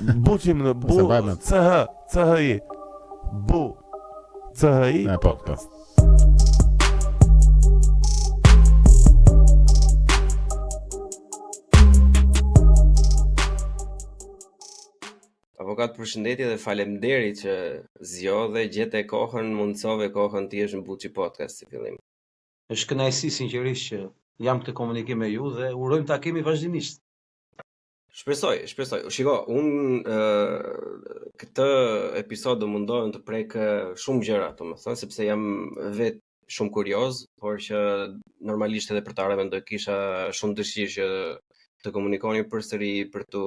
Buçi më bu CHI. Bu CHI podcast. Avokat, përshëndetje dhe faleminderit që zgjodhe, gjete kohën, mundsove kohën ti jesh në Buçi podcast si fillim. Është kënaqësi sinqerisht që jam këtë komunikim me ju dhe urojmë takimi vazhdimisht. Shpresoj. Shiko, këtë episod do mundohem të prek shumë gjëra, domethënë, sepse jam vetë shumë kurioz, por që normalisht edhe për të ardhmen do kisha shumë dëshirë që të komunikoni përsëri për të,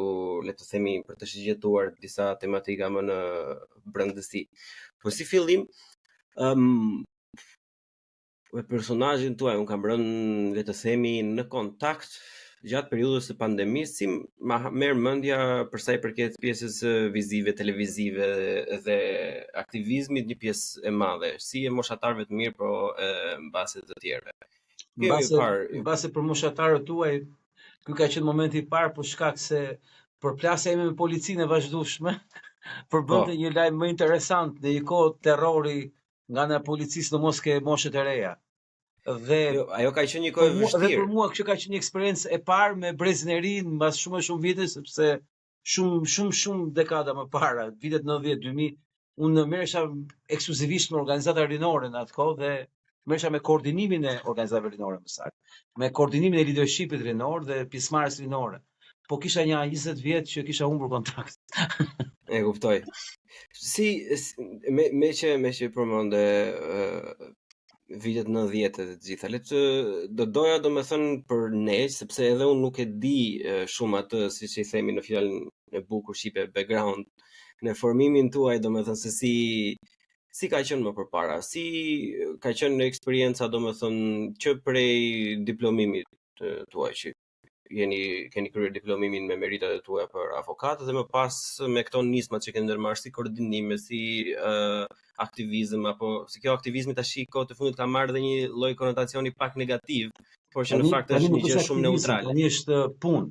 le të themi, për të shigjetuar disa tematika më në brendësi. Po si fillim, personazhin tuaj unë kam rënë, le të themi, në kontakt gjatë periudhës së pandemisë, si ma merr mendja për sa i përket pjesës vizive, televizive dhe aktivizmit një pjesë e madhe, si e moshatarëve të mirë, po mbase të tjerëve. Mbase për moshatarët tuaj, ky ka qenë momenti i parë për shkak se përplasja ime me policinë e vazhdueshme përbënte një lajm më interesant në një kohë terrori nga ana e policisë në Moskë moshët e reja. Dhe ajo ka qenë një kohë e vështirë. Dhe për mua kjo ka qenë një eksperiencë e parë me brezin e ri mbas shumë vite, sepse shumë dekada më para, vitet 90, 2000, unë merresha ekskluzivisht me organizata rinore në atë kohë dhe merresha me koordinimin e organizatave rinore më saktë, me koordinimin e leadershipit rinor dhe pjesëmarrjes rinore. Po kisha një 20 vjet që kisha humbur kontakt. E kuptoj. Me që përmende vitet 90 të gjitha. Do doja domethënë për ne, sepse edhe unë nuk e di shumë atë, siç i themi në fjalën e bukur shqipe, background, në formimin tuaj, domethënë se si ka qenë më përpara, si ka qenë eksperienca domethënë që prej diplomimit tuaj që keni kryer diplomimin me meritat e tuaja për avokat dhe më pas me këto nismat që keni ndërmarrë si koordinime, si aktivizëm, apo si kjo aktivizmi tash kohë të fundit ka marrë dhe një lloj konotacioni pak negativ, por që në fakt është një gjë shumë neutrale. Tani është punë.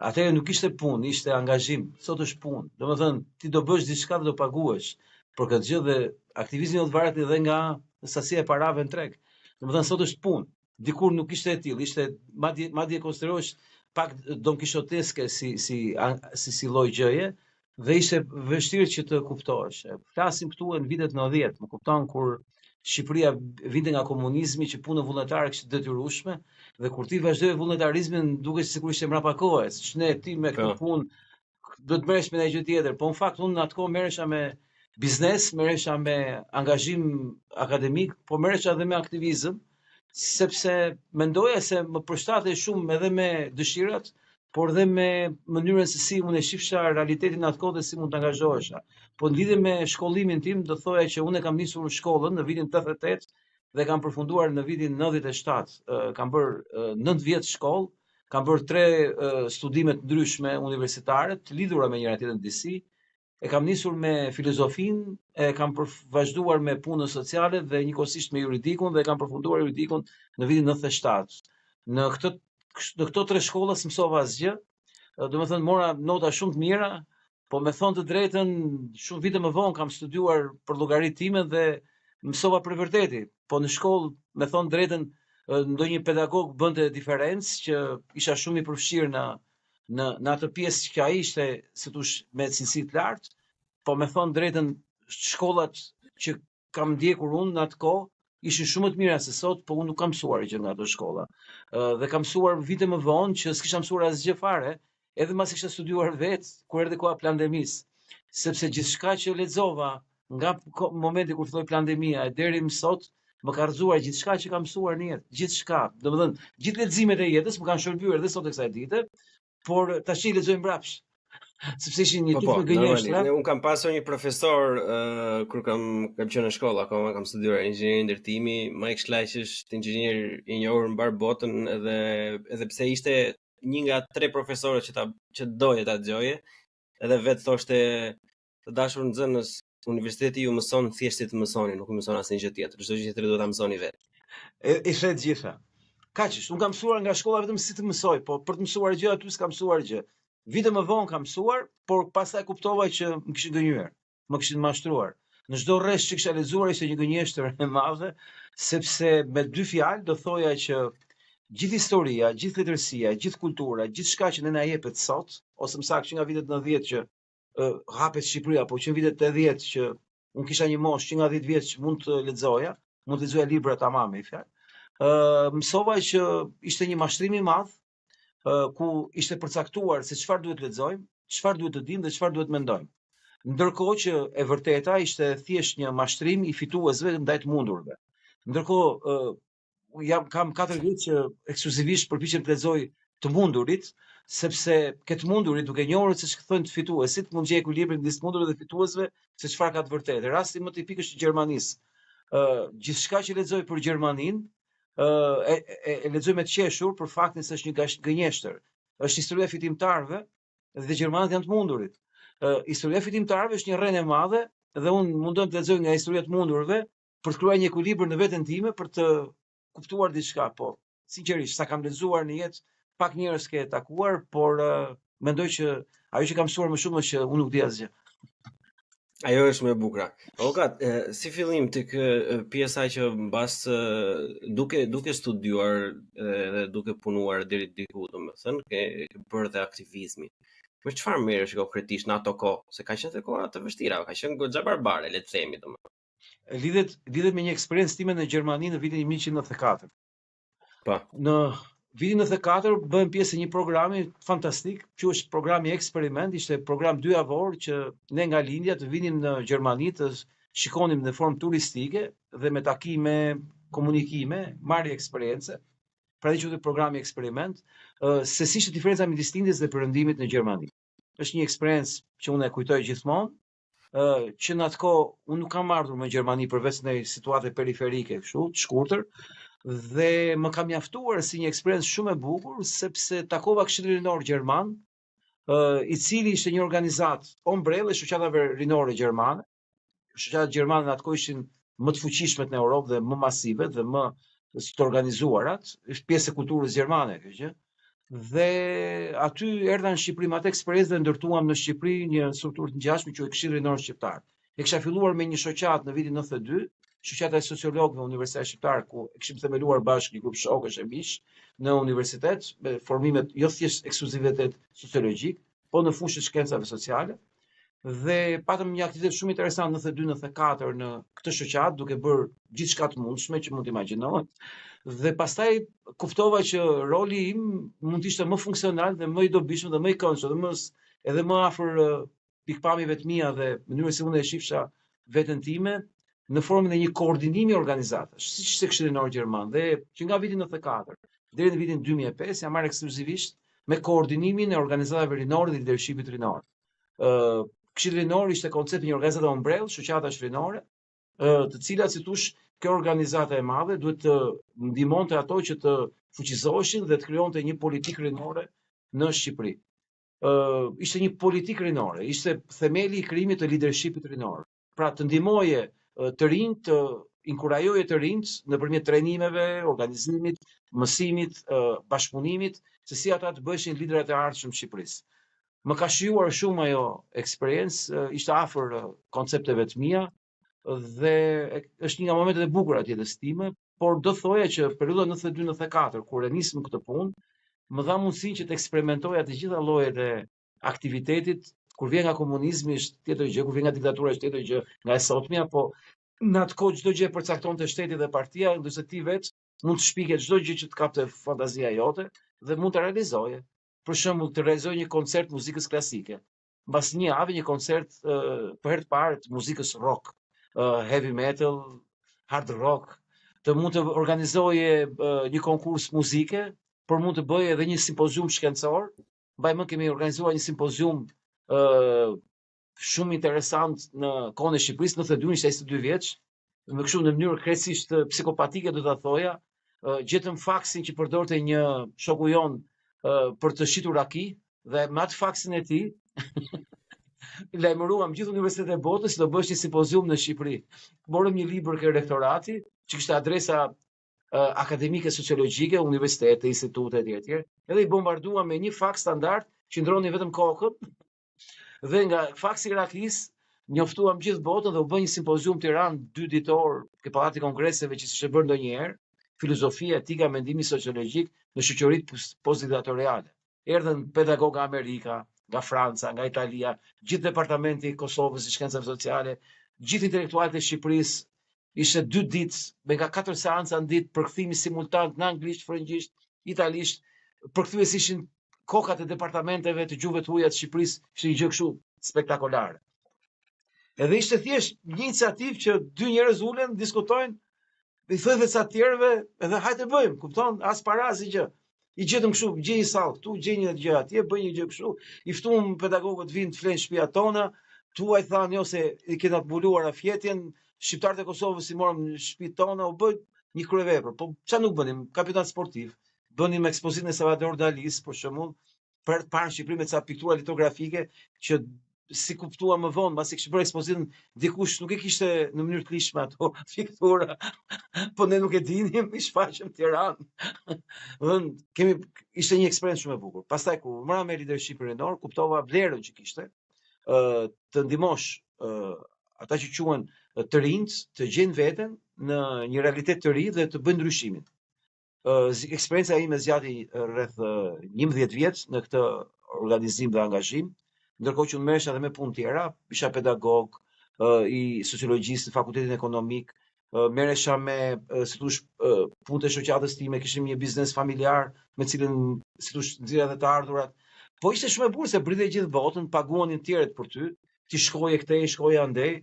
Atëherë nuk ishte punë, ishte angazhim. Sot është punë. Domethënë ti do bësh diçka dhe do paguhesh për këtë gjë dhe aktivizmi do të varet edhe nga sasia e parave në treg. Domethënë sot është punë. Dikur nuk ishte e tillë, ishte madje konsiderohesh pak donkishoteske si lloj gjëje dhe ishte vështirë që të kuptohesh. Flasim këtu në vitet 90, më kupton kur Shqipëria vinte nga komunizmi që punë vullnetare kishte detyrueshme dhe kur ti vazhdoi vullnetarizmin duket sikur ishte mbrapa kohës, siç ne ti me këtë punë do të merresh me një gjë tjetër, po në fakt unë në atë kohë merresha me biznes, merresha me angazhim akademik, po merresha edhe me aktivizëm, sepse mendoja se më përshtatej shumë edhe me dëshirat, por edhe me mënyrën se si unë e shifsha realitetin atë kohë dhe si mund të angazhohesha. Po në lidhje me shkollimin tim, do thoya që unë kam nisur shkollën në vitin 88 dhe kam përfunduar në vitin 97. Kam bërë 9 vjet shkollë, kam bërë 3 studime të ndryshme universitare, të lidhura me njëra tjetrën disi. E kam nisur me filozofinë, e kam vazhduar me punën sociale dhe njëkohësisht me juridikun dhe kam përfunduar juridikun në vitin 97. Në këto 3 shkolla mësova asgjë. Domethënë mora nota shumë të mira, po me thënë të drejtën, shumë vite më vonë kam studiuar për llogaritë time dhe mësova për vërtetë. Po në shkollë, me thënë të drejtën, ndonjë pedagog bënte diferencë që isha shumë i përfshirë në atë pjesë që ai ishte si thosh me cilësi të lartë, po me thënë drejtën shkollat që kam ndjekur unë në atë kohë ishin shumë të mira se sot, po unë nuk kam mësuar gjë nga ato shkolla. Dhe kam mësuar vite më vonë që s'kisha mësuar asgjë fare, edhe mbas kisha studiuar vetë kur erdhi koha pandemisë, sepse gjithçka që lexova nga momenti kur filloi pandemia deri më sot më ka rrëzuar gjithçka që kam mësuar në jetë, gjithçka. Domethënë, gjithë leximet e jetës më kanë shërbyer edhe sot e kësaj dite, por tash i lexoj mbrapsht. Sepse ishin një tip të gënjeshtra. Unë kam pasur një profesor kur kam qenë në shkollë, akoma kam studiuar inxhinieri ndërtimi, Mike Schleich është inxhinier i njohur mbar botën edhe pse ishte një nga 3 profesorët që doje ta dëgjoje, edhe vetë thoshte të dashur nxënës, universiteti ju mëson thjesht të mësoni, nuk mëson asnjë gjë tjetër. Çdo gjë tjetër do ta mësoni vetë. I the gjitha. Kaq është, unë kam mësuar nga shkolla vetëm si të mësoj, po për të mësuar gjë aty s'kam mësuar gjë. Vite më vonë kam mësuar, por pastaj kuptova që më kishin gënjur, më kishin mashtruar. Në çdo rresht që kisha lexuar ishte një gënjeshtër e madhe, sepse me dy fjalë do thoja që gjithë historia, gjithë letërsia, gjithë kultura, gjithçka që ne na jepet sot, ose më saktë që nga vitet 90 që hapet Shqipëria, po që në vitet 80 që unë kisha një moshë që nga 10 vjeç që mund të lexoja libra tamam me fjalë. Mësova që ishte një mashtrim i madh, ku ishte përcaktuar se çfarë duhet lexojmë, çfarë duhet të dimë dhe çfarë duhet mendojmë. Ndërkohë që e vërteta ishte thjesht një mashtrim i fituesve ndaj të mundurve. Ndërkohë kam 4 vjet që ekskluzivisht përpiqem të lexoj të mundurit, sepse këtë mundurit duke njohur se ç'thojnë të fituesit, mund gjej ekuilibrin midis të mundurve dhe fituesve se çfarë ka të vërtetë. Rasti më tipik është i Gjermanisë. Gjithçka që lexoj për Gjermaninë e lexoj me të qeshur për faktin se është një gënjeshtër. Është historia e fitimtarëve dhe gjermanët janë të mundurit. Historia e fitimtarëve është një rrenë e madhe dhe unë mundon të lexoj nga historia të mundurve për të krijuar një ekuilibër në veten time për të kuptuar diçka, po sinqerisht sa kam lexuar në jetë pak njerëz ke takuar, por mendoj që ajo që kam mësuar më shumë është që unë nuk di asgjë. Ajo është më e bukur. Oka, si fillim tek pjesa që mbas duke studiuar dhe duke punuar deri diku, domethënë, ke bërë dhe aktivizmi. Me çfarë merresh konkretisht në ato kohë? Se ka qenë kohë të vështira, ka qenë goxha barbare, le të themi domethënë. Lidhet me një eksperiencë time në Gjermani në vitin 1994. Po. Në vitin 94 bëhem pjesë e një programi fantastik, quhet programi Eksperiment, ishte program 2 javor që ne nga lindja të vinim në Gjermani të shikonim në formë turistike dhe me takime, komunikime, marrje eksperience. Pra dhe quhet programi Eksperiment, se si ishte diferenca midis lindjes dhe perëndimit në Gjermani. Është një eksperiencë që unë e kujtoj gjithmonë, që në atë kohë unë nuk kam ardhur në Gjermani përveç në situate periferike kështu, të shkurtër, dhe më ka mjaftuar si një eksperiencë shumë e bukur sepse takova Këshillin Rinor Gjerman, i cili ishte një organizat ombrelle shoqatave rinore gjermane. Shoqatat gjermane në atë kohë ishin më të fuqishmet në Europë dhe më masive dhe më të organizuarat, është pjesë e kulturës gjermane kjo gjë. Dhe aty erdha në Shqipëri me atë eksperiencë dhe ndërtuam në Shqipëri një strukturë të ngjashme quhet Këshilli Rinor Shqiptar. E kisha filluar me një shoqat në vitin 92, shoqata e sociologëve Universiteti Shqiptar, ku e kishim themeluar bashkë një grup shokësh e mish në universitet me formimet jo thjesht ekskluzivitet sociologjik, po në fushën e shkencave sociale. Dhe patëm një aktivitet shumë interesant në 92-94 në këtë shoqat, duke bërë gjithçka të mundshme që mund të imagjinohet. Dhe pastaj kuptova që roli im mund të ishte më funksional dhe më i dobishëm dhe më i këndshëm dhe edhe më afër pikpamjeve të mia dhe mënyrës se unë e shifsha veten time në formën e një koordinimi organizatash, siç ishte Këshilli Rinor Gjerman. Dhe që nga viti 94 deri në vitin 2005 jam marrë ekskluzivisht me koordinimin e organizatave rinore dhe lidershipit rinor. Këshilli Rinor ishte koncepti një organizate ombrell, shoqatash rinore, të cilat si thosh kjo organizata e madhe duhet të ndihmonte ato që të fuqizoheshin dhe të krijonte një politikë rinore në Shqipëri. Ishte një politikë rinore, ishte themeli i krijimit të lidershipit rinor. Pra të ndihmoje të rinj, të inkurajoje të rinjt nëpërmjet trajnimeve, organizimit, mësimit, bashkëpunimit, se si ata të bëheshin liderat e ardhshëm të Shqipërisë. Më ka shijuar shumë ajo eksperiencë, ishte afër koncepteve të mia dhe është një nga momentet e bukura të jetës time, por do thoja që periudha 92-94 kur e nisëm këtë punë, më dha mundësinë që të eksperimentoja të gjitha llojet e aktivitetit. Kur vjen nga komunizmi është tjetër gjë, kur vjen nga diktatura është tjetër gjë, nga e sotmja, po në atë kohë çdo gjë përcaktonte shteti dhe partia, ndërsa ti vetë mund të shpiket çdo gjë që të kapte fantazia jote dhe mund të realizoje. Për shembull, të realizoj një koncert muzikës klasike. Mbas një javë një koncert për herë të parë të muzikës rock, heavy metal, hard rock. Të mund të organizoje një konkurs muzike, por mund të bëje edhe një simpozium shkencor. Mbaj më kemi organizuar një simpozium shumë interesant në kohën e Shqipërisë, në 92 ishte 22 vjeç, me kështu në mënyrë krejtësisht psikopatike do ta thoja, gjetëm faksin që përdorte një shoku jon për të shitur raki dhe me atë faksin e tij lajmëruam gjithë universitetet e botës se do bësh një simpozium në Shqipëri. Morëm një libër ke rektorati, që kishte adresa akademike sociologjike, universitete, institute etj. Edhe i bombarduam me një faks standard qëndroni vetëm kokën dhe nga faksi i Iraklis njoftuam gjithë botën dhe u bë një simpozium Tiranë 2 ditor ke Pallati i Kongreseve që s'është bërë ndonjëherë, filozofia, etika, mendimi sociologjik në shoqëritë postdiktatoriale. Erdhën pedagogë Amerika, nga Franca, nga Italia, gjithë departamenti i Kosovës i shkencave sociale, gjithë intelektualët e Shqipërisë. Ishte 2 ditë me nga 4 seanca në ditë, përkthimi simultan në anglisht, frëngjisht, italisht. Përkthyes ishin kokat e departamenteve të gjuhëve të huaja të Shqipërisë, ishte një gjë kështu spektakolare. Edhe ishte thjesht një iniciativë që 2 njerëz ulen, diskutojnë, i thënë sa të tjerëve, edhe hajde bëjmë, kupton, as para as gjë. I gjetëm kështu, gjej një sallë këtu, gjej një gjë atje, bëj një gjë kështu. I ftuam pedagogët vinë të flenë shtëpia tona, tuaj thanë jo se i kena të mbuluar afjetjen, shqiptarët e Kosovës i morëm në shtëpitë tona, u bë një kryevepër. Po çfarë nuk bënim? Kapitan sportiv, bënim ekspozitën e Salvador Dalis, për shembull, për të parë në Shqipëri me ca piktura litografike që si kuptua më vonë, pasi kishte bërë ekspozitën, dikush nuk e kishte në mënyrë të lishme ato piktura, po ne nuk e dinim, i shfaqëm Tiranë. Ishte një eksperiencë shumë e bukur. Pastaj kur mëra me leadership rinor, kuptova vlerën që kishte të ndihmosh ata që quhen të rinjt të gjejnë veten në një realitet të ri dhe të bëjnë ndryshimin. Eksperienca ime zgjati rreth 11 vjet në këtë organizim dhe angazhim, ndërkohë që unë merresha edhe me punë tjera, isha pedagog i sociologjisë në fakultetin ekonomik, merresha me si thosh punët e shoqatës time, kishim një biznes familjar me cilën si thosh nxjerrja edhe të ardhurat. Po ishte shumë e bukur se britej gjithë botën, paguanin të tjerët për ty, ti shkoje këtej, shkoje andej,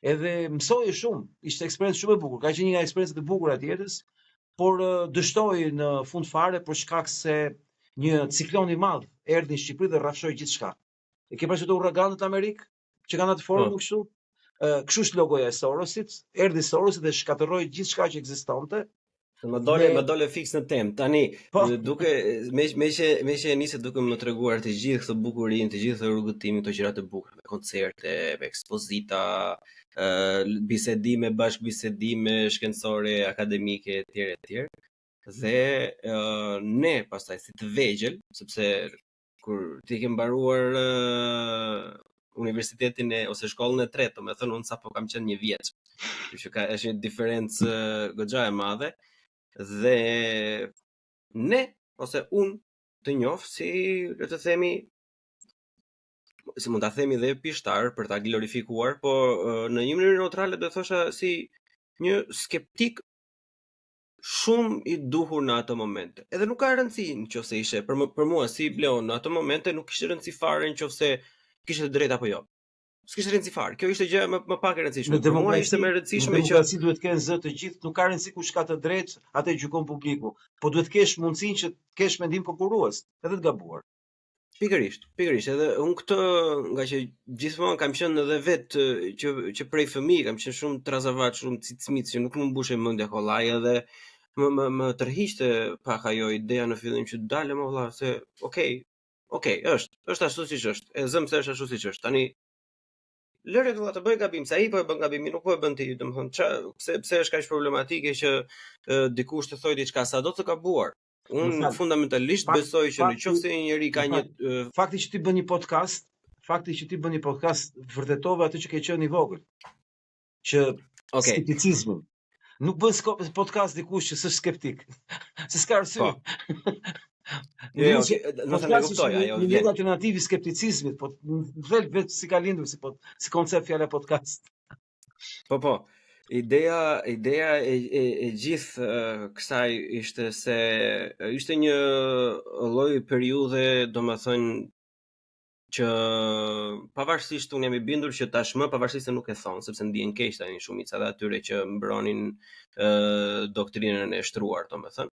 edhe mësoje shumë. Ishte eksperiencë shumë e bukur. Ka qenë një nga eksperiencat e bukura të jetës, por dështoi në fund fare për shkak se një ciklon i madh erdhi në Shqipëri dhe rrafshoi gjithçka. E ke parasysh uraganët në Amerikë që kanë atë formë kështu? Kështu është logoja e Sorosit, erdhi Sorosi dhe shkatërroi gjithçka që ekzistonte. Më dole fiks në temë. Tani, duke me që nisë duke më treguar të gjithë këtë bukurinë, të gjithë rrugëtimin, këto gjëra të bukura, me koncerte, me ekspozita, bisedime, bashkëbisedime shkencore, akademike etj. Dhe ne pastaj si të vegjël, sepse kur ti ke mbaruar universitetin ose shkollën e tretë, më thënë unë sapo kam qenë 1 vjeç. Kështu që është një diferencë goxha e madhe. Dhe ne, ose unë të njoh si, le të themi, si mund ta themi dhe pishtar për ta glorifikuar, po në një mënyrë neutrale do thosha si një skeptik shumë i duhur në ato momente. Edhe nuk ka rëndësi nëse ishe, për mua si Bleon në ato momente nuk kishte rëndësi fare nëse kishte drejt apo jo. S'kishte rëndësi fare. Kjo ishte gjë më pak e rëndësishme. Për mua ishte më rëndësishme që demokraci duhet të kenë zë të gjithë, nuk ka rëndësi kush ka të drejtë, atë gjykon publiku, po duhet të kesh mundësinë që të kesh mendim konkurrues, edhe të gabuar. Pikërisht. Edhe unë këtë, nga që gjithmonë kam qenë edhe vetë që prej fëmijë kam qenë shumë trazavat, shumë cicmic, që nuk më mbushej mendja kollaj, edhe më tërhiqte pak ajo ideja në fillim që dalem valla se okay, është ashtu siç është. E zëm se është ashtu siç është. Tani lëre valla të bëj gabim, sa ai po e bën gabimin, nuk po e bën ti, domethënë pse është kaq problematike që dikush të thojë diçka sa do të gabuar. Unë fundamentalisht besoj që nëse një njeri ka një fakti që ti bën një podcast, vërtetove atë që ke qenë i vogël. Që skepticizmin. Nuk bën podcast dikush që s'është skeptik. Se s'ka arsye. Jo, do të kuptoj ajo. Një alternativë i skepticizmit, po vetë si ka lindur si koncept fjala podcast. Po. Ideja e gjithë kësaj ishte se ishte një lloj periudhe, domethënë që pavarësisht unë jam i bindur që tashmë pavarësisht se nuk e thon, sepse ndihen keq tani shumica e atyre që mbronin doktrinën e shtruar, domethënë.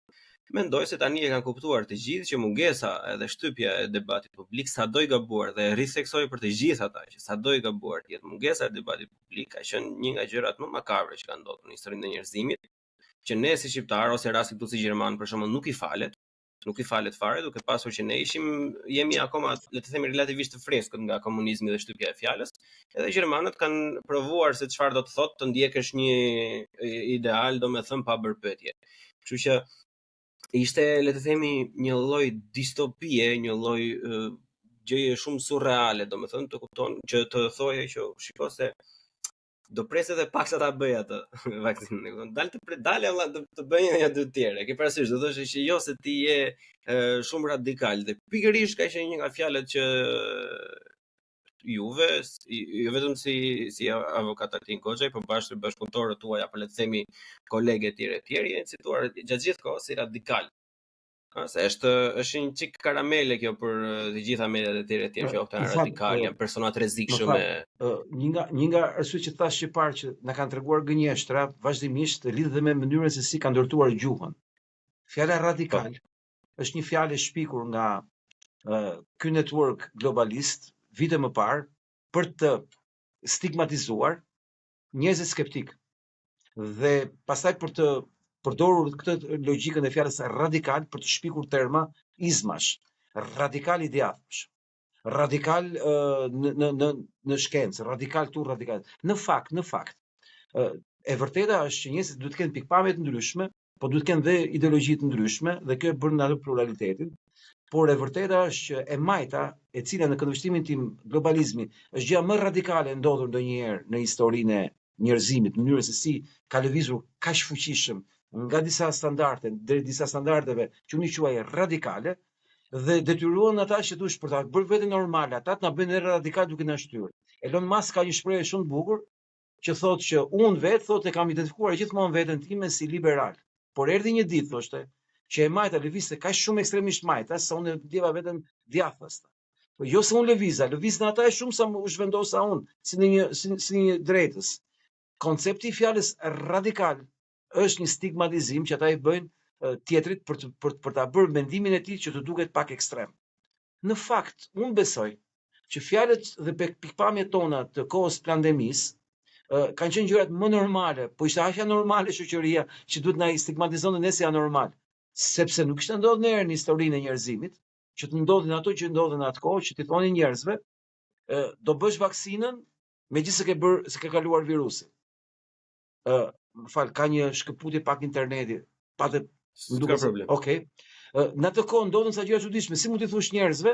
Mendoj se tani e kanë kuptuar të gjithë që mungesa edhe shtypja e debatit publik sado i gabuar dhe ritheksoj për të gjithë ata që sado i gabuar të jetë mungesa e debatit publik ka qenë një nga gjërat më makabre që kanë ndodhur në historinë e njerëzimit, që ne si shqiptar ose rasti këtu si gjerman për shembull nuk i falet fare, duke pasur që ne jemi akoma, le të themi, relativisht të freskët nga komunizmi dhe shtypja e fjalës, edhe gjermanët kanë provuar se çfarë do të thotë të ndjekësh një ideal, domethënë pa bërë pyetje. Kështu që ishte, le të themi, një lloj distopie, një lloj gjëje shumë surreale, domethënë të kupton që të thojë që shiko se do presë edhe pak sa ta bëj atë vaksinën. Dalë valla të bëj një dy tjerë. Ke parasysh, do thosh që jo se ti je shumë radikal dhe pikërisht ka qenë një nga fjalët që juve, jo vetëm si avokat Altin Koxhaj, por bashkëpunëtorët tuaj apo le të themi kolegë etj janë cituar gjatë gjithë kohës si radikal. Se është një çik karamele kjo për të gjitha mediat e tjera që janë radikal, janë persona të rrezikshëm. Një nga arsyet që thash që parë që na kanë treguar gënjeshtra vazhdimisht lidhet me mënyrën se si kanë ndërtuar gjuhën. Fjala radikal është një fjalë e shpikur nga ky network globalist vite më parë për të stigmatizuar njerëzit skeptik. Dhe pastaj për të përdorur këtë logjikën e fjalës radikal për të shpikur terma izmash, radikal i djathtë, radikal në shkencë, radikal këtu, radikal. Në fakt, e vërteta është që njerëzit duhet të kenë pikpamje të ndryshme, po duhet të kenë dhe ideologji të ndryshme dhe kjo e bën atë pluralitetin. Por e vërteta është që e majta, e cila në këndvështrimin tim globalizmi është gjëja më radikale ndodhur ndonjëherë në historinë e njerëzimit, në mënyrën se si ka lëvizur kaq fuqishëm nga disa standarde deri disa standardeve që unë i quaj radikale dhe detyruan ata që dush për ta bërë veten normale, ata të na bëjnë radikal duke na shtyrë. Elon Musk ka një shprehje shumë të bukur që thotë që unë vetë thotë e kam identifikuar gjithmonë veten time si liberal. Por erdhi një ditë thoshte që e majta lëvizte kaq shumë ekstremisht majta sa unë ndjeva veten djathtas. Po jo se unë lëvizën ata e shumë sa u zhvendosa unë si një drejtës. Koncepti i fjalës radikal është një stigmatizim që ata i bëjnë tjetrit për ta bërë mendimin e tij që të duket pak ekstrem. Në fakt, unë besoj që fjalët dhe pikpamjet tona të kohës pandemisë kanë qenë gjërat më normale, po ishte aq normale shoqëria që duhet na stigmatizonte ne si anormal, sepse nuk ishte ndodhur ndonjëherë në historinë e njerëzimit që të ndodhin ato që ndodhen atë kohë, që ti thoni njerëzve, do bësh vaksinën megjithëse se ke kaluar virusin. Më fal, ka një shkëputje pak interneti. Patë nuk ka problem. Okej. Në atë kohë ndodhen sa gjëra çuditshme. Si mund t'i thosh njerëzve,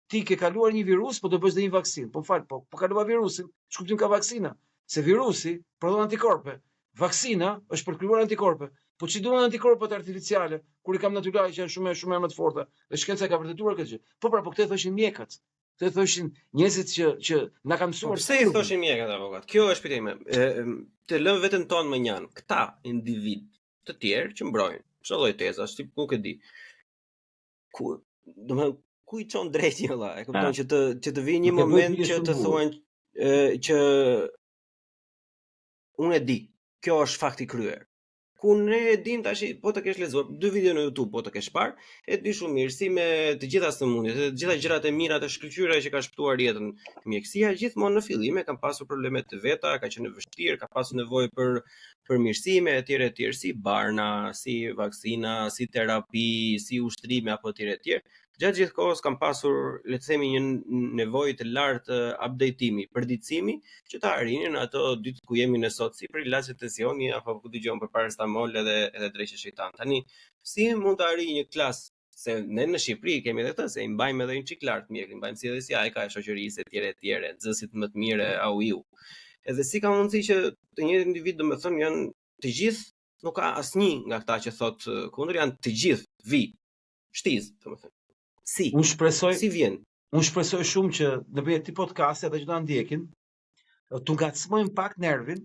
ti ke kaluar një virus, po do bësh dhe një vaksinë. Po fal, po kalova virusin, shkuptim ka vaksina. Se virusi prodhon antikorpe. Vaksina është për krijuar antikorpe. Po ç'i duan antikorpet artificiale, kur I kam natyrale që janë shumë më të forta. Dhe shkenca ka vërtetuar këtë gjë. Po pra, po këtë thoshin mjekët. Këtë thoshin njerëzit që na kanë mësuar. Pse I thoshin mjekët avokat? Kjo është pyetja ime. Të lëm veten tonë më njan. Këta individ të tjerë që mbrojnë. Çdo lloj tezash, tip nuk e di. Domethënë ku I çon drejti valla? E kupton që të vijë një moment që të thuajnë që unë e di. Kjo është fakti kryer. Ku ne e dim tash, po të kesh lexuar 2 video në YouTube, po të kesh parë, e di shumë mirë si me të gjitha sëmundjet, të gjitha gjërat e mira të shkëlqyera që ka shpëtuar jetën. Mjekësia gjithmonë në fillim ka pasur probleme të veta, ka qenë vështirë, ka pasur nevojë për mirësime etj, si barna, si vaksina, si terapi, si ushtrime apo etj. Gjatë gjithë kohës kam pasur, le të themi, një nevojë të lartë updatimi, përditësimi, që ta arrinin ato ditë ku jemi ne sot, si për ilaçe tensioni apo ku dëgjon për paracetamol edhe drekë shejtan. Tani, si mund të arrijë një klasë, se ne në Shqipëri kemi edhe këtë, se I mbajmë edhe një çik lart mjek, I mbajmë si edhe si ai ka e shoqërisë etj, nxënësit më të mirë AUiU. Edhe si ka mundësi që të njëjtë individ, domethënë, janë të gjithë, nuk ka asnjë nga këta që thot kundër, janë të gjithë shtiz, domethënë. Si? Unë shpresoj, si vjen? Unë shpresoj shumë që në bëjë ti podcast ata që do ta ndjekin, tu ngacmojnë pak nervin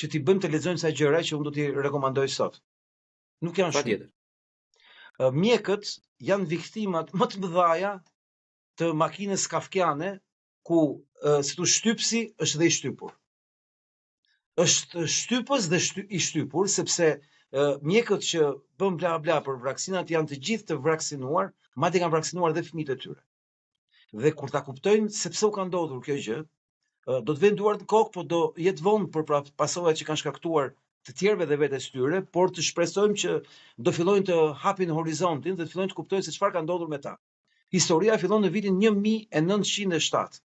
që ti bëjmë të lexojmë sa gjëra që unë do t'i rekomandoj sot. Nuk janë shumë. Mjekët janë viktimat më të mëdha të makinës kafkiane ku si tu shtypsi është dhe I shtypur. Është shtypës dhe I shtypur sepse mjekët që bën bla bla për vaksinat janë të gjithë të vaksinuar, madje kanë vaksinuar dhe fëmijët e tyre. Dhe kur ta kuptojnë sepse u ka ndodhur kjo gjë, do të vënë duart në kokë, po do jetë vonë për pasojat që kanë shkaktuar të tjerëve dhe vetes tyre, por të shpresojmë që do fillojnë të hapin horizontin dhe të fillojnë të kuptojnë se çfarë ka ndodhur me ta. Historia fillon në vitin 1907.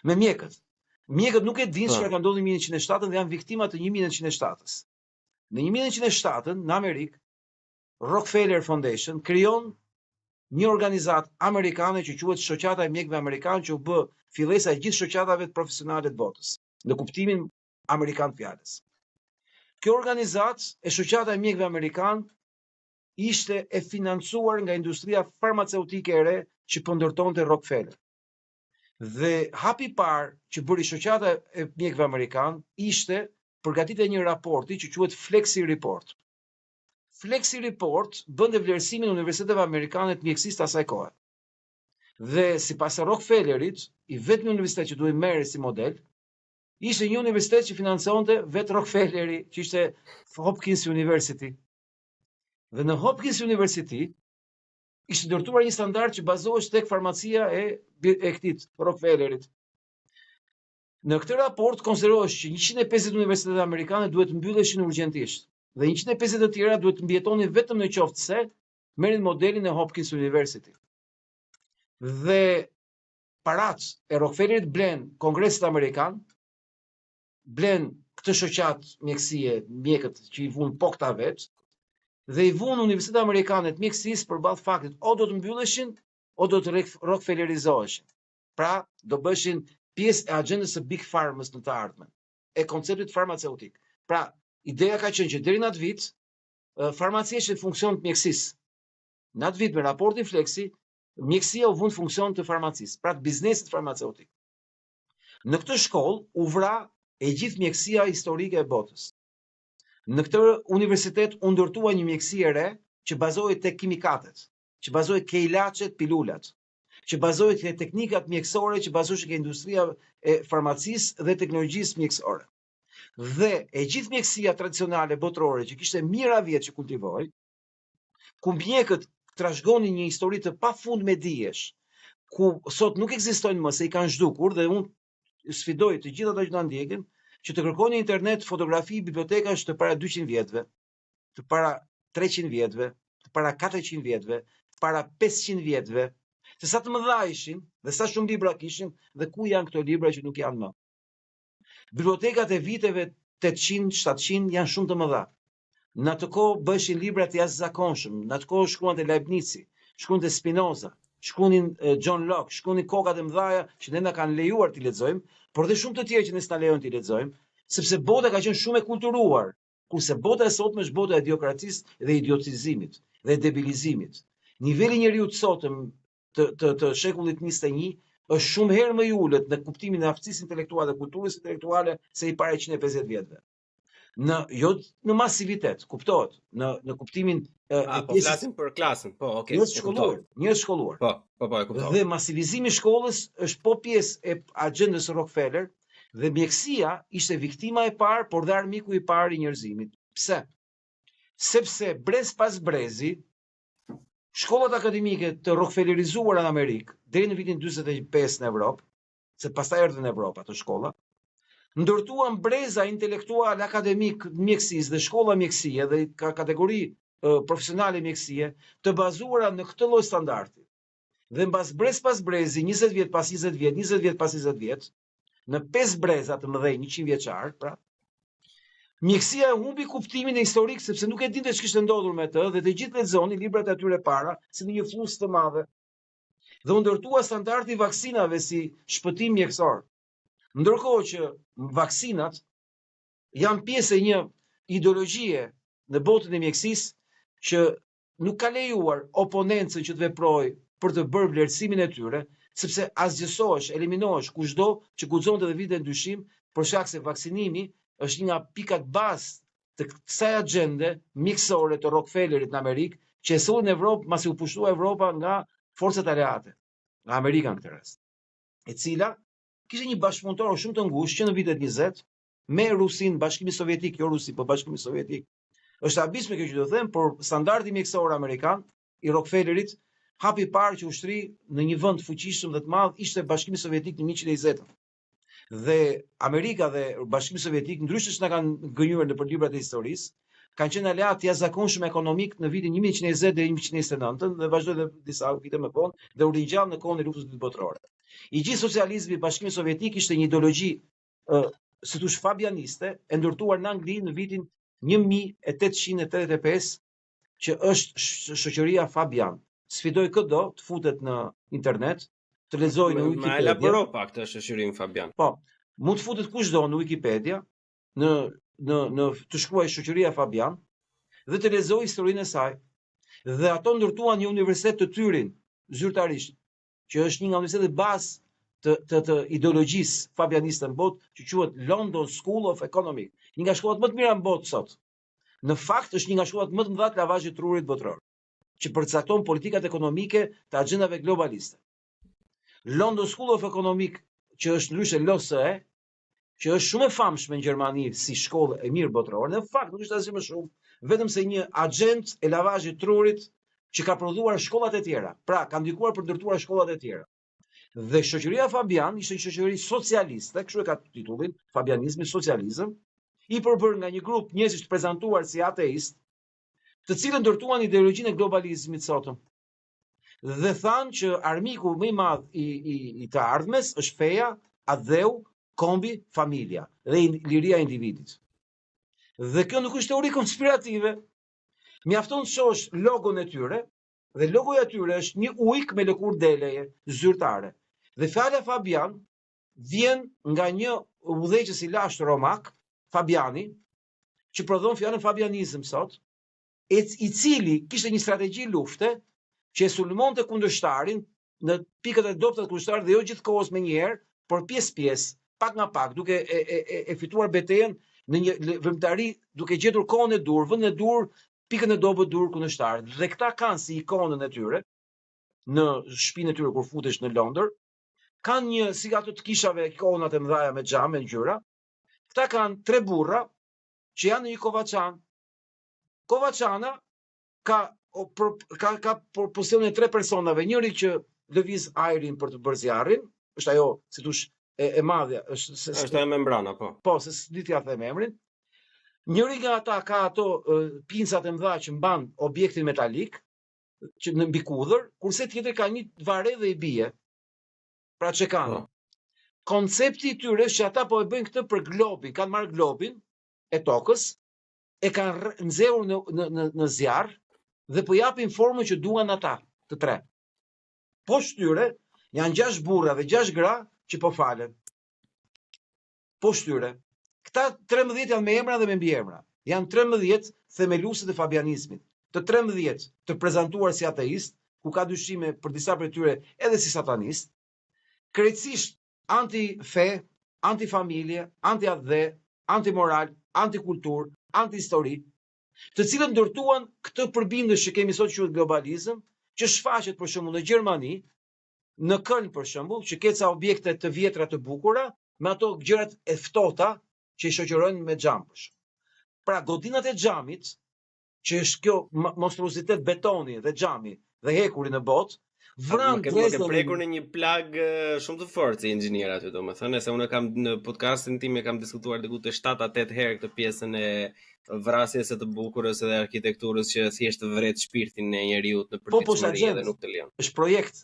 Me mjekët. Mjekët nuk e dinë çfarë ka ndodhur në 1907 dhe janë viktima të 1907-s. Në 1907 në Amerikë, Rockefeller Foundation krijon një organizatë amerikane që quhet Shoqata e Mjekëve Amerikanë, që u bë fillesa e gjithë shoqatave profesionale të botës, në kuptimin amerikan të fjalës. Kjo organizatë e Shoqata e Mjekëve Amerikanë ishte e financuar nga industria farmaceutike e re që po ndërtonte Rockefeller. Dhe hapi i parë që bëri Shoqata e Mjekëve Amerikanë ishte përgatitja e një raporti që quhet Flexi Report. Flexi Report bënte vlerësimin e universiteteve amerikane të mjekësisë të asaj kohe. Dhe sipas Rockefellerit, i vetmi universitet që duhet merret si model, ishte një universitet që financonte vetë Rockefelleri, që ishte Hopkins University. Dhe në Hopkins University ishte ndërtuar një standard që bazohej tek farmacia e këtij Rockefellerit. Në këtë raport konsiderohej që 150 universitete amerikane duhet mbylleshin urgjentisht dhe 150 të tjera duhet të mbjetonin vetëm në qoftë se merrin modelin e Hopkins University. Dhe paratë e Rockefellerit blen Kongresit Amerikan, blen këtë shoqatë mjekësie, mjekët që i vunë po këta vetë, dhe i vunë universitetet amerikane të mjekësisë përballë faktit o do të mbylleshin o do të Rockefellerizoheshin. Pra, do bëshin pjesë e agjendës së Big Pharmës në të ardhmen, e konceptit farmaceutik. Pra, ideja ka qenë që deri në atë vit, farmacia ishte funksion të mjekësisë. Në atë vit me raportin Flexi, mjekësia u vënë funksion të farmacisë, pra të biznesit farmaceutik. Në këtë shkollë u vra e gjithë mjekësia historike e botës. Në këtë universitet u ndërtua një mjekësi e re që bazohej tek kimikatet, që bazohej ke ilaçet, pilulat, që bazohej te teknikat mjekësore, që bazohej ke industria e farmacisë dhe teknologjisë mjekësore. Dhe e gjithë mjekësia tradicionale botërore që kishte mijëra vjet që kultivohej, ku mjekët trashëgonin një histori të pafund me dijesh, ku sot nuk ekzistojnë më, se i kanë zhdukur, dhe unë sfidoj të gjithë ata që na ndjekin që të kërkojnë në internet fotografi bibliotekash të para 200 vjetëve, të para 300 vjetëve, të para 400 vjetëve, të para 500 vjetëve, se sa të mëdha ishin dhe sa shumë libra kishin dhe ku janë këto libra që nuk janë më. Bibliotekat e viteve 800, 700 janë shumë të mëdha. Në atë kohë bëshin libra të jashtëzakonshëm, në atë kohë shkruante Leibnizi, shkruante Spinoza, shkruanin John Locke, shkruanin kokat e mëdha që ne na kanë lejuar t'i lexojmë, por dhe shumë të tjerë që ne s'na lejon t'i lexojmë, sepse bota ka qenë shumë e kulturuar, kurse bota e sotme është bota e idiokracisë dhe idiotizimit dhe debilizimit. Niveli i njeriu të sotëm të shekullit 21 është shumë herë më i ulët në kuptimin e aftësisë intelektuale dhe kulturës intelektuale se i para 150 vjetëve. Jo në masivitet, kuptohet, në kuptimin po flasim për klasën, po, okay. Njerëz shkolluar. Po, e kuptoj. Dhe masivizimi i shkollës është po pjesë e agjendës Rockefeller dhe mjekësia ishte viktima e parë, por dhe armiku i parë i njerëzimit. Pse? Sepse brez pas brezi shkollat akademike të Rockefellerizuara në Amerikë, deri në vitin 45 në Evropë, se pastaj erdhën në Evropë ato shkolla, ndërtuan breza intelektuale akademik mjekësisë dhe shkolla mjekësie dhe kategori profesionale mjekësie të bazuara në këtë lloj standardi. Dhe mbas brez pas brezi, 20 vjet pas 20 vjet, 20 vjet pas 20 vjet, në 5 breza të mëdhenj 100 vjeçar, pra, mjekësia humbi kuptimin e historik sepse nuk e dinte ç'kishte ndodhur me të dhe të gjithë lexonin librat e atyre para si në një flusë të madhe. Dhe u ndërtua standardi i vaksinave si shpëtim mjekësor. Ndërkohë që vaksinat janë pjesë e një ideologjie në botën e mjekësisë që nuk ka lejuar oponencën që të veprojë për të bërë vlerësimin e tyre, sepse asgjësohesh, eliminohesh kushdo që guxonte dhe vite ndryshim për shkak se vaksinimi është një nga pikat bazë të kësaj agjende mjekësore të Rockefellerit në Amerikë, që e solli në Evropë pasi u pushtua Evropa nga forcat aleate, nga Amerika në këtë rast, e cila kishte një bashkëpunëtor shumë të ngushtë që në vitet 20 me Rusin, Bashkimin Sovjetik, jo Rusi, por Bashkimin Sovjetik. Është abisme kjo që do të them, por standardi mjekësor amerikan i Rockefellerit, hapi i parë që ushtri në një vend fuqishëm dhe të madh ishte Bashkimi Sovjetik në 120. Dhe Amerika dhe Bashkimi Sovjetik, ndryshe që na kanë gënjur nëpër librat e historisë, kanë qenë aleat jashtëzakonshëm ekonomik në vitin 1920 deri 1929 dhe vazhdoi edhe disa vite më vonë dhe u ringjall në kohën e luftës së dytë botërore. I gjithë socializmi i Bashkimit Sovjetik ishte një ideologji si thosh fabianiste e ndërtuar në Angli në vitin 1885 që është shoqëria Fabian. sfidoj këdo të futet në internet, të lexojë në Ma Wikipedia. elaboro pak të shoqërim Fabian. Po, mund të futet kushdo në Wikipedia, në të shkruaj shoqëria Fabian dhe të lexojë historinë e saj. Dhe ato ndërtuan një universitet të Tyrin, zyrtarisht, që është një nga universitetet bazë të ideologjisë fabianiste në botë, që quhet London School of Economics, një nga shkollat më të mira në botë sot. Në fakt është një nga shkollat më të mëdha të lavazhit trurit botëror, që përcakton politikat ekonomike të agjendave globaliste. London School of Economics, që është ndryshe LSE, që është shumë e famshme në Gjermani si shkollë e mirë botërore, në fakt nuk është asgjë më shumë, vetëm se një agent e lavazhit trurit që ka prodhuar shkollat e tjera. Pra, ka ndikuar për ndërtuar shkollat e tjera. Dhe shoqëria Fabian ishte një shoqëri socialiste, kështu e ka titullin, fabianizmi, socializëm, i përbërë nga një grup njerëzish të prezantuar si ateist, të cilën ndërtuan ideologjinë e globalizmit sotëm. Dhe thanë që armiku më i madh i të ardhmes është feja, adheu, kombi, familja dhe liria e individit. Dhe kjo nuk është teori konspirative. Mjafton të shohësh logon e tyre, dhe logoja e tyre është një ujk me lëkurë deleje, zyrtare. Dhe fjala Fabian vjen nga një udhëheqës i lashtë romak, Fabiani, që prodhon fjalën fabianizëm sot, i cili kishte një strategji lufte që e sulmonte kundërshtarin në pikët e dobta të kundërshtarit dhe jo gjithkohës me njëherë, por pjesë-pjesë, pak nga pak, duke e fituar betejën në një vëmtari, duke gjetur kohën e dur, vendin e dur, pikën e dobët dur kundërshtarit. Dhe këta kanë si ikonën e tyre në shtëpinë e tyre kur futesh në Londër, kanë një si ato të kishave ikonat e mëdha me xham me ngjyra. Këta kanë 3 burra që janë në një kovaçan. Kovaçana ka pozicionin e 3 personave, njëri që lëviz ajrin për të bërë zjarrin, është ajo, si thosh, e madhja, është e membrana, po. Po, se s'di t'ja them emrin. Njëri nga ata ka ato pincat e mëdha që mban objektin metalik, që në mbi kudër, kurse tjetri ka një vare dhe i bie. Pra që kanë. Koncepti i tyre është që ata po e bëjnë këtë për globin, kanë marrë globin e tokës, e kanë nxehur në zjarr dhe po japin formën që duan ata, të 3. Poshtë tyre janë 6 burra dhe 6 gra që po falen. Poshtë tyre. Këta 13 janë me emra dhe me mbiemra. Janë 13 themeluesit e fabianizmit. Të 13 të prezantuar si ateist, ku ka dyshime për disa prej tyre edhe si satanist, krejtësisht anti-fe, anti-familje, anti-adhe, anti-moral, anti-kultur, anti-histori, të cilët ndërtuan këtë përbindës që kemi sot quhet globalizëm, që shfaqet për shembull në Gjermani, në Köln për shembull, që ka ca objekte të vjetra të bukura, me ato gjërat e ftohta që i shoqërojnë me xham. Pra godinat e xhamit, që është kjo monstruozitet betoni dhe xhami dhe hekuri në botë, vran Dresden. Ke prekur në një plag shumë të fortë si inxhinier aty, domethënë, se unë kam në podcastin tim e kam diskutuar diku të 7-8 herë këtë pjesën e vrasjes së të bukurës dhe arkitekturës që thjesht vret shpirtin e njeriu në përditshmëri dhe nuk të lejon. Është projekt.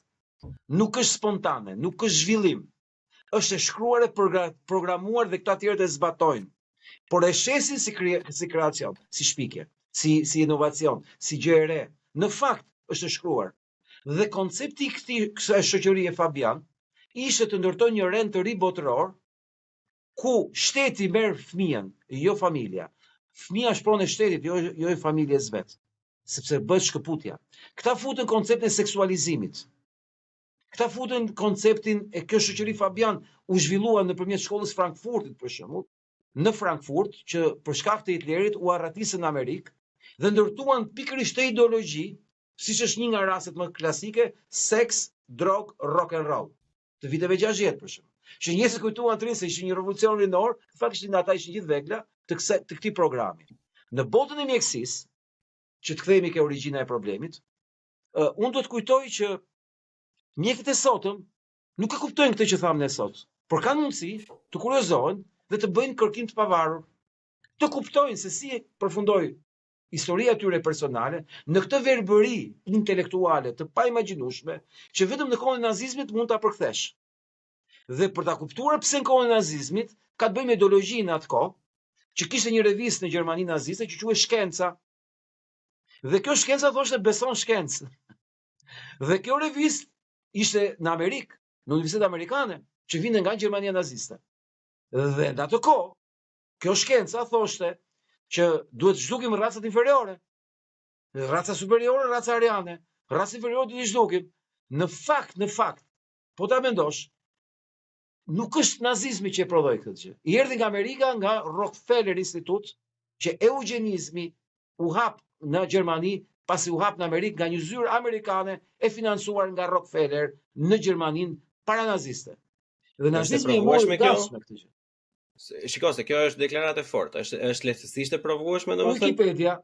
Nuk është spontane, nuk është zhvillim. Është e shkruar e programuar dhe këta tjerët e zbatojnë. Por e shesin si kreacion, si shpikje, si inovacion, si gjë e re. Në fakt është e shkruar. Dhe koncepti i kësaj shoqërie Fabian ishte të ndërtojë një rend të ri botëror, ku shteti merr fëmijën, jo familja. Fëmia shpron e shtetit, jo e familjes vet, sepse bëhet shkëputja. Këta futën konceptin e seksualizimit. Këta futën konceptin e kjo shoqëri Fabian u zhvillua nëpërmjet shkollës Frankfurtit për shembull, në Frankfurt që për shkak të Hitlerit u arratisën në Amerikë dhe ndërtuan pikërisht të ideologji, siç është një nga rastet më klasike, seks, drog, rock and roll, të viteve 60 për shembull. Që njerëzit kujtuan atërin se ishte një revolucion rinor, faktikisht ata ishin gjithë vegla të këtij programi. Në botën e mjekësisë, që të kthehemi ke origjina e problemit, unë do të kujtoj që mjekët e sotëm nuk e kuptojnë këtë që thamë ne sot, por kanë mundësi të kuriozohen dhe të bëjnë kërkim të pavarur, të kuptojnë se si përfundoi historia tyre personale në këtë verbëri intelektuale të paimagjinueshme që vetëm në kohën e nazizmit mund ta përkthesh. Dhe për ta kuptuar pse në kohën e nazizmit ka të bëjë me ideologjinë atë kohë, që kishte një revistë në Gjermani naziste që quhej Shkenca. Dhe kjo shkenca thoshte beson shkencën. Dhe kjo revistë ishte në Amerikë, në universitetet amerikane, që vinte nga Gjermania naziste. Dhe në atë kohë, kjo shkenca thoshte që duhet zhdukim racat inferiore. Raca superiore, raca ariane, raca inferiore duhet të zhdukim. Në fakt, po ta mendosh, nuk është nazizmi që e prodhoi këtë gjë. I erdhi nga Amerika, nga Rockefeller Institute, që eugenizmi u hap në Gjermani, pasi u hap në Amerikë nga një zyrë amerikane e financuar nga Rockefeller në Gjermaninë paranaziste. Dhe nazizmi e mori gas me këtë gjë. Shiko se kjo është deklaratë e fortë, është lehtësisht e provueshme domethënë. Wikipedia,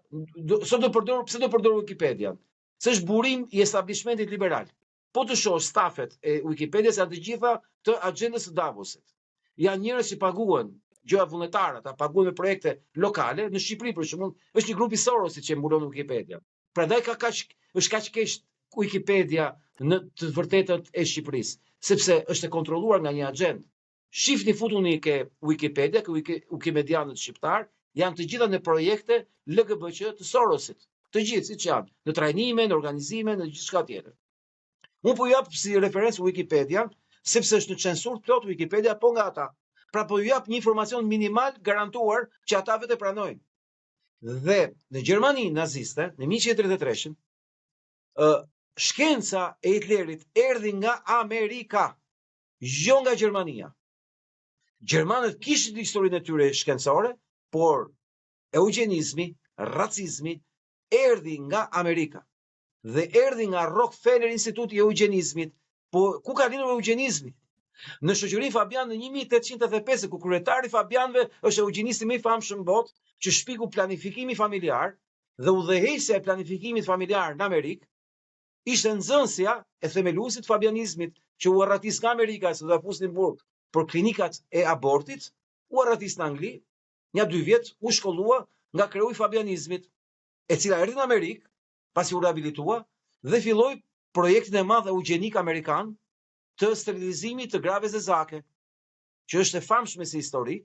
pse do përdor Wikipedia? Se është burim i establishmentit liberal. Po të shohësh stafet e Wikipedias janë të gjitha të agjendës së Davosit. Janë njerëz që paguhen gjëra vullnetare, ata paguhen me projekte lokale. Në Shqipëri për shembull, është një grup i Sorosit që mbulon Wikipedia. Prandaj është kaq keq Wikipedia në të vërtetën e Shqipërisë, sepse është e kontrolluar nga një agjend. Shifni futuni ke Wikipedia, ke Wikimedianët shqiptar, janë të gjitha në projekte LGBQ të Sorosit. Të gjithë siç janë, në trajnime, në organizime, në gjithçka tjetër. Unë po jap si referencë Wikipedia, sepse është në censur plot Wikipedia po nga ata. Pra po ju jap një informacion minimal garantuar që ata vetë pranojnë. Dhe në Gjermani naziste, në 1933, shkenca e Hitlerit erdhi nga Amerika, jo nga Gjermania. Gjermanët kishin historinë e tyre shkencore, por eugenizmi, racizmi erdhi nga Amerika. Dhe erdhi nga Rockefeller Instituti i Eugenizmit. Po ku ka lindur eugenizmi? Në shoqërinë Fabian në 1885, ku kryetari Fabianëve është eugjenisti më i famshëm në botë, që shpiku planifikimi familjar dhe udhëheqësja e planifikimit familjar në Amerikë, ishte nxënësja e themeluesit të fabianizmit, që u arratis nga Amerika se do ta pusnin burg për klinikat e abortit, u arratis në Angli, një 2 vjet u shkollua nga kreu i fabianizmit, e cila erdhi në Amerikë, pasi u rehabilitua dhe filloi projektin e madh eugenik amerikan të sterilizimit të grave zezake, që është e famshme si histori,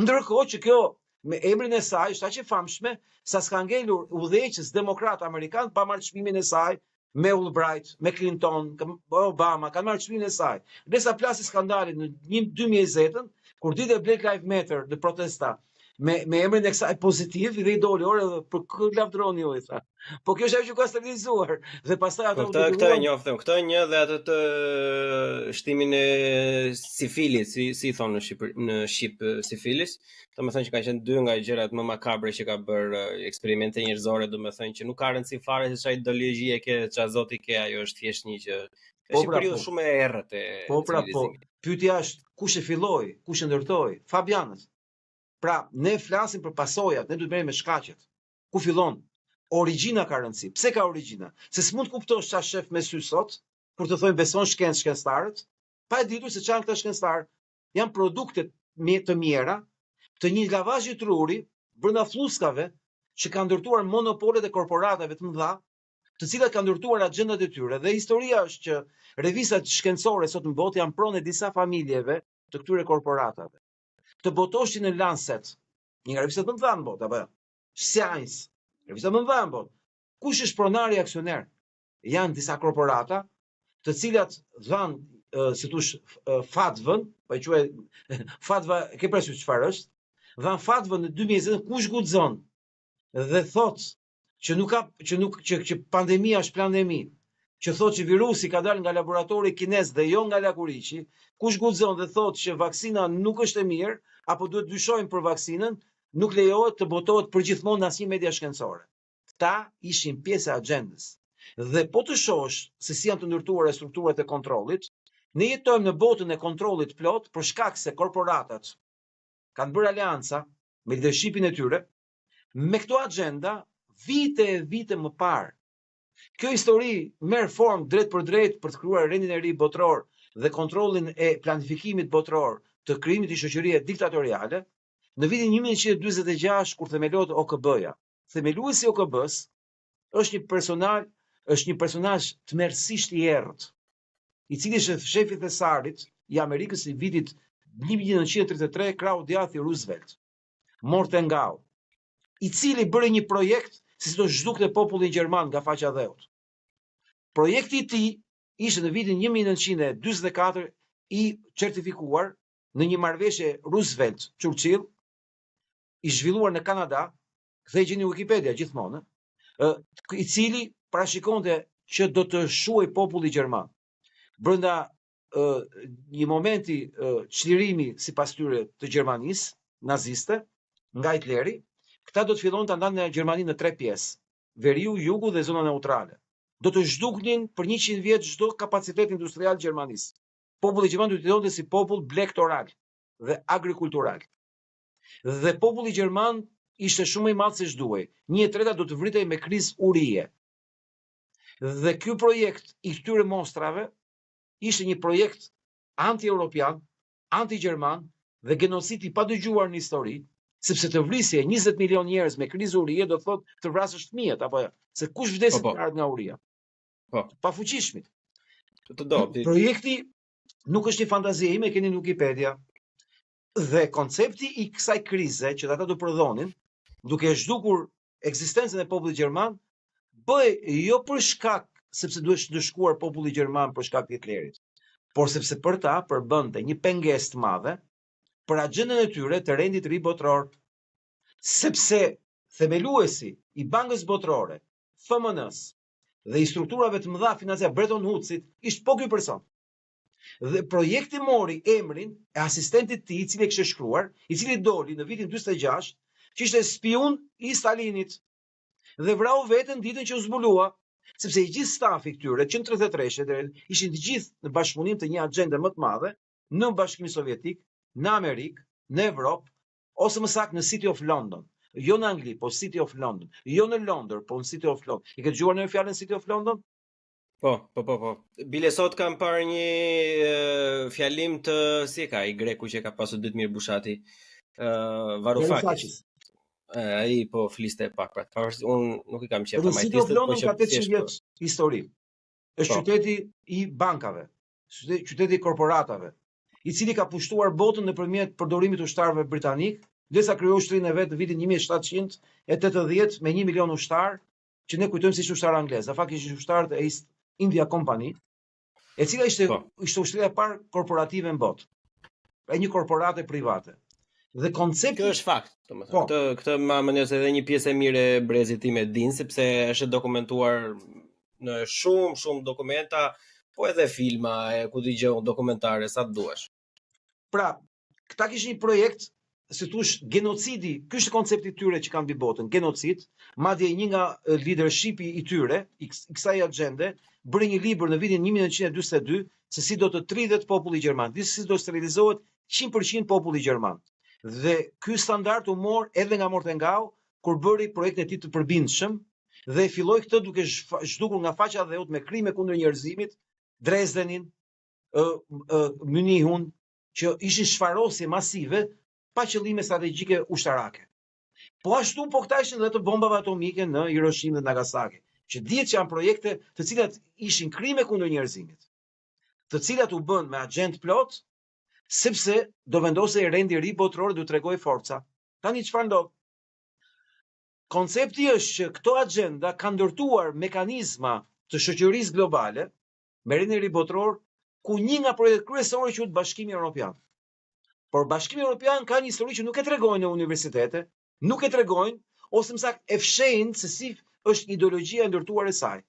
ndërkohë që kjo me emrin e saj është aq e famshme sa s'ka ngelur udhëheqës demokrat amerikan pa marrë çmimin e saj me Albright, me Clinton, Obama, kanë marrë çmimin e saj. Ndërsa plasi skandalin në 2020, kur ditë Black Lives Matter në protesta, me emrin e kësaj pozitiv dhe i doli orë për kë lavdroni ju i tha. Po kjo është ajo që ka sterilizuar dhe pastaj ato këtë e njoftëm, këtë një dhe atë të shtimin e sifilis, si thonë në Shqip sifilis, domethënë që kanë qenë 2 nga gjërat më makabre që ka bërë eksperimente njerëzore, domethënë që nuk ka rëndësi fare se çfarë ideologji e ke, çfarë zoti ke, ajo është thjesht një që është një periudhë shumë e errët e civilizimit. Pyetja është kush e filloi, kush e ndërtoi? Fabianët. Pra, ne flasim për pasojat, ne duhet merrem me shkaqet. Ku fillon? Origjina ka rëndësi. Pse ka origjina? Se s'mund të kuptosh çfarë shef me sy sot, kur të thonë beson shkencëtarët, pa e ditur se çan këta shkencëtar janë produkte të mjera të një lavazhi truri brenda fluskave që kanë ndërtuar monopolet e korporatave të mëdha, të cilat kanë ndërtuar agjendat e tyre. Dhe historia është që revistat shkencore sot në botë janë pronë e disa familjeve të këtyre korporatave. Të botoshin në Lancet, një nga revistat më të mëdha në botë, apo Science, revistat më të mëdha në botë. Kush është pronari aksioner? Janë disa korporata, të cilat dhanë, si thosh, fatvën, po e quaj fatva, ke parasysh çfarë është? Dhanë fatvën në 2020, kush guxon dhe thotë që pandemia është pandemi, që thotë që virusi ka dalë nga laboratori kinez dhe jo nga Lakuriçi, kush guxon dhe thotë që vaksina nuk është e mirë, apo duhet dyshojmë për vaksinën, nuk lejohet të botohet përgjithmonë në asnjë media shkencore. Këta ishin pjesë e agjendës. Dhe po të shohësh se si janë të ndërtuara strukturat e kontrollit, ne jetojmë në botën e kontrollit plot për shkak se korporatat kanë bërë aleanca me leadershipin e tyre, me këto agjenda vite e vite më parë. Kjo histori merr formë drejt për drejt për të krijuar rendin e ri botror dhe kontrollin e planifikimit botror të krijimit të shoqërie diktatoriale në vitin 1946 kur themelohet OKB-ja. Themeluesi i OKB-s është një personazh tmerrsisht i errët, i cili është shefi i thesarit i Amerikës i vitit 1933, krau djathi Roosevelt, Mortengau, i cili bëri një projekt se si do zhdukte popullin gjerman nga faqja e dheut. Projekti i tij ishte në vitin 1944 i certifikuar në një marrëveshje Roosevelt-Churchill, i zhvilluar në Kanada, kthej gjeni Wikipedia gjithmonë, i cili parashikonte që do të shuhej populli gjerman. Brenda një momenti çlirimi sipas tyre të Gjermanisë naziste nga Hitleri, këta do të fillon të ndanë Gjermaninë në 3 pjesë: veriu, jugu dhe zona neutrale. Do të zhduknin për 100 vjet çdo kapacitet industrial Gjermanisë. Populli gjerman do të jetonte si popull blektoral dhe agrikultural. Dhe populli gjerman ishte shumë i madh se ç'duhej. 1/3 do të vritej me krizë urie. Dhe ky projekt i këtyre monstrave ishte një projekt anti-europian, anti-gjerman dhe genocid i padëgjuar në histori, sepse të vrisje 20 milion njerëz me krizë urie do thotë të vrasësh fëmijët apo jo, se kush vdesin nga uria? Pa fuqishmit. Projekti nuk është një fantazi ime, keni në Wikipedia. Dhe koncepti i kësaj krize që ata do prodhonin, duke zhdukur ekzistencën e popullit gjerman, bëj jo për shkak sepse duhet dëshkuar populli gjerman për shkak të Hitlerit, por sepse për ta përbënte një pengesë të madhe për agjendën e tyre të rendit ri botror. Sepse themeluesi i Bankës Botërore, FMN-s dhe i strukturave të mëdha financiare Bretton Woodsit ishte po ky person. Dhe projekti mori emrin e asistentit të tij, i cili kishte shkruar, i cili doli në vitin 46, që ishte spiun i Stalinit. Dhe vrau veten ditën që u zbulua, sepse i gjithë stafi këtyre 133 ishin të gjithë në bashkëpunim të një agjende më të madhe në Bashkimin Sovjetik, në Amerikë, në Evropë, ose më saktë në City of London. Jo në Angli, po City of London. Jo në Londër, po në City of London. I ke dëgjuar në fjalën City of London? Po. Bile sot kam parë një fjalim të si ka i greku që ka pasur Detmir Bushati, Varoufakis. Ai po fliste pak pra. Unë nuk i kam qejf ta City of London ka 800 vjet histori. Është qyteti i bankave, qyteti i korporatave, i cili ka pushtuar botën nëpërmjet përdorimit ushtarëve britanik, derisa krijoi ushtrinë e vet në vitin 1780 me 1 milion ushtar, që ne kujtojmë si ushtar anglez. Në fakt ishin ushtarët e East India Company, e cila ishte ushtria e parë korporative në botë. Pra një korporate private. Dhe koncepti kjo është fakt, domethënë. Këtë më nëse edhe një pjesë e mirë e brezit tim e din, sepse është dokumentuar në shumë dokumenta, po edhe filma, ku dëgjoj dokumentare sa të duash. Pra, këta kishin një projekt, si thush, genocidi, ky është koncepti i tyre që kanë mbi botën, genocid, madje një nga leadershipi i tyre, i kësaj agjende, bëri një libër në vitin 1942 se si do të tridhet populli gjerman, si do të sterilizohet 100% populli gjerman. Dhe ky standard u mor edhe nga Mortengau kur bëri projektin e tij të përbindshëm dhe filloi këtë duke zhdukur nga faqja dhe me krime kundër njerëzimit, Dresdenin, Munihun, që ishin shfarosje masive pa qëllime strategjike ushtarake. Po ashtu po këta ishin edhe të bombave atomike në Hiroshima dhe Nagasaki, që dihet që janë projekte të cilat ishin krime kundër njerëzimit, të cilat u bën me agent plot, sepse do vendosej rendi ri botror dhe u tregoj forca. Tani çfarë ndodh? Koncepti është që këto agenda kanë ndërtuar mekanizma të shoqërisë globale me rendin ri botror, ku një nga projektet kryesore quhet Bashkimi Evropian. Por Bashkimi Evropian ka një histori që nuk e tregojnë në universitete, nuk e tregojnë, ose më saktë e fshehin se si është ideologjia e ndërtuar e saj.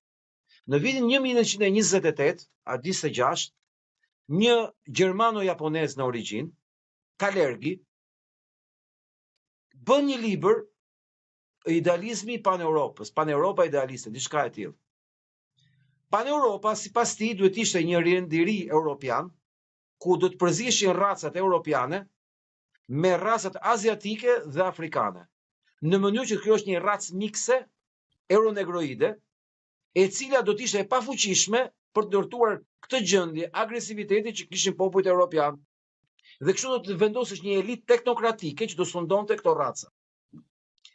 Në vitin 1928, a 26, një gjermano-japonez në origjinë, Kalergi, bën një libër, Idealizmi i Pan-Europës, Pan-Europa idealiste, diçka e tillë. Pan-Europa, sipas tij, duhet ishte një rend i ri europian, ku do të përziheshin racat europiane me racat aziatike dhe afrikane, në mënyrë që kjo është një racë mikse euronegroide, e cila do të ishte e pafuqishme për të ndërtuar këtë gjendje agresiviteti që kishin popujt europian. Dhe kështu do të vendosësh një elitë teknokratike që do sfondonte këto raca,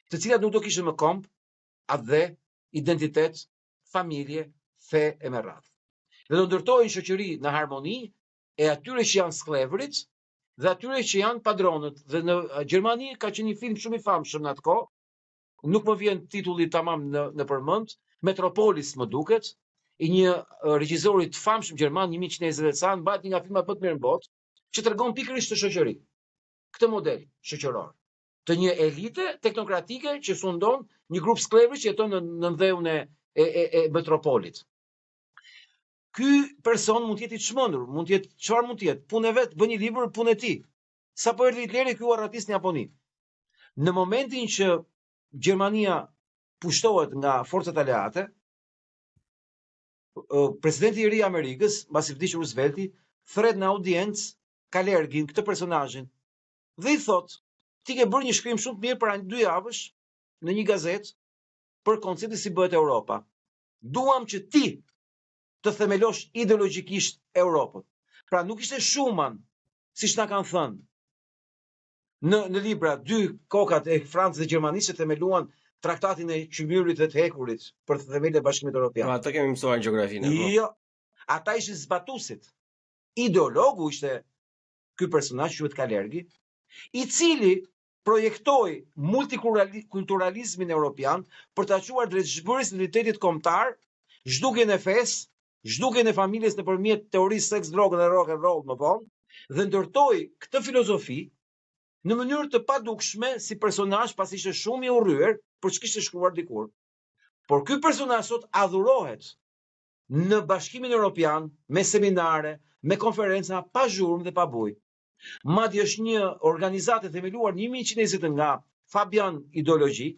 të cilat nuk do kishin më komb, atë identitet, familje, fe e me radhë. Dhe do ndërtojnë shoqëri në harmoni e atyre që janë sklevrit dhe atyre që janë padronët. Dhe në Gjermani ka qenë një film shumë i famshëm në atë kohë, nuk më vjen titulli tamam në përmend, Metropolis më duket, i një regjizori të famshëm gjerman 1120 sa, mbajt një nga filmat më të mirë në botë, që tregon pikërisht të shoqëri. Këtë model shoqëror të një elite teknokratike që sundon një grup sklevësh që jeton në dheun e metropolit. Ky person mund të jetë i çmendur, mund të jetë çfarë mund të jetë, punë vet, bën një libër punë e tij. Sapo erdhi Hitleri, ky u arratis në Japoni. Në momentin që Gjermania pushtohet nga forcat aleate, presidenti i ri i Amerikës, mbasi vdiq Roosevelti, thret në audiencë Kalergin, këtë personazhin, dhe i thot: "Ti ke bërë një shkrim shumë të mirë para 2 javësh në një gazetë për konceptin si bëhet Europa. Duam që ti të themelosh ideologjikisht Europën." Pra nuk ishte Schuman, siç na kanë thënë në libra 2 kokat e Francës dhe Gjermanisë që themeluan traktatin e qymyrit dhe të hekurit për themelin e Bashkimit Evropian. Ata kemi mësuar gjeografinë. Jo, ata ishin zbatuesit. Ideologu ishte ky personazh quhet Kalergi, i cili projektoi multikulturalizmin evropian për ta quar drejt zhbërjes së identitetit kombëtar, zhdukjen e fesë, zhdukjen e familjes nëpërmjet teorisë seks, drogën e rock and roll më vonë, dhe ndërtoi këtë filozofi në mënyrë të padukshme si personazh, pasi ishte shumë i urryer për ç'kishte shkruar dikur. Por ky personazh sot adhurohet në Bashkimin Evropian me seminare, me konferenca pa zhurmë dhe pa bujë. Madje është një organizatë themeluar 1120 nga Fabian Ideologji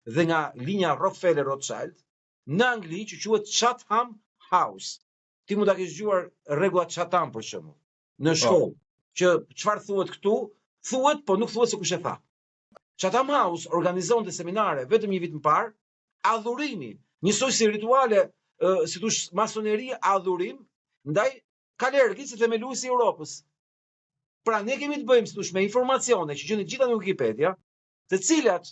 dhe nga linja Rockefeller Rothschild në Angli që quhet Chatham House. Ti mund ta kesh dëgjuar rregullat Chatham për shembull në shkollë, që çfarë thuhet këtu, thuhet, po nuk thuhet se kush e tha. Chatham House organizonte seminare vetëm një vit më parë, adhurimi, njësoj si rituale, si thosh masoneri, adhurim ndaj Kalergit si themeluesi i Europës. Pra ne kemi të bëjmë si thosh me informacione që gjenden gjitha në Wikipedia, të cilat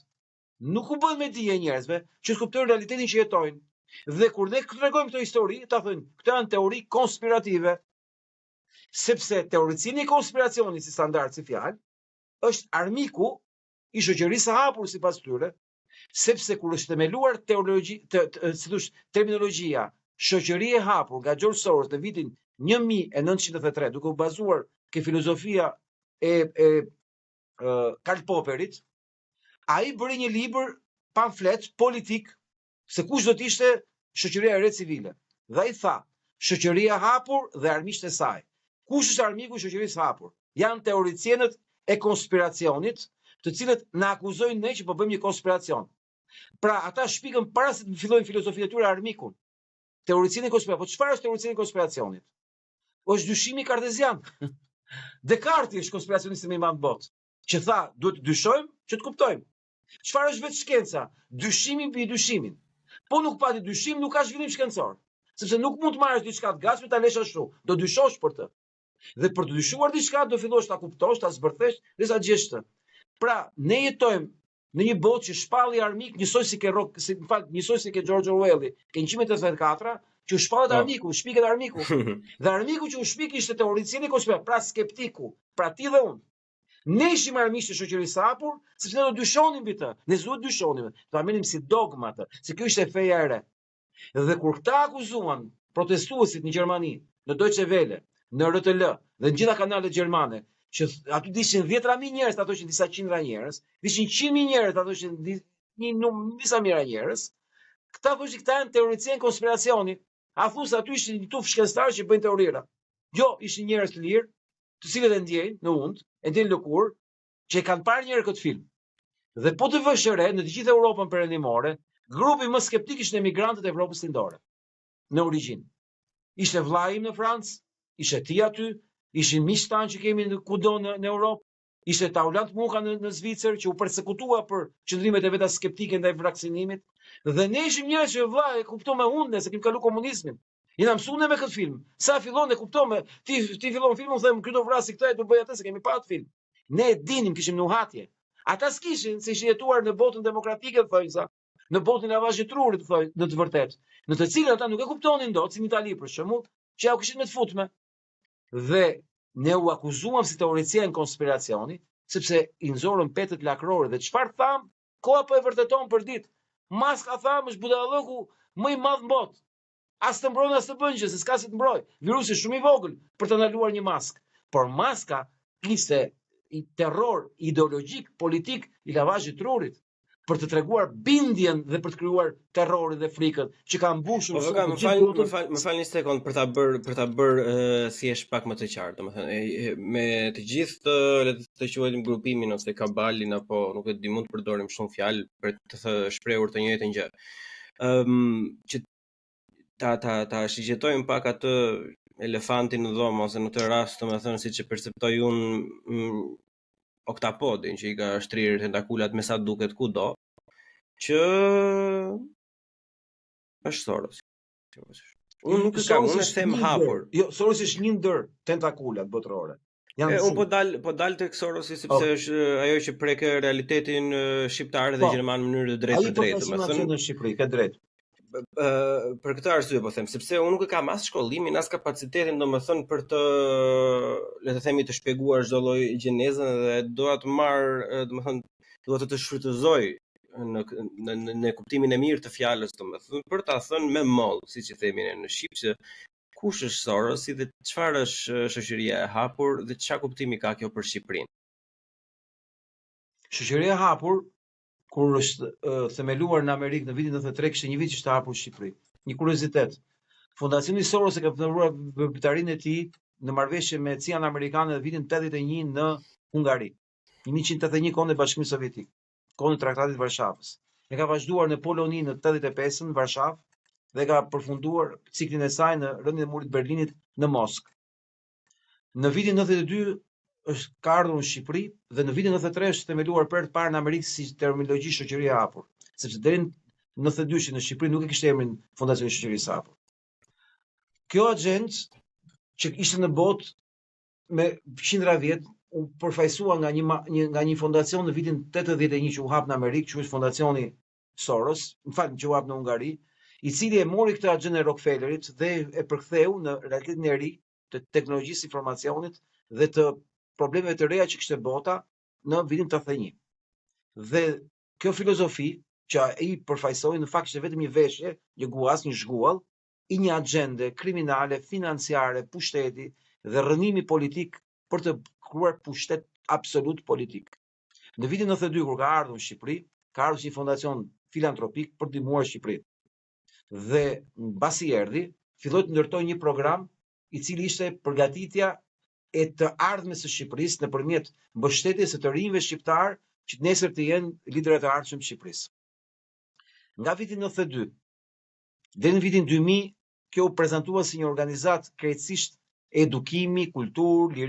nuk u bën me dije njerëzve që kuptojnë realitetin që jetojnë. Dhe kur ne tregojmë këtë histori, ta thonë, këto janë teori konspirative. Sepse teoricieni i konspiracionit si standard si fjalë është armiku i shoqërisë së hapur sipas tyre, sepse kur është themeluar si thosh terminologjia shoqëri e hapur nga George Soros në vitin 1993, duke u bazuar ke filozofia e Karl Popperit, ai bëri një libër pamflet politik se kush do të ishte shoqëria e re civile. Dhe ai tha, shoqëria e hapur dhe armiqtë e saj. Kush është armiku i shoqërisë së hapur? Janë teoricienët e konspiracionit, të cilët na akuzojnë ne që po bëjmë një konspiracion. Pra ata shpikën para se të fillojnë filozofinë e tyre armikun. Teoricieni i konspiracionit. Po çfarë është teoricieni i konspiracionit? Është dyshimi kartezian. Descartes është konspiracionisti më i madh në botë, që tha, duhet të dyshojmë që të kuptojmë. Çfarë është vetë shkenca? Dyshimi mbi dyshimin. Po nuk pati dyshim, nuk ka zhvillim shkencor. Sepse nuk mund të marrësh diçka të gatshme ta lësh ashtu. Do dyshosh për të. Dhe për të dyshuar diçka do fillosh ta kuptosh, ta zbërthesh, derisa gjesh të. Pra, ne jetojmë në një botë që shpalli armik, njësoj si ke George Orwelli, ke 184, që u shpallet armiku, u shpiket armiku. Dhe armiku që u shpik ishte teoricieni i konspiracionit, pra skeptiku, pra ti dhe unë. Ne ishim armiqtë e shoqërisë së hapur, sepse ne do dyshonim mbi të. Ne s'duhet dyshonim, do ta merrim si dogma atë, se kjo ishte feja e re. Dhe kur këta akuzuan protestuesit në Gjermani, në Deutsche Welle, në RTL dhe në gjitha kanalet gjermane, që aty dishin 10.000 njerëz, ato që disa qindra njerëz, dishin 100.000 njerëz, ato që disa mijëra njerëz, këta thoshin këta janë teorician konspiracioni. A thu se aty ishin një tuf shkencëtar që bëjnë teorira. Jo, ishin njerëz të lirë, të cilët e ndjejnë në und, e ndjejnë lëkurë, që e kanë parë një herë këtë film. Dhe po të vësh re në të gjithë Europën perëndimore, grupi më skeptik ishte emigrantët e Evropës Lindore. Në origjinë. Ishte vllai im në Francë, ishte ti aty, ishin miqtë tanë që kemi kudo në Europë, ishte Taulant Muha në Zvicër që u persekutua për qëndrimet e veta skeptike ndaj vaksinimit. Dhe ne ishim njerëz që vllai e kuptoi me hundë se kemi kalu komunizmin. Jena mësuar me këtë film. Sa fillon e kuptome, ti fillon filmin, them ky do vrasi këtë, do bëj atë se kemi parë film. Ne e dinim, kishim nuhatje. Ata s'kishin, se ishin jetuar në botën demokratike, thojza, në botën e avazhit trurit, thoj, në të vërtetë, në të cilën ata nuk e kuptonin dot, si në Itali për shembull, që ja u kishin me të futme. Dhe ne u akuzuam si teoricien konspiracioni, sepse i nxorën petët lakrore dhe çfarë tham, koha po e vërteton për ditë. Maska tham është budallëku më i madh në botë. As të mbrojnë, as të bënë gjë, se s'ka si të mbrojë. Virusi shumë i vogël për të ndaluar një maskë. Por maska ishte i terror ideologjik, politik, i lavazhit trurit, për të treguar bindjen dhe për të krijuar terrorin dhe frikën që ka mbushur më fal një sekond për ta bërë thjesht pak më të qartë, domethënë me të gjithë le të quajmë grupimin ose kabalin apo nuk e di, mund të përdorim shumë fjalë për të shprehur të njëjtën gjë. Që ta shigjetojmë pak atë elefantin në dhomë ose në të rast, domethënë siç e perceptoj unë Oktapodin që i ka shtrirë tentakulat me sa duket kudo, që është Soros. Unë nuk e kam, unë e them hapur. Jo, Soros është një ndër tentakulat botërore. Unë po dal tek Sorosi sepse është ajo që prek realitetin shqiptar dhe gjerman në mënyrë të drejtë për drejtë, domethënë në Shqipëri, ka drejt. Për këtë arsye po them, sepse unë nuk e kam as shkollimin, as kapacitetin domethënë për të, le të themi, të shpjeguar çdo lloj gjenezën dhe doa të marr, domethënë, dua të shfrytëzoj në kuptimin e mirë të fjalës, domethënë, për ta thënë me moll, siç i themi ne në shqip, që kush është Sorosi dhe çfarë është shoqëria e hapur dhe çfarë kuptimi ka kjo për Shqipërinë. Shoqëria e hapur, kur është themeluar në Amerikë në vitin 93, kishte një vit që ishte hapur në Shqipëri. Një kuriozitet. Fondacioni Soros e ka përfunduar veprimtarinë e tij në marrëveshje me CIA-n amerikane në vitin 81 në Hungari. 1981 kohën e Bashkimit Sovjetik, kohën e Traktatit të Varshavës. E ka vazhduar në Poloni në 85 në Varshavë dhe ka përfunduar ciklin e saj në rënien e murit të Berlinit në Moskë. Në vitin 92 ka ardhur në Shqipëri dhe në vitin 93 është themeluar për të parë në Amerikë si terminologji shoqëria e hapur, sepse deri në 92 në Shqipëri nuk e kishte emrin Fondacioni i Shoqërisë së Hapur. Kjo agjent që ishte në botë me qindra vjet u përfaqësua nga një fondacion në vitin 81 që u hap në Amerikë, që është Fondacioni Soros, që u hap në Hungari, i cili e mori këtë agjent e Rockefellerit dhe e përktheu në realitetin e ri të teknologjisë informacionit dhe të problemeve të reja që kishte bota në vitin 81. Dhe kjo filozofi që ai përfaqësoi në fakt ishte vetëm një veshje, një guas, një zhguall i një agjende kriminale, financiare, pushteti dhe rrënimi politik për të krijuar pushtet absolut politik. Në vitin 92 kur ka ardhur në Shqipëri, ka ardhur si fondacion filantropik për të ndihmuar Shqipërinë. Dhe mbasi erdhi, filloi të ndërtojë një program i cili ishte përgatitja e të ardhmes së Shqipërisë nëpërmjet mbështetjes së të rinjve shqiptar që nesër të jenë liderët e ardhshëm të Shqipërisë. Nga viti 92 deri në vitin 2000, kjo u prezantua si një organizat krejtësisht edukimi, kulturë,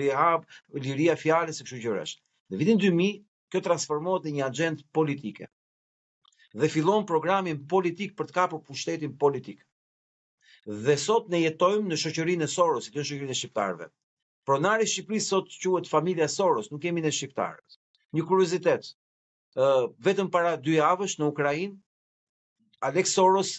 liria fjalës së kështu gjërash. Në vitin 2000, kjo transformohet në një agjendë politike. Dhe fillon programin politik për të kapur pushtetin politik. Dhe sot ne jetojmë në shoqërinë e Sorosit, jo në shoqërinë e shqiptarëve. Pronari i Shqipërisë sot quhet familja Soros, nuk kemi ne shqiptarët. Një kuriozitet, vetëm para 2 javësh në Ukrainë, Alex Soros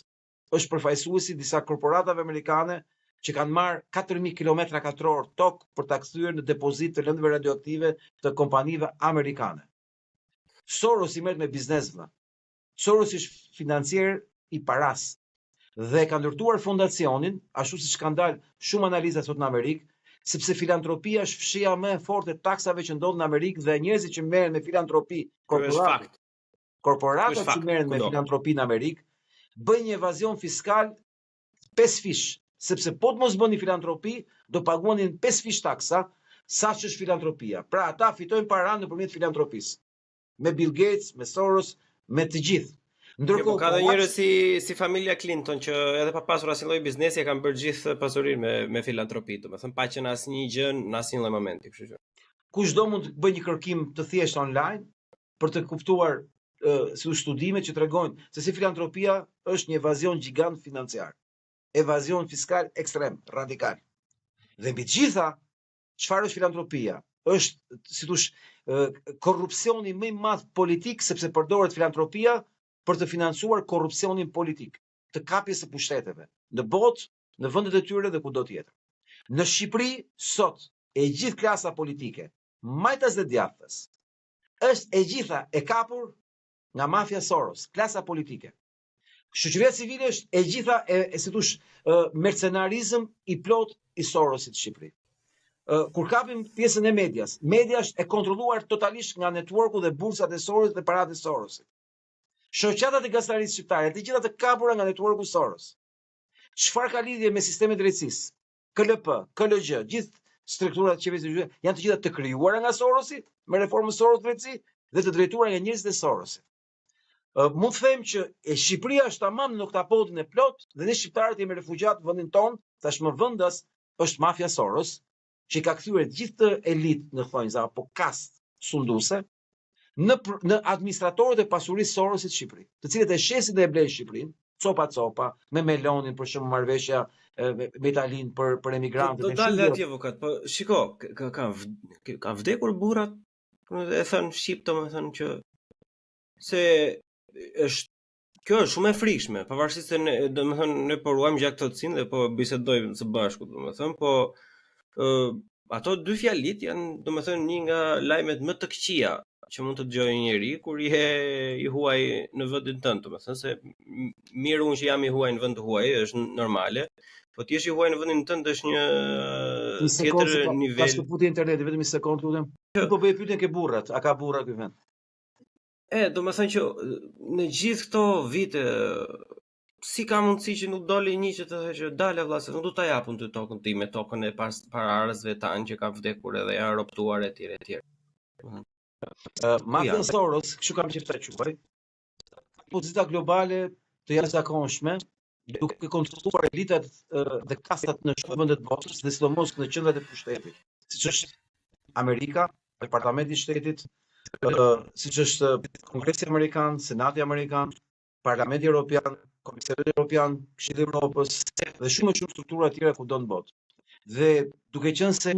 është përfaqësuesi disa korporatave amerikane që kanë marrë 4000 km2 tokë për ta kthyer në depozit të lëndëve radioaktive të kompanive amerikane. Soros i merret me biznes vëlla. Soros është financier i paras dhe ka ndërtuar fondacionin, ashtu siç kanë dalë shumë analiza sot në Amerikë, sepse filantropia është fshija më e fortë e taksave që ndodh në Amerikë dhe njerëzit që merren me filantropi, korporatat që merren me filantropi në Amerikë, bëjnë një evazion fiskal 5 fish, sepse po të mos bëni filantropi, do paguanin 5 fish taksa, sa që është filantropia. Pra ata fitojnë para nëpërmjet filantropisë. Me Bill Gates, me Soros, me të gjithë. Ndërkohë ka dhe njerëz si familja Clinton që edhe pa pasur asnjë lloj biznesi e kanë bërë gjithë pasurinë me filantropi, domethënë pa qenë asnjë gjë në asnjë lloj momenti, kështu që. Kushdo mund të bëjë një kërkim të thjeshtë online për të kuptuar si studimet që tregojnë se si filantropia është një evazion gjigant financiar. Evazion fiskal ekstrem, radikal. Dhe mbi të gjitha, çfarë është filantropia? Është, si thosh, korrupsioni më i madh politik, sepse përdoret filantropia për të financuar korrupsionin politik, të kapjes së pushteteve, në botë, në vendet e tyre dhe kudo tjetër. Në Shqipëri sot e gjithë klasa politike, majtas dhe djathtas, është e gjitha e kapur nga mafia Soros, klasa politike. Shoqëria civile është e gjitha si thosh mercenarizëm i plot i Sorosit në Shqipëri. Kur kapim pjesën e medias, media është e kontrolluar totalisht nga networku dhe bursat e Sorosit dhe paratë e Sorosit. Shoqatat e gazetarisë shqiptare, të gjitha të kapura nga networku Soros. Çfarë ka lidhje me sistemin e drejtësisë? KLP, KLG, gjithë strukturat e qeverisë janë të gjitha të krijuara nga Sorosi, me reformën Soros drejtësi dhe të drejtuara nga njerëzit e Sorosit. Mund të them që Shqipëria është tamam në oktapodin e plot dhe ne shqiptarët jemi refugjat në vendin tonë, tashmë vendas është mafia Soros, që ka kthyer gjithë të elitë në thonjza apo kast sunduese në administratorët e pasurisë Sorosit Shqipëri, të cilët e shesin dhe e blejnë Shqipërinë, copa, me melonin për shumë marrëveshja me Italinë për emigrantët. Do dalë atje avokat, po shiko, ka vdekur burrat, e thënë shqip, domethënë që se kjo është shumë e frikshme, pavarësisht se domethënë ne po ruajmë gjatë këto cinë dhe po bisedojmë së bashku, domethënë, po ato dy fjalit janë domethënë një nga lajmet më të këqija që mund të dëgjojë një njeri kur i huaj në vendin tënd, domethënë se mirë unë që jam i huaj në vend të huaj është normale, po ti je i huaj në vendin tënd është një tjetër nivel. Pas të futi interneti vetëm një sekond lutem. Po bëj pyetjen ke burrat, a ka burra ky vend? Domethënë që në gjithë këto vite si ka mundësi që nuk doli një që të thë që dale vëlla se nuk do ta japun ty tokën time, tokën e pararësve tanë që ka vdekur edhe janë robtuar etj. Mafia Soros, kështu kam qenë të quaj, pozita globale të jashtëzakonshme, duke kontrolluar elitat dhe kastat në shumë vende të botës, dhe sidomos në qendrat e pushtetit, siç është Amerika, Departamenti i Shtetit, siç është Kongresi Amerikan, Senati Amerikan, Parlamenti Evropian, Komisioni Evropian, Këshilli i Evropës dhe shumë struktura të tjera kudo në botë. Dhe duke qenë se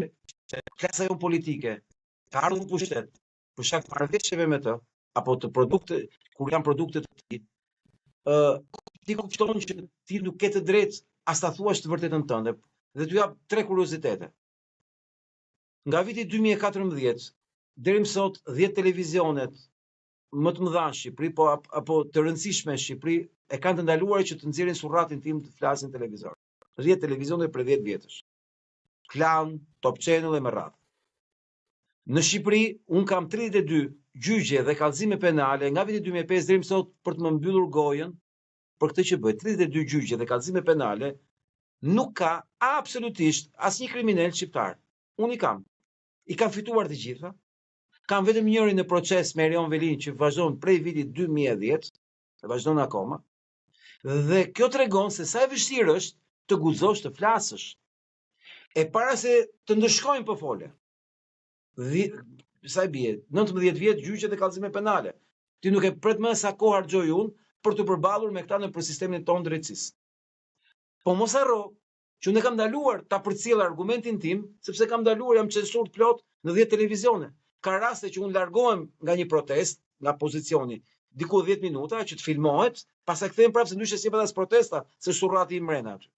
klasa jonë politike ka ardhur në pushtet për shkak të marrëveshjeve me të, apo të produkte, kur janë produkte të tij, ti kupton që ti nuk ke të drejtë as ta thuash të vërtetën tënde. Dhe t'ju jap 3 kuriozitete. Nga viti 2014 deri më sot 10 televizionet më të mëdha në Shqipëri, apo të rëndësishme në Shqipëri, e kanë të ndaluar që të nxjerrin surratin tim të flasin në televizor. 10 televizione për 10 vjetësh. Klan, Top Channel e me radhë. Në Shqipëri, unë kam 32 gjyqje dhe kallëzime penale nga viti 2005 deri më sot për të më mbyllur gojën për këtë që bëj. 32 gjyqje dhe kallëzime penale nuk ka absolutisht asnjë kriminal shqiptar. Unë i kam. I kam fituar të gjitha. Kam vetëm njërin në proces me Erion Velin që vazhdon prej vitit 2010, dhe vazhdon akoma. Dhe kjo tregon se sa e vështirë është të guxosh të flasësh. E para se të ndëshkojnë po fole. Sa i bie? 19 vjet gjyqje dhe kallëzime penale. Ti nuk e pret më sa kohë harxoj unë për të përballur me këta në për sistemin tonë drejtësisë. Po mos harro që unë kam ndaluar ta përcjell argumentin tim, sepse kam ndaluar jam censur plot në 10 televizione. Ka raste që unë largohem nga një protest, nga pozicioni, diku 10 minuta që të filmohet, pastaj kthehem prapë se ndryshe si pas protesta, se surrati i mrena aty.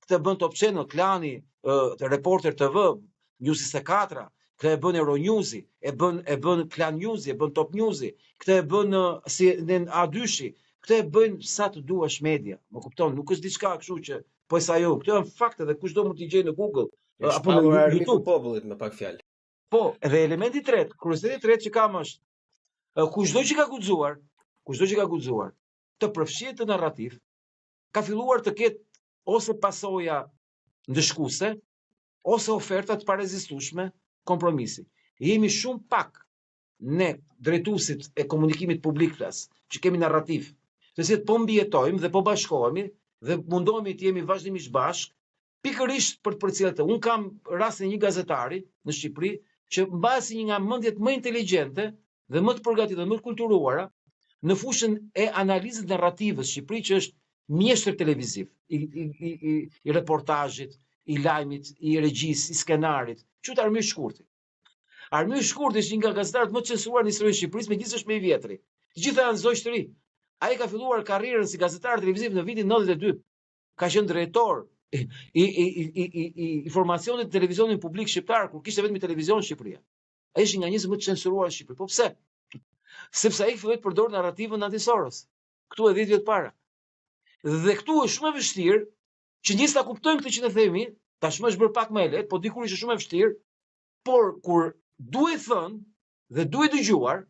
Këtë bën Top Channel, Klani, Reporter TV, News 24, këtë e bën Euronews, e bën Klan News, e bën Top News, këtë e bën si në A2, këtë e bën sa të duash media. Më kupton, nuk është diçka kështu që po sa jo, këto janë fakte dhe kushdo mund t'i gjejë në Google apo në YouTube popullit me pak fjalë. Po, edhe elementi i tretë, kurioziteti i tretë që kam është kushdo që ka guxuar të përfshihet të narrativ, ka filluar të ketë ose pasoja ndëshkuese, ose oferta të parezistueshme kompromisi. Jemi shumë pak ne drejtuesit e komunikimit publik flas, që kemi narrativ, të cilët po mbijetojmë dhe po bashkohemi dhe mundohemi të jemi vazhdimisht bashk, pikërisht për të përcjellë. Unë kam rastin një gazetari në Shqipëri që mbasi një nga mendjet më inteligjente dhe më të përgatitur dhe më të kulturuara në fushën e analizës narrative në Shqipëri, që është mjeshtër televiziv, i reportazhit, i lajmit, i regjisë, i skenarit, quhet Armyr Shkurti. Armyr Shkurti është një nga gazetarët më të censuruar në historinë e Shqipërisë, megjithëse është më i vjetri. Të gjitha janë zogj të ri. Ai ka filluar karrierën si gazetar televiziv në vitin 92. Ka qenë drejtor i informacionit të televizionit publik shqiptar, kur kishte vetëm televizion në Shqipëri. Ai është nga njerëzit më të censuruar në Shqipëri. Po pse? Sepse ai filloi të përdor narrativën anti-Soros. Këtu e 10 vjet para. Dhe këtu është shumë e vështirë që njerëzit ta kuptojnë këtë që ne themi, tashmë është bërë pak më e lehtë, po dikur ishte shumë e vështirë, por kur duhet thënë dhe duhet dëgjuar,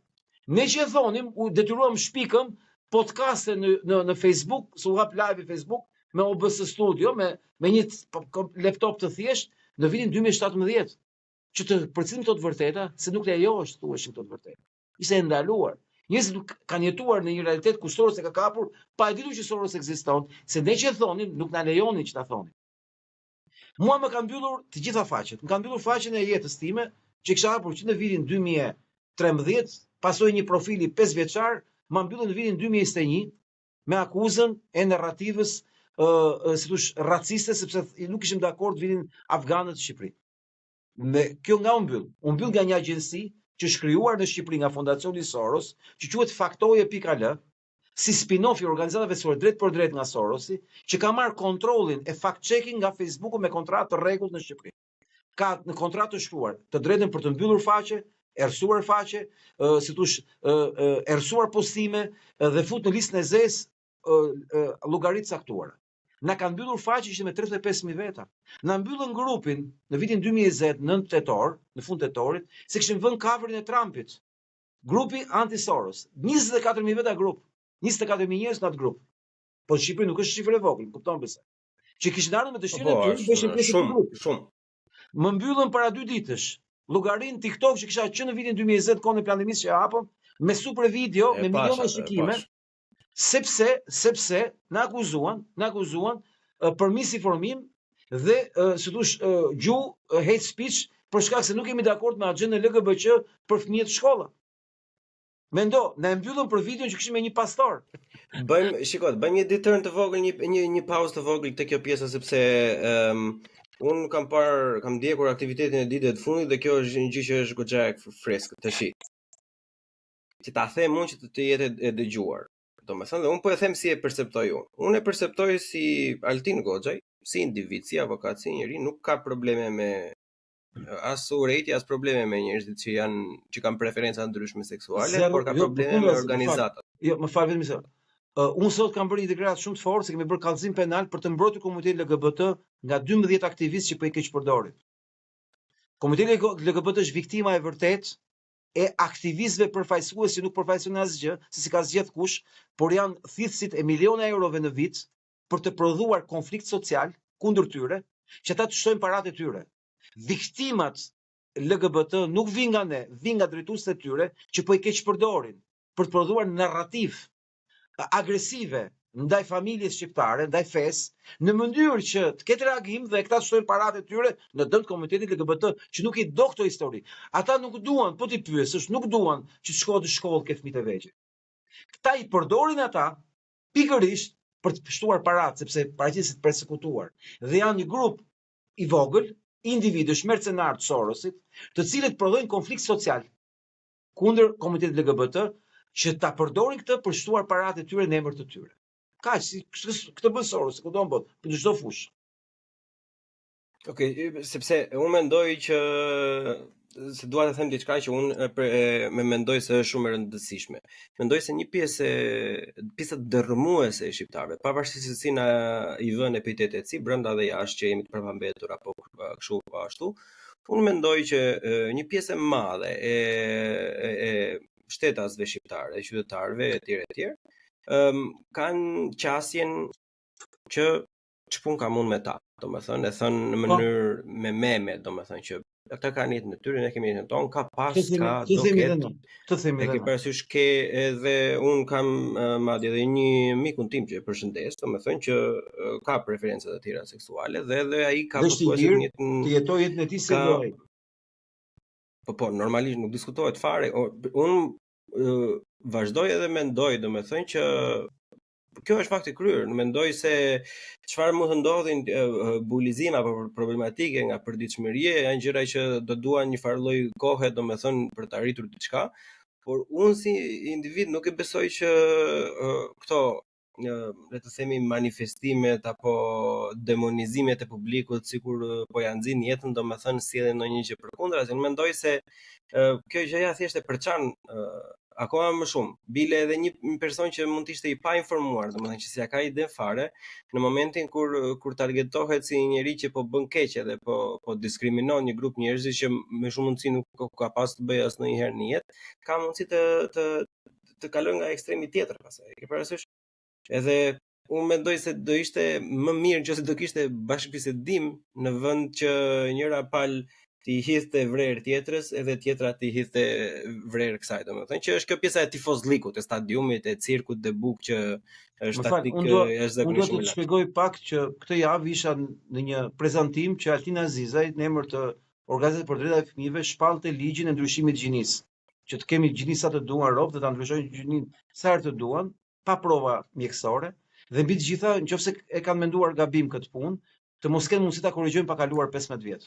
ne që e thonim, u detyruam shpikëm podcaste në Facebook, se u hap live në Facebook me OBS Studio, me një laptop të thjesht në vitin 2017, që të përcjellim këto të vërteta, se nuk lejohesh thuheshin këto të vërteta. Ishte ndaluar. Njerëzit kanë jetuar në një realitet ku Soros e ka kapur, pa e ditur që Soros ekziston, se ne që e thonim nuk na lejonin që ta thonim. Mua më kanë mbyllur të gjitha faqet. Më kanë mbyllur faqen e jetës time, që kisha hapur që në vitin 2013, pasoi një profili 5 vjeçar, më mbyllën në vitin 2021 me akuzën e narrativës si thosh raciste, sepse nuk ishim dakord vitin afganët në Shqipëri. Kjo nga u mbyll nga një agjenci që është krijuar në Shqipëri nga Fondacioni Soros, që quhet Faktoje.al, si spin-off i organizatave së drejt për drejt nga Sorosi, që ka marrë kontrollin e fact-checking nga Facebooku me kontratë të rregullt në Shqipëri. Ka në kontratë të shkruar të drejtën për të mbyllur faqe, errësuar faqe, si thosh, errësuar postime dhe fut në listën e zezë llogaritë caktuara. Na kanë mbyllur faqe ishte me 35.000 veta. Na mbyllën grupin në vitin 2020, 9 tetor, në fund tetorit, se kishim vënë coverin e Trumpit. Grupi anti-Soros, 24.000 veta grup, 24.000 njerëz në atë grup. Po Shqipëri nuk është shifër e vogël, kupton pse? Që kishin ardhur me dëshirën e tyre, bëshin pjesë të grupit. Shumë. Më mbyllën para 2 ditësh. Llogarin TikTok që kisha që në vitin 2020 kohën e pandemisë që hapëm, me super video, me miliona shikime. Sepse na akuzuan për misinformim dhe si thosh gjuhë hate speech për shkak se nuk jemi dakord me agjendën LGBT për fëmijët në shkolla. Mendo, na e mbyllën për videon që kishim me një pastor. Bëjmë një deturn të vogël, një pauzë të vogël te kjo pjesa, sepse un kam ndjekur aktivitetin e ditëve të fundit dhe kjo është një gjë që është goxha e freskët tash. Që ta them unë që të jetë e dëgjuar. Domethënë, dhe unë po e them si e perceptoj unë. Unë e perceptoj si Altin Goxhaj, si individ, si avokat, si njeri, nuk ka probleme me as urrejtje, as probleme me njerëzit që kanë preferenca ndryshme seksuale, por ka probleme me organizatat. Jo, më fal vetëm se unë sot kam bërë një deklaratë shumë të fortë se kemi bërë kallëzim penal për të mbrojtur komunitetin LGBT nga 12 aktivistë që po i keq përdorin. Komuniteti LGBT është viktima e vërtetë e aktivistëve përfaqësues që nuk përfaqësojnë asgjë, se si ka zgjedh kush, por janë thithësit e miliona eurove në vit për të prodhuar konflikt social kundër tyre, që ata të shtojnë paratë e tyre. Viktimat LGBT nuk vinë nga ne, vinë nga drejtuesit e tyre që po i keq përdorin për të prodhuar narrativ agresive ndaj familjes shqiptare, ndaj fesë, në mënyrë që të ketë reagim dhe këta të shtojnë paratë e tyre në dëm të komunitetit LGBT që nuk i do këto histori. Ata nuk duan, po ti pyesësh, nuk duan që të shkohet në shkollë ke fëmijët e vegjël. Këta i përdorin ata pikërisht për të shtuar paratë, sepse paraqesin të përsekutuar. Dhe janë një grup i vogël, individësh mercenar të Sorosit, të cilët prodhojnë konflikt social kundër komunitetit LGBT, që ta përdorin këtë për shtuar paratë e tyre në emër të tyre. Kaq, këtë bën Soros, ku do në botë, për çdo fushë. Okej, sepse unë mendoj që se dua të them diçka që unë më mendoj se është shumë e rëndësishme. Mendoj se një pjesë dërmuese e shqiptarëve, pavarësisht se si na i vënë epitetet si brenda dhe jashtë që jemi të përpambetur apo kështu apo ashtu, unë mendoj që një pjesë e madhe e shtetasve shqiptare, e qytetarëve etj. Kanë qasjen që ç'pun kam unë me ta, domethënë e thënë në mënyrë me meme, domethënë që ata kanë jetën e tyre, ne kemi jetën tonë, ka pas, ka doket. Të themi edhe. Ke parasysh ke edhe un kam madje edhe një mikun tim që e përshëndes, domethënë që ka preferenca të tjera seksuale dhe edhe ai ka pothuajse jetën të jetojë jetën e tij si do ai. Po, normalisht nuk diskutohet fare. Un vazhdoj edhe mendoj, domethënë që kjo është fakti kryer. Mendoj se çfarë mund të ndodhin bulizim apo problematike nga përditshmëria janë gjëra që do duan një farë lloj kohe, domethënë për të arritur diçka, por unë si individ nuk e besoj që këto le të themi manifestimet apo demonizimet e publikut sikur po ja nxin jetën, domethënë sjellin ndonjë gjë përkundër. Unë mendoj se kjo gjëja thjesht e përçan akoma më shumë. Bile edhe një person që mund të ishte i pa informuar, domethënë që s'ia ka ide fare, në momentin kur targetohet si njëri që po bën keq edhe po diskriminon një grup njerëzish që me shumë mundësi nuk ka pas të bëjë asnjëherë në jetë, ka mundësi të kalojë nga ekstremi tjetër pastaj. E ke parasysh? Edhe unë mendoj se do ishte më mirë nëse do kishte bashkëbisedim në vend që njëra palë ti hidhte vrerë tjetrës edhe tjetra ti hidhte vrerë kësaj, domethënë që është kjo pjesa e tifozlikut, e stadiumit, e cirkut dhe buk që është taktikë jashtëzakonisht. Unë do të shpjegoj pak që këtë javë isha në një prezantim që Altina Azizaj në emër të Organizatës për Drejtat e Fëmijëve shpallte ligjin e ndryshimit gjinisë, që të kemi gjinisë sa të duan rob dhe ta ndryshojnë gjinin sa herë të duan, pa prova mjekësore, dhe mbi të gjitha nëse e kanë menduar gabim këtë punë, të mos kenë mundësi ta korrigjojnë pa kaluar 15 vjet.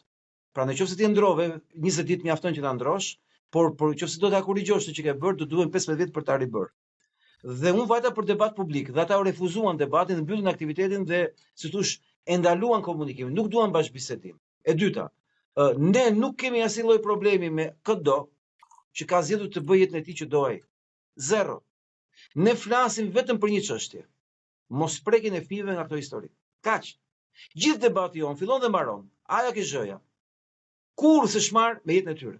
Pra nëse ti ndrove, 20 ditë mjafton që ta ndrosh, por nëse do ta korrigjosh që ke bërë, do duhen 15 vjet për ta ribërë. Dhe unë vajta për debat publik, dhe ata u refuzuan debatin, mbyllën aktivitetin dhe si thosh e ndaluan komunikimin, nuk duan bashkëbisedim. E dyta, ne nuk kemi asnjë lloj problemi me këdo që ka zgjedhur të bëjë jetën e tij që do ai. Zero. Ne flasim vetëm për një çështje. Mos prekjen e fëmijëve nga këto histori. Kaq. Gjithë debati jon fillon dhe mbaron. Aja ke zhëja. Kur s'është marrë me jetën e tyre.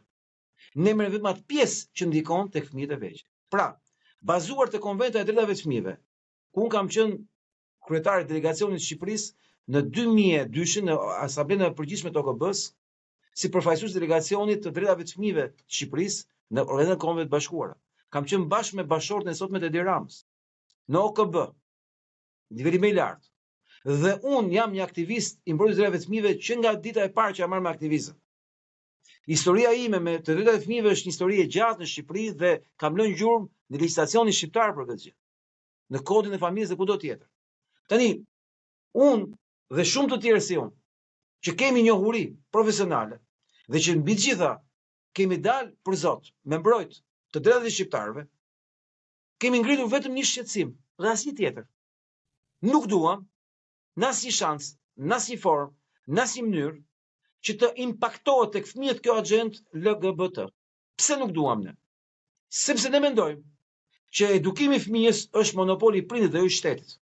Ne merrem vetëm atë pjesë që ndikon tek fëmijët e vegjël. Pra, bazuar te Konventa e Drejtave të Fëmijëve, ku un kam qenë kryetari i delegacionit të Shqipërisë në 2002 në Asamblenë e Përgjithshme të OKB-s, si përfaqësues delegacionit të drejtave të fëmijëve të Shqipërisë në Organizatën e Kombeve të Bashkuara. Kam qenë bashkë me bashkëshortën e sotme të Edi Ramës në OKB, niveli më i lartë. Dhe un jam një aktivist i mbrojtjes së drejtave të fëmijëve që nga dita e parë që jam marrë me aktivizëm. Historia ime me të drejtat e fëmijëve është një histori e gjatë në Shqipëri dhe kam lënë gjurmë në legjislacionin shqiptar për këtë gjë. Në kodin e familjes dhe kudo tjetër. Tani, unë dhe shumë të tjerë si unë, që kemi njohuri profesionale dhe që mbi të gjitha kemi dalë për Zot me mbrojt të drejtat e shqiptarëve, kemi ngritur vetëm një shqetësim dhe asnjë tjetër. Nuk duam në asnjë shans, në asnjë formë, në asnjë mënyrë që të impaktohet tek fëmijët kjo agjent LGBT. Pse nuk duam ne? Sepse ne mendojmë që edukimi i fëmijës është monopoli i prindit dhe jo i shtetit.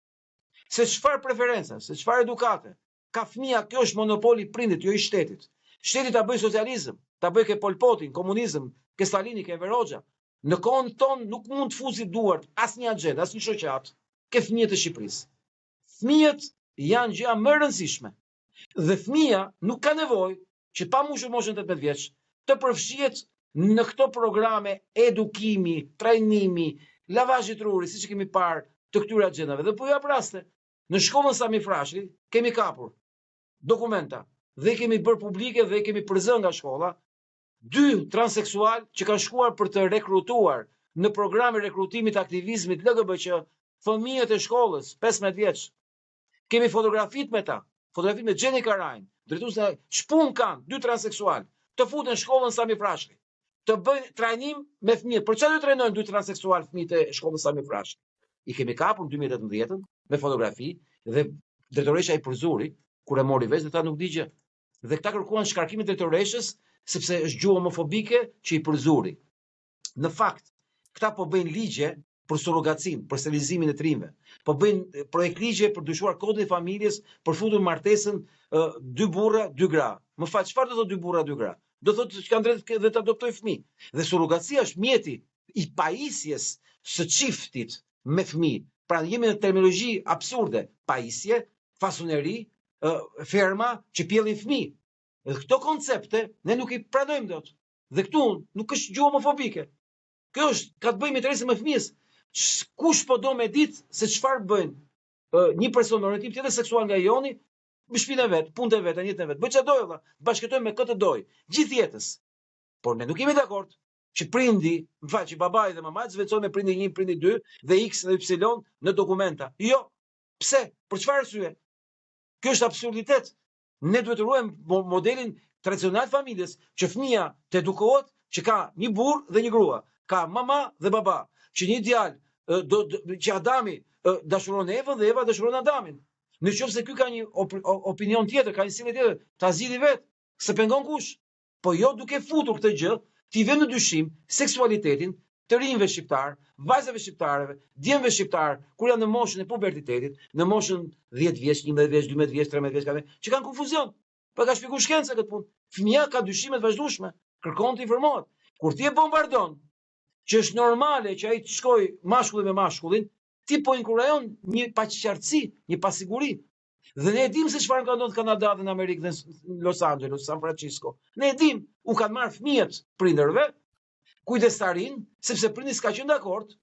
Se çfarë preferenca, se çfarë edukate ka fëmia, kjo është monopoli i prindit, jo i shtetit. Shteti ta bëj socializëm, ta bëj ke Pol Potin, komunizëm, ke Stalini, ke Enver Hoxha. Në kohën tonë nuk mund të fuzi duart asnjë agjent, asnjë shoqat ke fëmijët e Shqipërisë. Fëmijët janë gjëja më e rëndësishme. Dhe fëmia nuk ka nevojë që pa mbushur moshën 18 vjeç të përfshihet në këto programe edukimi, trajnimi, lavazhi truri, siç kemi parë të këtyre agjendave. Dhe po ja praste, në shkollën Sami Frashëri kemi kapur dokumenta dhe kemi bërë publike dhe kemi përzën nga shkolla 2 transseksual që kanë shkuar për të rekrutuar në programe rekrutimi të aktivizmit LGBTQ fëmijët e shkollës 15 vjeç. Kemi fotografitë me ta. Fotografi me Gjeni Karajn, drejtuese çpun kanë 2 transseksual, të futen në shkollën Sami Frashëri, të bëjnë trajnim me fëmijët. Për çfarë do trajnojnë 2 transseksual fëmijët e shkollës Sami Frashëri? I kemi kapur në 2018 me fotografi dhe drejtoresha i përzuri kur e mori vesh dhe ta nuk di gjë. Dhe këta kërkuan shkarkimin e drejtoreshës sepse është gjuhë homofobike që i përzuri. Në fakt, këta po bëjnë ligje për surrogacin, për sterilizimin e trimëve. Po bëjnë projekt ligje për ndryshuar kodin e familjes, për futur martesën 2 burra, 2 gra. Më fal, çfarë do thotë 2 burra, 2 gra? Do thotë që kanë drejt dhe të adoptojnë fëmijë. Dhe surrogacia është mjeti i pajisjes së çiftit me fëmijë. Pra jemi në terminologji absurde, pajisje, fasoneri, ferma që pjellin fëmijë. Dhe këto koncepte ne nuk i pranojmë dot. Dhe këtu nuk është gjuhë homofobike. Kjo është ka të bëjë me interesin e fëmijës. Kush po do me ditë se çfarë bëjnë një person me orientim tjetër seksual nga joni, me shpinën e vet, punën e vet, jetën e vet. Bëj çfarë doj valla, bashkëtojmë me këtë doj, gjithë jetës. Por ne nuk jemi dakord që prindi, më fal, që babai dhe mamai zvecojnë me prindi 1, prindi 2 dhe X dhe Y në dokumenta. Jo. Pse? Për çfarë arsye? Kjo është absurditet. Ne duhet të ruajmë modelin tradicional të familjes, që fëmia të edukohet që ka një burr dhe një grua, ka mama dhe baba, që një djalë që Adami dashuron Evën dhe Eva dashuron Adamin. Në qoftë se ky ka një opinion tjetër, ka një sjellje tjetër, ta zgjidhë vetë, se pengon kush. Po jo duke futur këtë gjë, ti vën në dyshim seksualitetin të rinjve shqiptar, vajzave shqiptareve, djemve shqiptar, kur janë në moshën e pubertetit, në moshën 10 vjeç, 11 vjeç, 12 vjeç, 13 vjeç, që kanë konfuzion. Po ka shpjeguar shkenca këtë punë. Fëmia ka dyshime të vazhdueshme, kërkon të informohet. Kur ti e bombardon, që është normale që ai të shkojë mashkulli me mashkullin, ti po inkurajon një paqartësi, një pasiguri. Dhe ne e dim se çfarë ka ndodhur në Kanada dhe në Amerikë dhe në Los Angeles, San Francisco. Ne e dim, u kanë marrë fëmijët prindërve, kujdestarin, sepse prindi s'ka qenë dakord,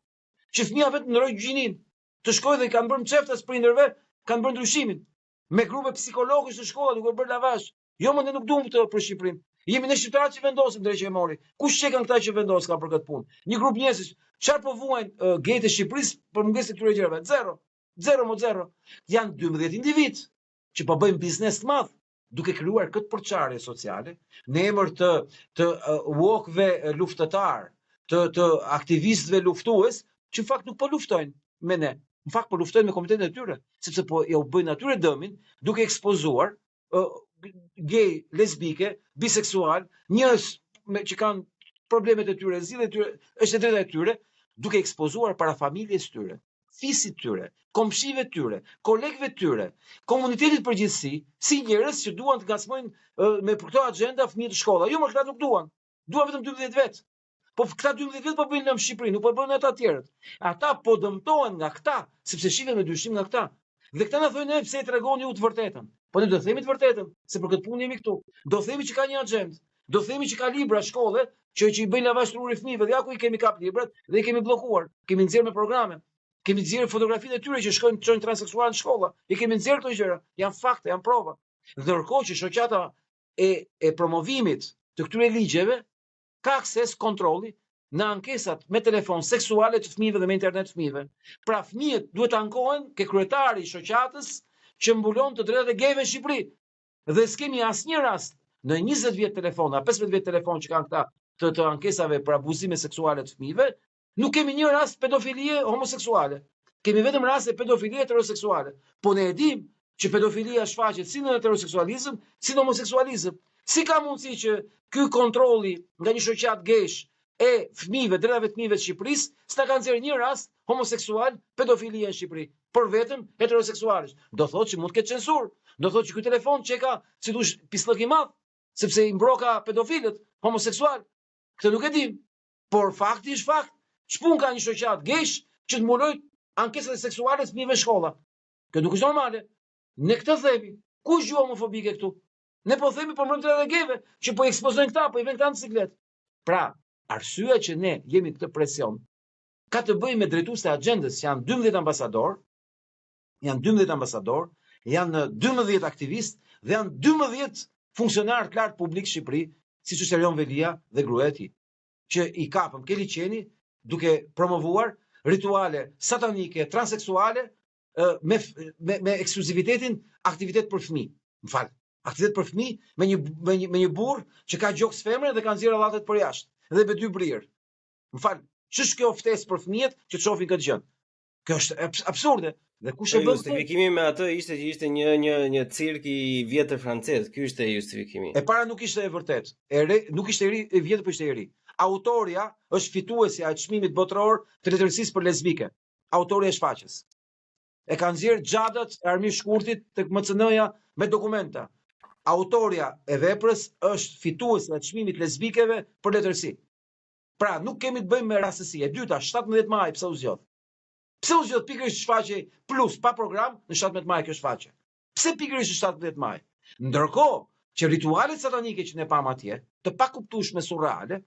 që fëmia vetë ndroi gjinin, të shkojë dhe i kanë bërë mçeftas prindërve, kanë bërë ndryshimin. Me grupe psikologësh në shkolla duke bërë lavazh. Jo, më ne nuk duam këtë për Shqipërinë. Jemi ne shqiptarët që vendosim drejtë që e mori. Kush që kanë këta që vendos ka për këtë punë? Një grup njerëzish, çfarë po vuajnë gejtë e Shqipërisë për mungesë këtyre gjërave? Zero. Janë 12 individ që po bëjnë biznes të madh duke krijuar këtë përçarje sociale në emër të wokëve luftëtar, të aktivistëve luftues, që në fakt nuk po luftojnë me ne. Në fakt po luftojnë me komitetin e tyre, sepse po ja u bëjnë atyre dëmin duke ekspozuar gay, lesbike, biseksual, njerëz që kanë problemet e tyre, zgjidhjet e tyre, është e drejta e tyre, duke ekspozuar para familjes tyre, fisit tyre, komshive tyre, kolegëve tyre, komunitetit përgjithësi, si njerëz që duan të ngacmojnë me për këto agenda fëmijët të shkolla. Jo, më këta nuk duan. Duan vetëm 12 vet. Po këta 12 vet po bëjnë në Shqipëri, nuk po bëjnë ata të tjerët. Ata po dëmtohen nga këta, sepse shihen me dyshim nga këta. Dhe këta na thonë pse e tregoni ju të vërtetën. Po ne do të themi të vërtetën, se për këtë punë jemi këtu. Do themi që ka një agjend, do themi që ka libra shkolle që i bëjnë lavazh truri fëmijëve, dhe ja ku i kemi kap librat dhe i kemi bllokuar. Kemi nxjerrë me programe. Kemi nxjerrë fotografitë e tyre që shkojnë çojnë transseksual në shkolla. I kemi nxjerrë këto gjëra. Janë fakte, janë prova. Ndërkohë që shoqata e promovimit të këtyre ligjeve ka akses kontrolli në ankesat me telefon seksuale të fëmijëve dhe me internet fëmijëve. Pra fëmijët duhet të ankohen ke kryetari i shoqatës që mbulon të drejtat e gejve në Shqipëri. Dhe s'kemi asnjë rast në 20 vjet telefona, 15 vjet telefon që kanë këta të ankesave për abuzime seksuale të fëmijëve, nuk kemi një rast pedofilie homoseksuale. Kemi vetëm raste pedofilie heteroseksuale. Po ne e dim që pedofilia shfaqet si në heteroseksualizëm, si në homoseksualizëm. Si ka mundësi që ky kontrolli nga një shoqat gejsh e fëmijëve, drejtave të fëmijëve të Shqipërisë, s'ta kanë nxjerrë një rast homoseksual, pedofilie në Shqipëri, por vetëm heteroseksualisht. Do thotë që mund të ketë censur. Do thotë që ky telefon që ka, si thosh, pisllik i madh, sepse i mbroka pedofilët homoseksual. Këtë nuk e dim. Por fakti është fakt. Çpun ka një shoqat gejsh që të mbuloj ankesat seksuale të fëmijëve në shkolla. Kjo nuk është normale. Ne këtë themi. Ku është gjë homofobike këtu? Ne po themi për mbrojtjen e gejve që po ekspozojnë këta, po i vjen këta në ciklet. Pra, arsyeja që ne jemi këtë presion ka të bëjë me drejtues të agjendës, janë 12 ambasador, janë 12 aktivistë dhe janë 12 funksionar të lartë publik Shqipëri, siç është Erion Velia dhe gruaja e tij, që i kapëm ke liçeni duke promovuar rituale satanike, transseksuale me ekskluzivitetin aktivitet për fëmijë. M'fal, aktivitet për fëmijë me një burr që ka gjoks femre dhe ka nxjerrë allatet për jashtë dhe me 2 brirë. M'fal, ç'është kjo ftesë për fëmijët që të shohin këtë gjë? Kjo është absurde. Dhe kush e bën? Justifikimi me atë ishte që ishte një cirk i vjetër francez. Ky ishte justifikimi. E para nuk ishte e vërtet. Nuk ishte i vjetër, por ishte i ri. Autoria është fituesja e çmimit botror të letërsisë për lesbike. Autorja e shfaqjes. E kanë nxjerrë xhadat e Armish Shkurtit tek MCN-ja me dokumenta. Autoria e veprës është fituesja e çmimit lesbikeve për letërsi. Pra, nuk kemi të bëjmë me rastësi. E dyta, 17 maj pse u zgjodh? Pse u zgjodh pikërisht shfaqje plus pa program në 17 maj kjo shfaqje? Pse pikërisht 17 maj? Ndërkohë që ritualet satanike që ne pam atje, të pakuptueshme surreale,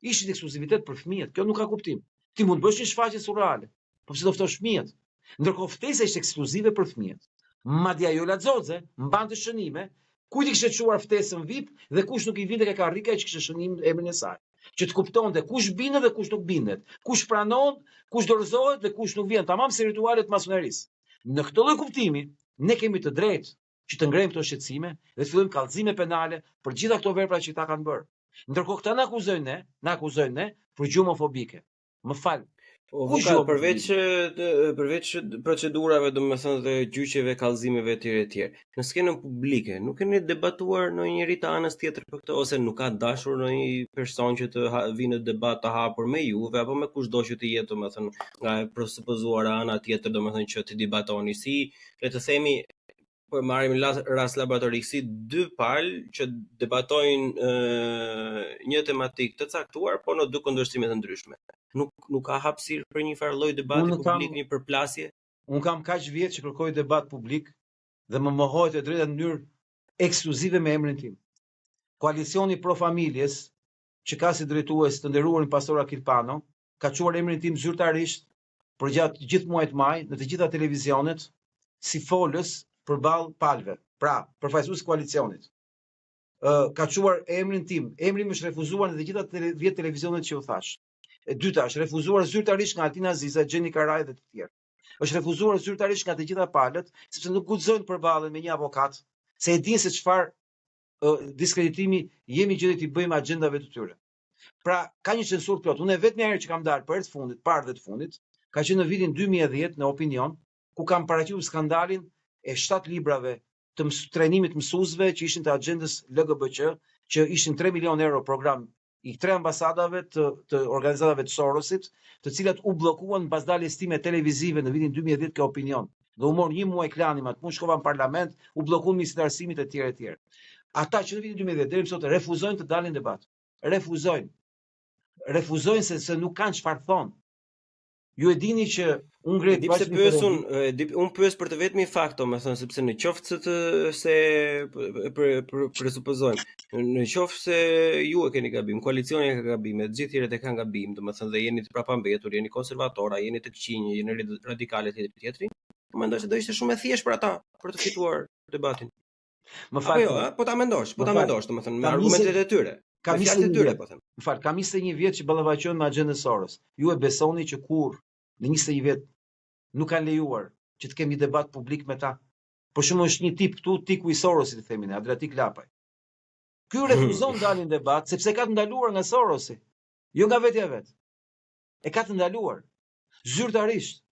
ishin ekskluzivitet për fëmijët. Kjo nuk ka kuptim. Ti mund të bësh një shfaqje surreale, po pse do ftosh fëmijët? Ndërkohë ftesa ishte ekskluzive për fëmijët. Madje ajo Laxoxe mbante shënime, kujt i kishte çuar ftesën VIP dhe kush nuk i vinte ke karrika që kishte shënim emrin e saj. Që të kuptonte kush bindet dhe kush nuk bindet, kush pranon, kush dorëzohet dhe kush nuk vjen, tamam si ritualet masonerisë. Në këtë lloj kuptimi, ne kemi të drejtë që të ngrejmë këto shqetësime dhe të fillojmë kallëzime penale për gjitha këto vepra që ta kanë bërë. Ndërkohë këta na akuzojnë ne për gjë homofobike. Më fal. Përveç procedurave, domethënë dhe gjyqeve, kallëzimeve etj. Në skenën publike, nuk keni debatuar ndonjëri të anës tjetër për këtë, ose nuk ka dashur ndonjë person që të vinë në debat të hapur me juve apo me kushdo që të jetë, domethënë nga e presupozuara ana tjetër, domethënë që të debatoni si, le të themi, po marrim rast laboratorik si dy palë që debatojnë një tematik të caktuar, por në dy kundërshtime të ndryshme. Nuk ka hapësirë për një farë lloj debati publik, një përplasje. Unë kam kaq vjet që kërkoj debat publik dhe më mohohet e drejta në mënyrë ekskluzive me emrin tim. Koalicioni Pro Familjes, që ka si drejtues të nderuarin pastor Akil Pano, ka quar emrin tim zyrtarisht përgjatë gjithë muajit maj në të gjitha televizionet si folës përballë palëve, pra përfaqësues koalicionit. Ka quar emrin tim, emri më është refuzuar në të gjitha 10 televizionet që u thash. E dyta, është refuzuar zyrtarisht nga Altina Aziza, Gjeni Karaj dhe të tjerë. Është refuzuar zyrtarisht nga të gjitha palët, sepse nuk guxojnë të përballen me një avokat, se e dinë se çfarë diskreditimi jemi gjendë të bëjmë agjendave të tyre. Pra, ka një censur plot. Unë vetëm një herë që kam dalë për herë të fundit, parë dhe të fundit, ka qenë në vitin 2010 në Opinion, ku kam paraqitur skandalin e 7 librave të trajnimit mësuesve që ishin të agjendës LGBQ, që ishin 3 milion euro program i 3 ambasadave të organizatave të Sorosit, të cilat u bllokuan pas daljes time televizive në vitin 2010 ke Opinion. Dhe u mor një muaj klanim atë, punë shkova në parlament, u bllokuan Ministri i Arsimit e tjerë e tjerë. Ata që në vitin 2010 deri më sot refuzojnë të dalin debat. Refuzojnë. Refuzojnë se nuk kanë çfarë thonë. Ju e dini që unë ngrej unë pyes për të vetmi fakt, domethënë sepse në qoftë se presupozojmë, në qoftë se ju e keni gabim, koalicioni ka gabim, të gjithë tjerët e kanë gabim, domethënë dhe jeni të prapambetur, jeni konservatora, jeni të këqinj, jeni radikale tjetri, mendoj se do ishte shumë e thjeshtë për ata për të fituar debatin. Më fal. Po ta mendosh, domethënë me argumentet e tyre. Kam 21 vjet që ballafaqohen me agjendën Soros. Ju e besoni që kur në 21 vjet nuk kanë lejuar që të kemi debat publik me ta? Për shembull është një tip këtu, tiku i Sorosit, themi ne, Adriatik Lapaj. Ky refuzon dalin debat sepse ka të ndaluar nga Sorosi. Jo nga vetja vet. E ka të ndaluar zyrtarisht,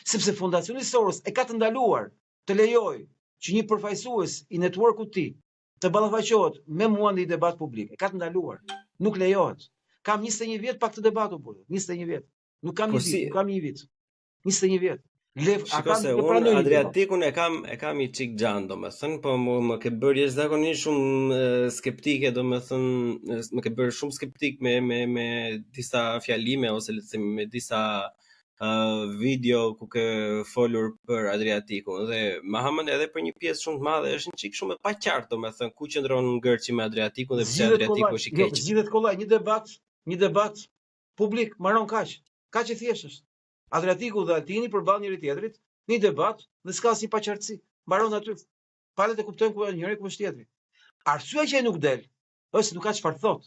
sepse Fondacioni Soros e ka të ndaluar të lejojë që një përfaqësues i networkut të tij të ballafaqohet me mua në debat publik. E ka të ndaluar. Nuk lejohet. Kam 21 vjet pa këtë debat u bë. 21 vjet. Nuk kam një vit. 21 vjet. Shikose, unë Adriatikun e kam i çik xhan, domethënë, po më ke bërë jashtëzakonisht shumë skeptike, domethënë, më ke bërë shumë skeptik me disa fjalime ose le të themi me disa video ku ke folur për Adriatikun dhe Mahamën edhe për një pjesë shumë të madhe është një çik shumë e paqartë, domethënë, ku qëndron Gërçi me Adriatikun dhe pse Adriatiku është i keq. Zgjidhet kollaj, një debat publik, mbaron kaq. Kaq e thjeshtë është. Adriatiku dhe Altini përballë njëri tjetrit, një debat dhe s'ka asnjë paqartësi. Mbaron aty. Palët e kuptojnë ku është njëri ku është tjetri. Arsyeja që ai nuk del është nuk ka çfarë thot.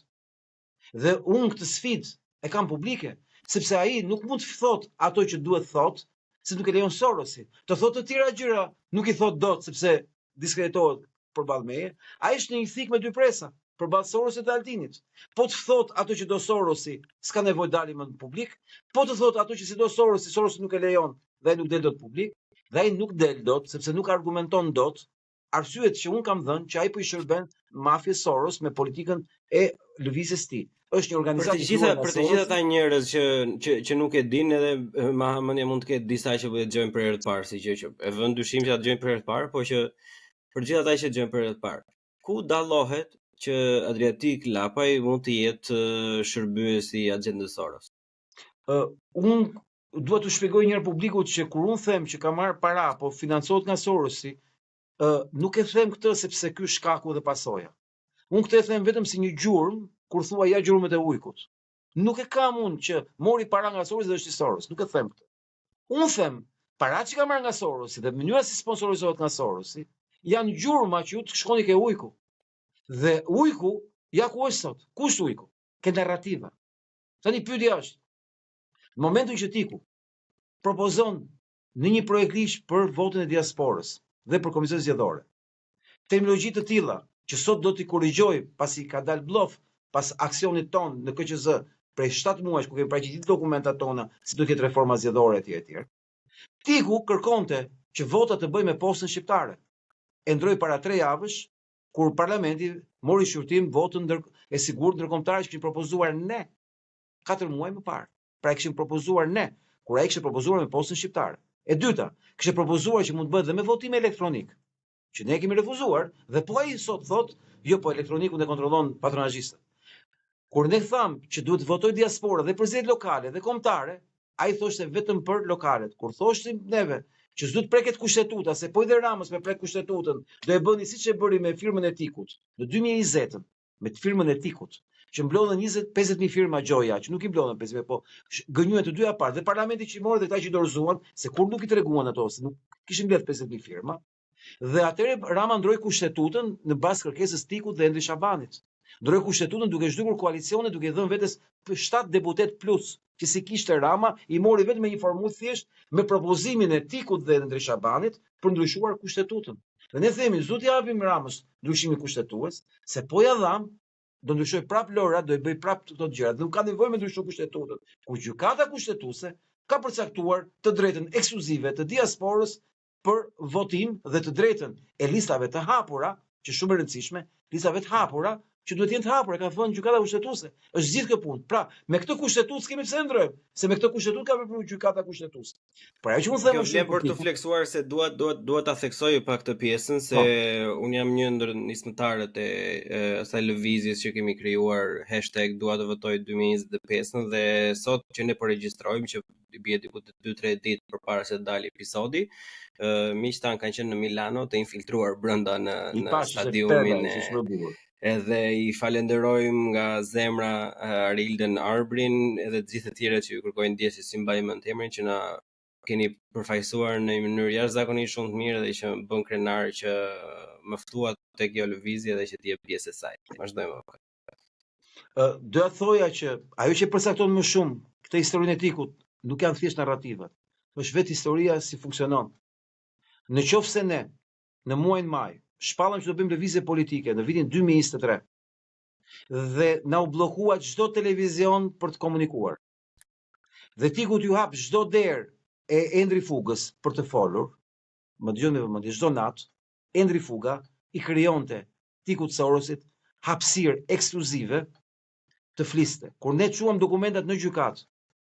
Dhe unë këtë sfidë e kam publike, sepse ai nuk mund të thot ato që duhet thot, se nuk e lejon Sorosi. Të thot të tjera gjëra, nuk i thot dot sepse diskreditohet përballë meje. Ai është në një thik me dy presa, përballë Sorosit dhe Altinit. Po të thot ato që do Sorosi, s'ka nevojë dalim në publik. Po të thot ato që si do Sorosi, Sorosi nuk e lejon dhe ai nuk del dot publik. Dhe ai nuk del dot sepse nuk argumenton dot arsyet që un kam dhënë që ai po i shërben mafjes Soros me politikën e lëvizjes tij. Është një organizatë për të gjithë ata njerëz që nuk e dinë, edhe Mahamënia mund të ketë disa që do të dëgjojnë për herë të parë, si gjë që e vën dyshim që ta dëgjojnë për herë të parë, por që për gjithë ata që dëgjojnë për herë të parë. Ku dallohet që Adriatik Lapaj mund të jetë shërbyesi i agjendës Soros? Unë dua të shpjegoj një herë publikut që kur unë them që ka marrë para apo financohet nga Sorosi, nuk e them këtë sepse ky shkaku dhe pasoja. Unë këtë e them vetëm si një gjurmë, kur thua ja gjurmët e ujkut. Nuk e kam unë që mori para nga Sorosi dhe është i Soros, nuk e them këtë. Unë them, para që ka marrë nga Sorosi dhe mënyra si sponsorizohet nga Sorosi, janë gjurma që ju të shkoni ke ujku. Dhe ujku, ja ku është sot? Ku është ujku? Ke narrativa. Tani pyetja është, në momentin që Tiku propozon në një projekt ligj për votën e diasporës dhe për komisionin zgjedhor, terminologji të tilla që sot do t'i korrigjoj pasi ka dalë blof pas aksionit ton në KQZ prej 7 muajsh ku kemi paraqititur dokumentat tona si do të jetë reforma zgjedhore etj. Tiku kërkonte që votat të bëjë me postën shqiptare. E ndroi para 3 javësh kur parlamenti mori shqyrtim votën e sigurt ndërkombëtarë që kishin propozuar ne 4 muaj më parë. Pra e kishin propozuar ne, kur ai kishte propozuar me postën shqiptare. E dyta, kishte propozuar që mund të bëhet dhe me votim elektronik, që ne kemi refuzuar dhe po ai sot thot, jo po elektronikun e kontrollon patronazhistët. Kur ne tham që duhet të votojë diaspora dhe për zgjedhjet lokale dhe kombëtare, ai thoshte vetëm për lokalet. Kur thoshim neve që s'duhet preket kushtetuta, se po i dhe Ramës me prek kushtetutën, do e bëni siç e bëri me firmën e Tikut, në 2020-ën, me firmën e Tikut, që mblodhen 50.000 firma gjoja, që nuk i mblodhen 50.000, po gënjuen të dyja parë, dhe parlamenti që i morë dhe këta që i dorëzuan, se kur nuk i treguan ato, se nuk kishin mbledh 50.000 firma, dhe atëre Rama ndroi kushtetutën në bazë kërkesës Tikut dhe Endri Shabanit. Ndroi kushtetutën duke zhdukur koalicione, duke dhënë vetes 7 deputet plus, që si kishte Rama, i mori vetëm me një formullë thjesht me propozimin e Tikut dhe Endri Shabanit për ndryshuar kushtetutën. Dhe ne themi, zot japim Ramës ndryshimin kushtetues, se po ja dham, do ndryshoj prap Lora, do i bëj prap këto gjëra. Dhe nuk ka nevojë me ndryshuar kushtetutën. Ku gjykata kushtetuese ka përcaktuar të drejtën ekskluzive të diasporës për votim dhe të drejtën e listave të hapura, që shumë e rëndësishme, listave të hapura, që duhet jenë të hapura, ka thënë gjykata kushtetuese. Është gjithë kjo punë. Pra, me këtë kushtetues kemi pse ndrojmë, se me këtë kushtetues ka vepruar gjykata kushtetuese. Por ajo që mund të them është për të fleksuar se dua ta theksoj pak këtë pjesën se un jam një ndër nismëtarët e asaj lëvizjes që kemi krijuar #dua të votoj 2025 dhe sot që ne po regjistrojmë që i bie diku 2-3 ditë përpara se të dalë episodi, miqtë tanë kanë qenë në Milano të infiltruar brenda në stadiumin edhe i falenderojmë nga zemra Arildën Arbrin edhe të gjithë të tjerët që ju kërkojnë ndjesë si mbaj mend emrin që na keni përfaqësuar në një mënyrë jashtëzakonisht shumë të mirë dhe që më bën krenar që më ftuat tek kjo lëvizje dhe që të jep pjesë e saj. Vazhdojmë. Doja thoja që ajo që përcakton më shumë këtë historinë e Tikut nuk janë thjesht narrativa. Është vetë historia si funksionon. Në qoftë se ne në muajin maj shpallëm që do bëjmë lëvizje politike në vitin 2023 dhe na u bllokua çdo televizion për të komunikuar. Dhe Tikut ju hap çdo derë e Endri Fugës për të folur, më dëgjoni me vëmendje, çdo natë Endri Fuga i krijonte Tikut Sorosit hapësirë ekskluzive të fliste. Kur ne çuam dokumentat në gjykat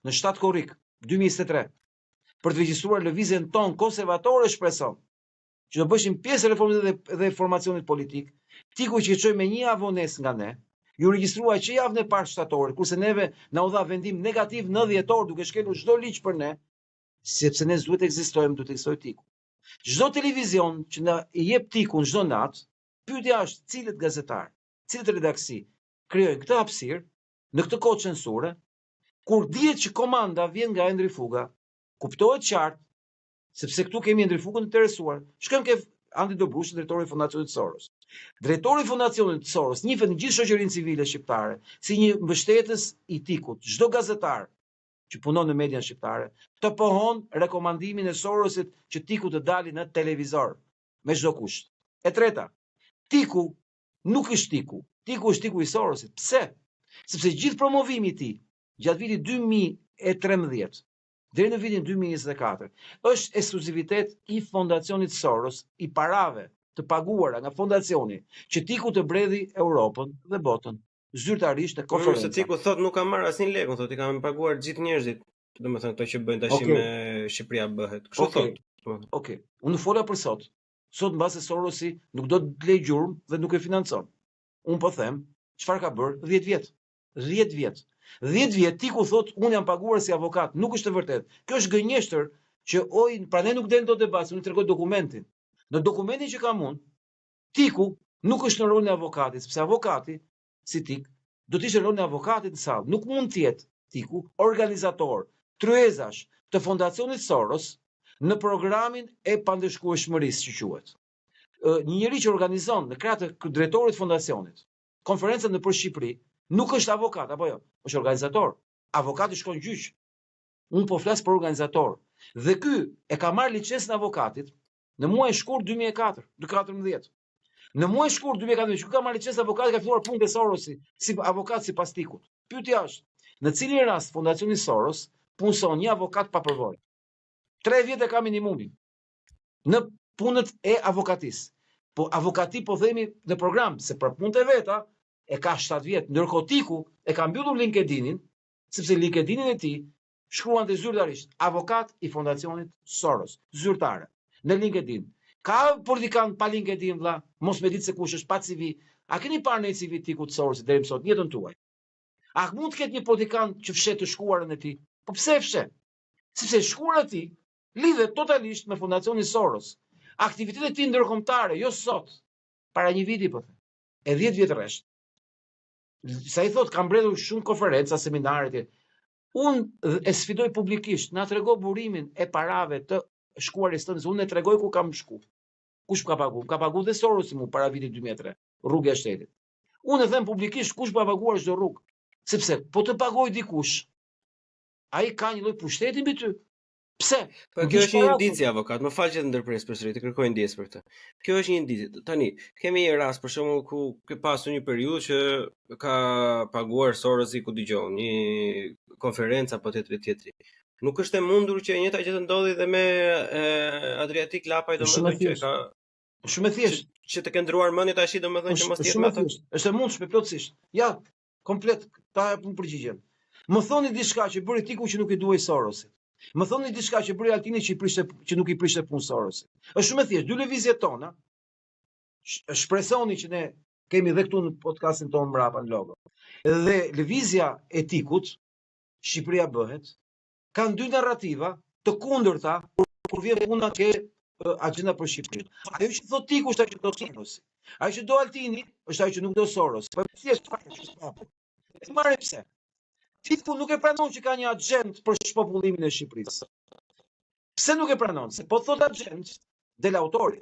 në 7 korrik 2023 për të regjistruar lëvizjen ton konservatore shpreson që do bëshim pjesë e reformit dhe formacionit politik, Tiku që çoi me një avones nga ne, ju regjistrua që javën e parë shtatore, kurse neve na u dha vendim negativ 9 dhjetor duke shkelur çdo ligj për ne, sepse ne duhet të ekzistojmë, duhet të ekzistojë Tiku. Çdo televizion që na i jep Tikun çdo natë, pyetja është cilët gazetar, cilët redaksi krijojnë këtë hapësirë në këtë kohë censure, kur dihet që komanda vjen nga Endri Fuga, kuptohet qartë, sepse këtu kemi Endri Fugën të interesuar. Shkojmë ke Andi Dobrushi, drejtori i Fondacionit Soros. Drejtori i Fondacionit Soros njihet në gjithë shoqërinë civile shqiptare si një mbështetës i Tikut. Çdo gazetar që punon në median shqiptare të pohon rekomandimin e Sorosit që Tiku të dalë në televizor me çdo kusht. E treta, Tiku nuk është Tiku. Tiku është Tiku i Sorosit. Pse? Sepse gjithë promovimi i tij gjatë vitit 2013 deri në vitin 2024 është ekskluzivitet i Fondacionit Soros, i parave të paguara nga fondacioni që Tiku të bredhi Europën dhe botën zyrtarisht në konferenca. Se Tiku thot nuk ka marrë asnjë lekë, thotë i kanë paguar gjithë njerëzit. Domethënë këto që bëjnë tash me Shqipëria bëhet. Kështu thot. Okej. Unë fola për sot. Sot mbase Sorosi nuk do të blej gjurmë dhe nuk e financon. Unë po them, çfarë ka bërë 10 vjet. 10 vjet. 10 vjet Tiku thot unë jam paguar si avokat, nuk është e vërtetë. Kjo është gënjeshtër që prandaj nuk del dot debat, unë tregoj dokumentin. Në dokumentin që kam unë, Tiku nuk është në rolin e avokatit, sepse avokati si Tik do të ishte në rolin e avokatit në sallë. Nuk mund të jetë Tiku organizator, tryezash të Fondacionit Soros në programin e pandëshkueshmërisë që quhet. Një njerëz që organizon në krah të drejtorit të fondacionit konferencën nëpër Shqipëri nuk është avokat, apo jo, është organizator. Avokati shkon në gjyq. Unë po flas për organizator. Dhe ky e ka marrë licencën e avokatit në muajin shkurt 2014. Në muajin shkurt 2014, ky ka marrë licencën e avokatit, ka filluar punë te Sorosi si avokat sipas Tikut. Pyetja është, në cilin rast Fondacioni Soros punson një avokat pa përvojë. 3 vjet e ka minimumi në punët e avokatisë. Po avokati po themi në program, se për punët e veta e ka 7 vjet. Ndërkohë Tiku e ka mbyllur LinkedInin, sepse LinkedInin e tij shkruan të zyrtarisht avokat i Fondacionit Soros, zyrtare në LinkedIn. Ka politikan pa LinkedIn vlla, mos me ditë se kush është pa CV. A keni parë në CV Tikut Sorosit deri më sot jetën tuaj? A mund të ketë një politikan që fshet të shkuarën e tij? Po pse e fshet? Sepse shkuara e tij lidhet totalisht me Fondacionin Soros. Aktivitetet e tij ndërkombëtare, jo sot, para një viti po them, e 10 vjet rresht. Sa i thot, kam mbledhur shumë konferenca, seminare. Unë e sfidoj publikisht, na trego burimin e parave të shkuarjes tënde, unë e tregoj ku kam shku. Kush ka paguar? Ka paguar dhe Sorosi mu para vitit 2003, rrugë e shtetit. Unë e them publikisht kush ka paguar çdo rrugë, sepse po të pagoj dikush, ai ka një lloj pushteti mbi ty. Pse? Po kjo është një indicie avokat, më fal që të ndërpres përsëri, të kërkoj ndjesë për këtë. Kjo është një indicie. Tani, kemi një rast për shembull ku ka pasur një periudhë që ka paguar Sorosi ku dëgjon, një konferencë apo tjetri. Nuk është e mundur që e njëjta gjë të ndodhi dhe me Adriatik Lapaj, domethënë që ka shumë e thjeshtë që të këndruar mendje tash, domethënë që mos jetë me atë. Është e mundshme plotësisht. Ja, komplet ta jap përgjigjen. Më thoni diçka që bëri Tiku që nuk i duaj Sorosit. Më thoni diçka që bëri Altini që nuk i prishte punë Sorosit. Është shumë e thjeshtë, 2 lëvizjet tona. Shpresoni që ne kemi edhe këtu në podcastin tonë mbrapa në logo. Dhe lëvizja e Tikut, Shqipëria bëhet, kanë 2 narrativa të kundërta kur vjen puna ke agenda për Shqipërinë. Ajo që thot Tiku është ajo që do Sorosi. Ajo që do Altini është ajo që nuk do Soros. Po thjesht fakt. Marrë pse? Tiku nuk e pranon që ka një agent për shpopullimin e Shqipërisë. Pse nuk e pranon? Se po thot agent del autori.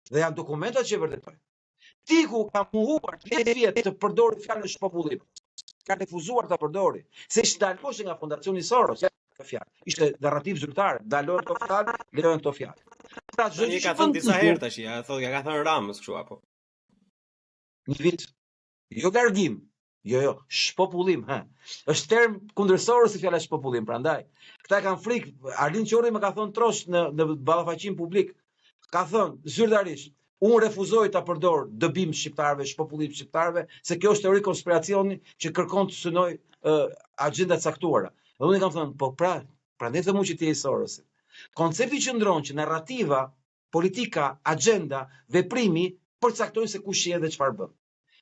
Dhe janë dokumentat që vërtetojnë. Tiku ka mohuar 10 vjet të përdorë fjalën shpopullim. Ka refuzuar ta përdori. Se ishte dalkosh nga Fondacioni Soros, ja fjalë. Ishte narrativ zyrtar, dalohen këto fjalë, lejohen këto fjalë. Pra çdo gjë ka thënë disa herë tash, ja thotë ka thënë Ramës kështu apo. Një vit. Jo largim. Jo, shpopullim, ha. Është term kundër Sorosit fjala shpopullim, prandaj. Këta kanë frikë. Arlin Qorri më ka thënë trosh në ballafaqim publik. Ka thënë zyrtarisht, unë refuzoj ta përdor dëbim shqiptarëve, shpopullim shqiptarëve, se kjo është teori konspiracioni që kërkon të synoj agenda caktuara. Dhe unë kam thënë, po prandaj të që ti je Sorosit. Koncepti qëndron që narrativa, politika, agenda, veprimi përcaktojnë se kush je dhe çfarë bën.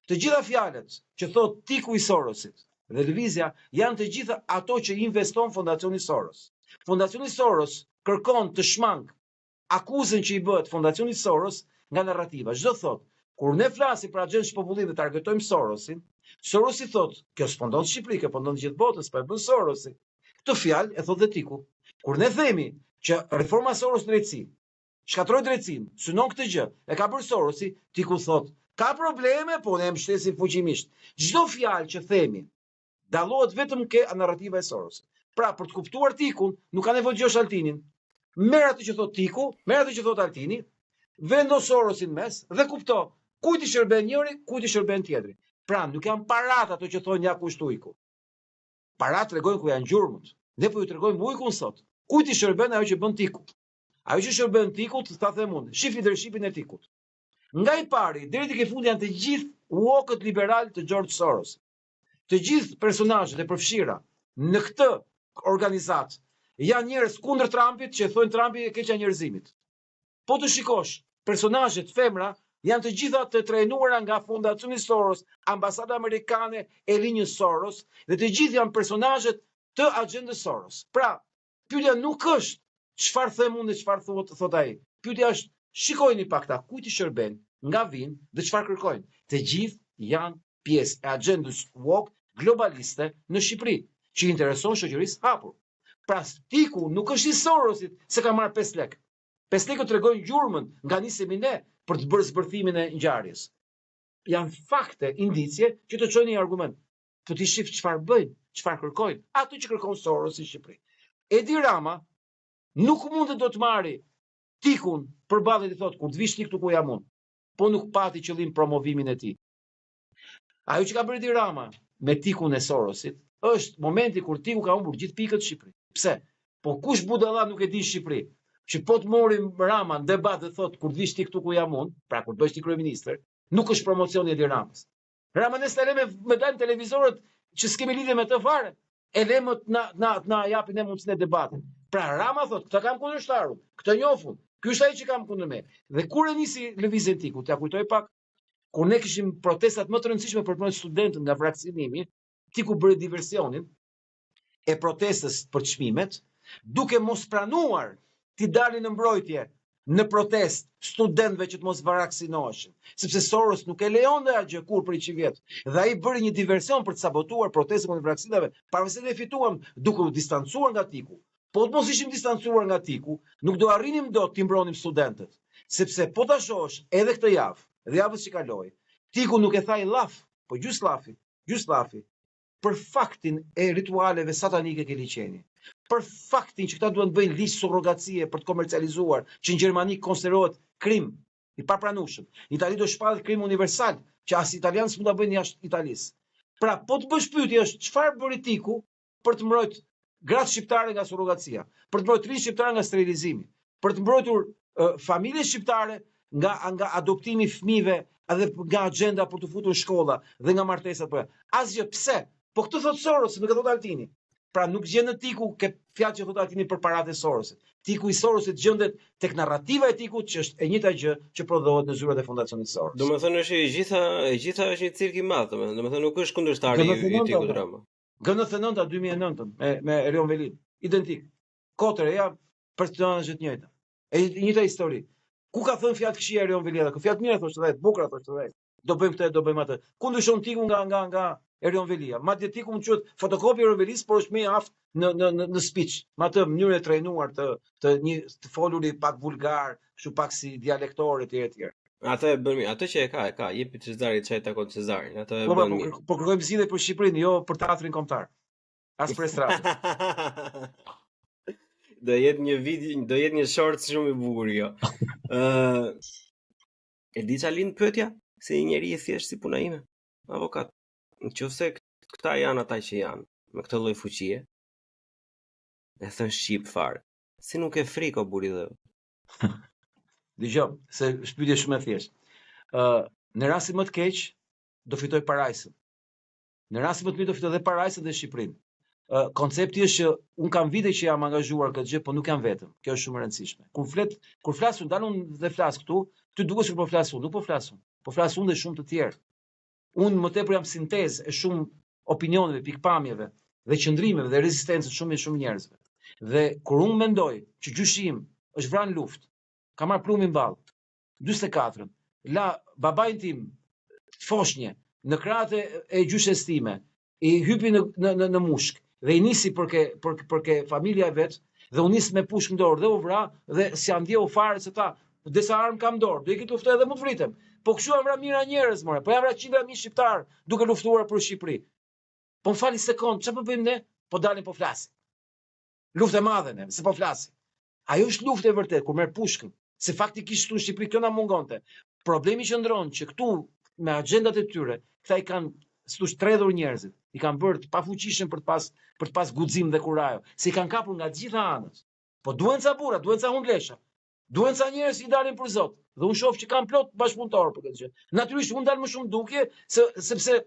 Të gjitha fjalët që thot Tiku i Sorosit dhe lëvizja janë të gjitha ato që investon Fondacioni Soros. Fondacioni Soros kërkon të shmang akuzën që i bëhet Fondacioni Soros nga narrativa. Çdo thot, kur ne flasim për agjendën shpopullim dhe targetojmë Sorosin, Sorosi thot, kjo s'po ndodh në Shqipëri, kjo po ndodh në gjithë botën, s'po e bën Sorosi. Këtë fjalë e thot dhe Tiku. Kur ne themi që reforma Soros drejtësi, shkatroi drejtësinë, synon këtë gjë, e ka bërë Sorosi, Tiku thot, ka probleme, po ne mbështesim fuqimisht. Çdo fjalë që themi dallohet vetëm ke narrativa e Sorosit. Pra, për të kuptuar Tikun, nuk ka nevojë dëgjosh Altinin. Merr atë që thot Tiku, merr atë që thot Altini, vendos Sorosin mes dhe kupto kujt i shërben njëri, kujt i shërben tjetri. Pra, nuk janë parat ato që thonë ja ku është ujku. Parat tregojnë ku janë gjurmët. Ne po ju tregojmë ujkun sot. Kujt i shërben ajo që bën Tiku? Ajo që shërben Tikut, ta them unë, shif leadershipin e Tikut. Nga i pari, deri tek i fundi janë të gjithë uokët liberal të George Soros. Të gjithë personazhet e përfshira në këtë organizat janë njerëz kundër Trumpit që thonë Trumpi e keqja njerëzimit. Po të shikosh, personazhet femra janë të gjitha të trajnuara nga Fondacioni Soros, ambasada amerikane e linjës Soros, dhe të gjithë janë personazhet të agjendës Soros. Pra, pyetja nuk është çfarë them unë dhe çfarë thot ai. Pyetja është, shikojini pak ta, kujt i shërben, nga vinë dhe çfarë kërkojnë. Të gjithë janë pjesë e agjendës woke globaliste në Shqipëri, që intereson shoqërisë hapur. Pra, Tiku nuk është i Sorosit se ka marrë 5 lekë. 5 lekë tregojnë gjurmën nga nisemi ne për të bërë zbërthimin e ngjarjes. Janë fakte, indicie që të çojnë një argument. Po ti shif çfarë bëjnë, çfarë kërkojnë, ato që kërkon Sorosi në Shqipëri. Edi Rama nuk mund të do të marri Tikun përballë i thotë kur të vish ti këtu ku jam unë, po nuk pati qëllim promovimin e tij. Ajo që ka bërë Edi Rama me Tikun e Sorosit është momenti kur Tiku ka humbur gjithë pikët Shqipëri. Pse? Po kush budalla nuk e di Shqipëri? Që po të morim Rama në debat dhe thot kur vish ti këtu ku jam unë, pra kur bësh ti kryeministër, nuk është promocioni Edi Ramës. Rama nëse me dalë televizorët që s'kemi lidhje me të fare, edhe më na japin e mundësinë e debatit. Pra Rama thot, këta kam kundërshtarun, këtë njofun, ky është ai që kam kundër me. Dhe kur e nisi lëvizjen Tiku, t'ja kujtoj pak, kur ne kishim protestat më të rëndësishme për të studentët nga vaksinimi, Tiku bëri diversionin e protestës për çmimet, duke mos pranuar t'i dalin në mbrojtje në protest studentëve që të mos vaksinoheshin, sepse Soros nuk e lejonte gjë kur për 100 vjet. Dhe ai bëri një diversion për të sabotuar protestën kundër vaksinave, pavarësisht se ne fituam duke u distancuar nga Tiku. Po të mos ishim distancuar nga Tiku, nuk do arrinim dot t'i mbronim studentët, sepse po ta shohësh edhe këtë javë, dhe javës që kaloi, Tiku nuk e tha i llaf, po gjys llafi, për faktin e ritualeve satanike ke liçeni. Për faktin që këta duan të bëjnë ligj surrogacie për të komercializuar, që në Gjermani konsiderohet krim i papranueshëm. Në Itali do shpahet krim universal, që as italianë s'mund ta bëjnë jashtë Italisë. Pra, po të bësh pyetje është çfarë bëri Tiku për të mbrojtur gratë shqiptare nga surrogacia, për të mbrojtur rinë shqiptare nga sterilizimi, për të mbrojtur familje shqiptare nga adoptimi i fëmijëve edhe nga agenda për të futur në shkolla dhe nga martesat për. Asgjë, pse? Po këtë thot Soros, nuk e thot Altini. Pra nuk gjen në Tiku ke fjalë që thot Altini për paratë e Sorosit. Tiku i Sorosit gjendet tek narrativa e Tikut, që është e njëjta gjë që prodhohet në zyrat e fondacionit Soros. Domethënë është e gjitha është një cirk i madh, domethënë nuk është kundërshtari i Tikut Rama. GN9 2009 me Erion Velin, identik. Kotre ja personazhe të njëjta. E njëjta histori. Ku ka thënë fjalë këshia Erion Veli, ku fjalë të mira thoshte vetë, bukura thoshte vetë. Do bëjmë këtë, do bëjmë atë. Ku ndryshon Tiku nga Erion Velia. Madje Tiku më quhet fotokopi i Erion Velis, por është më i aftë në speech, me atë mënyrë e trajnuar të foluri pak vulgar, kështu pak si dialektor etj. Atë e bën mirë, atë që e ka, jepi Cezarit çaj takon Cezarin, atë e bën mirë. Po kërkojmë zgjidhje për Shqipërinë, jo për teatrin kombëtar. As për estradën. Do jetë një short shumë i bukur jo. E di çfarë lind pyetja? Se një njeri i thjesht si puna ime, avokat. Nëse këta janë ata që janë, me këtë lloj fuqie, e thën shqip fare. Si nuk e frikë o buri dhe. Dgjoj, se shpytje shumë e thjeshtë. Në rastin më të keq do fitoj parajsën. Në rastin më të mirë do fitoj edhe parajsën dhe Shqipërinë. Koncepti është që un kam vite që jam angazhuar këtë gjë, po nuk jam vetëm. Kjo është shumë e rëndësishme. Kur flas unë, dalun dhe flas këtu, ty duket se po flas unë, nuk po flas unë. Po flas unë dhe shumë të tjerë. Unë më tepër jam sintezë e shumë opinioneve, pikpamjeve dhe qëndrimeve dhe rezistencës shumë njerëzve. Dhe kur unë mendoj që gjyshi im është vrarë në luftë, ka marrë plumin ballë, 44, la babain tim foshnje në krahët e gjyshes time, i hypi në mushk dhe i nisi përke familja e vet, dhe u nis me pushk në dorë dhe u vra dhe si andjeu fare se ta desa armë kam dorë, do i këtë luftoj edhe më të vritem. Po kështu jam vra mira njerëz, more. Po jam vra 100.000 shqiptar duke luftuar për Shqipëri. Po më fali sekond, çfarë po bëjmë ne? Po dalim po flasim. Luftë e madhe ne, se po flasim. Ajo është luftë e vërtet kur merr pushkën, se faktikisht këtu në Shqipëri kjo na mungonte. Problemi qëndron që këtu me agjendat e tyre, këta i kanë s'tush tredhur njerëzit, i kanë bërë të pafuqishëm për të pas guxim dhe kurajo, se i kanë kapur nga të gjitha anët. Po duhen ca burra, duhen ca hundlesha. Duhen ca njerëz që i dalin për Zot. Dhe unë shoh që kanë plot bashkëpunëtor për këtë gjë. Natyrisht unë dal më shumë dukje sepse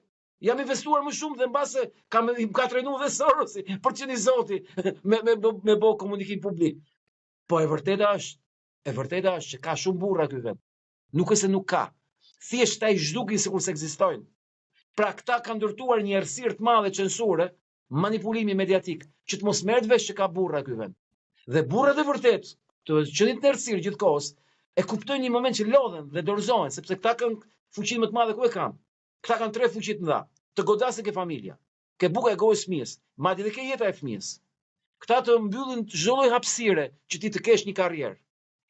jam investuar më shumë dhe mbase ka trajnuar dhe Sorosi për të qenë Zoti me bë komunikim publik. Po e vërteta është që ka shumë burra këtu vend. Nuk është se nuk ka. Thjesht ai zhdukin sikur se ekzistojnë. Pra këta kanë ndërtuar një errësirë të madhe censure, manipulimi mediatik, që të mos merret vesh që ka burra këtu vend. Dhe burrat e vërtet, të qenë të errësirë gjithkohës, e kuptojnë një moment që lodhen dhe dorëzohen, sepse këta kanë fuqinë më të madhe ku e kanë. Këta kanë 3 fuqi të mëdha. Të godasë ke familja, ke buka e gojës fëmijës, madje edhe ke jeta e fëmijës. Këta të mbyllin çdo lloj hapësire që ti të kesh një karrierë.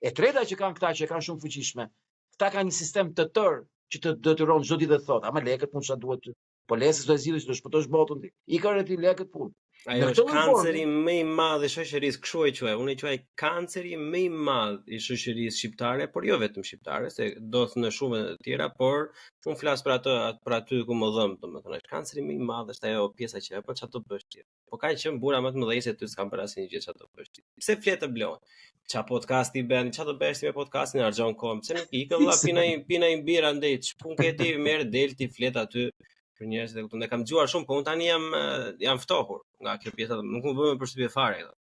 E treta që kanë këta që kanë shumë fuqishme, këta kanë një sistem të tërë që të detyron çdo ditë të thotë, ama lekët mund çfarë duhet ty. Po lese s'do e zgjidhësh, do shpëtosh botën ti. I ka rreth lekët punë. Ajo është kanceri më i madh i shoqërisë, kështu e quaj. Unë e quaj kanceri më i madh i shoqërisë shqiptare, por jo vetëm shqiptare, se ndodh në shumë të tjera, por unë flas për aty ku më dhëm, domethënë, është kanceri më i madh, është ajo pjesa që apo çfarë do bësh ti. Po ka qenë bura më të mëdhenj se ty s'kam për asnjë gjë çfarë do bësh ti. Pse flet të blon? Ça podcasti bën, çfarë do bësh ti me podcastin, harxhon kohën. Pse nuk ikë valla pina një birë andej, ç'pun ke ti, merr del ti flet aty. Për njerëz që kupton, ne kam dëgjuar shumë, po unë tani jam ftohur nga kjo pjesa, nuk më vëmë përshtypje fare këtë.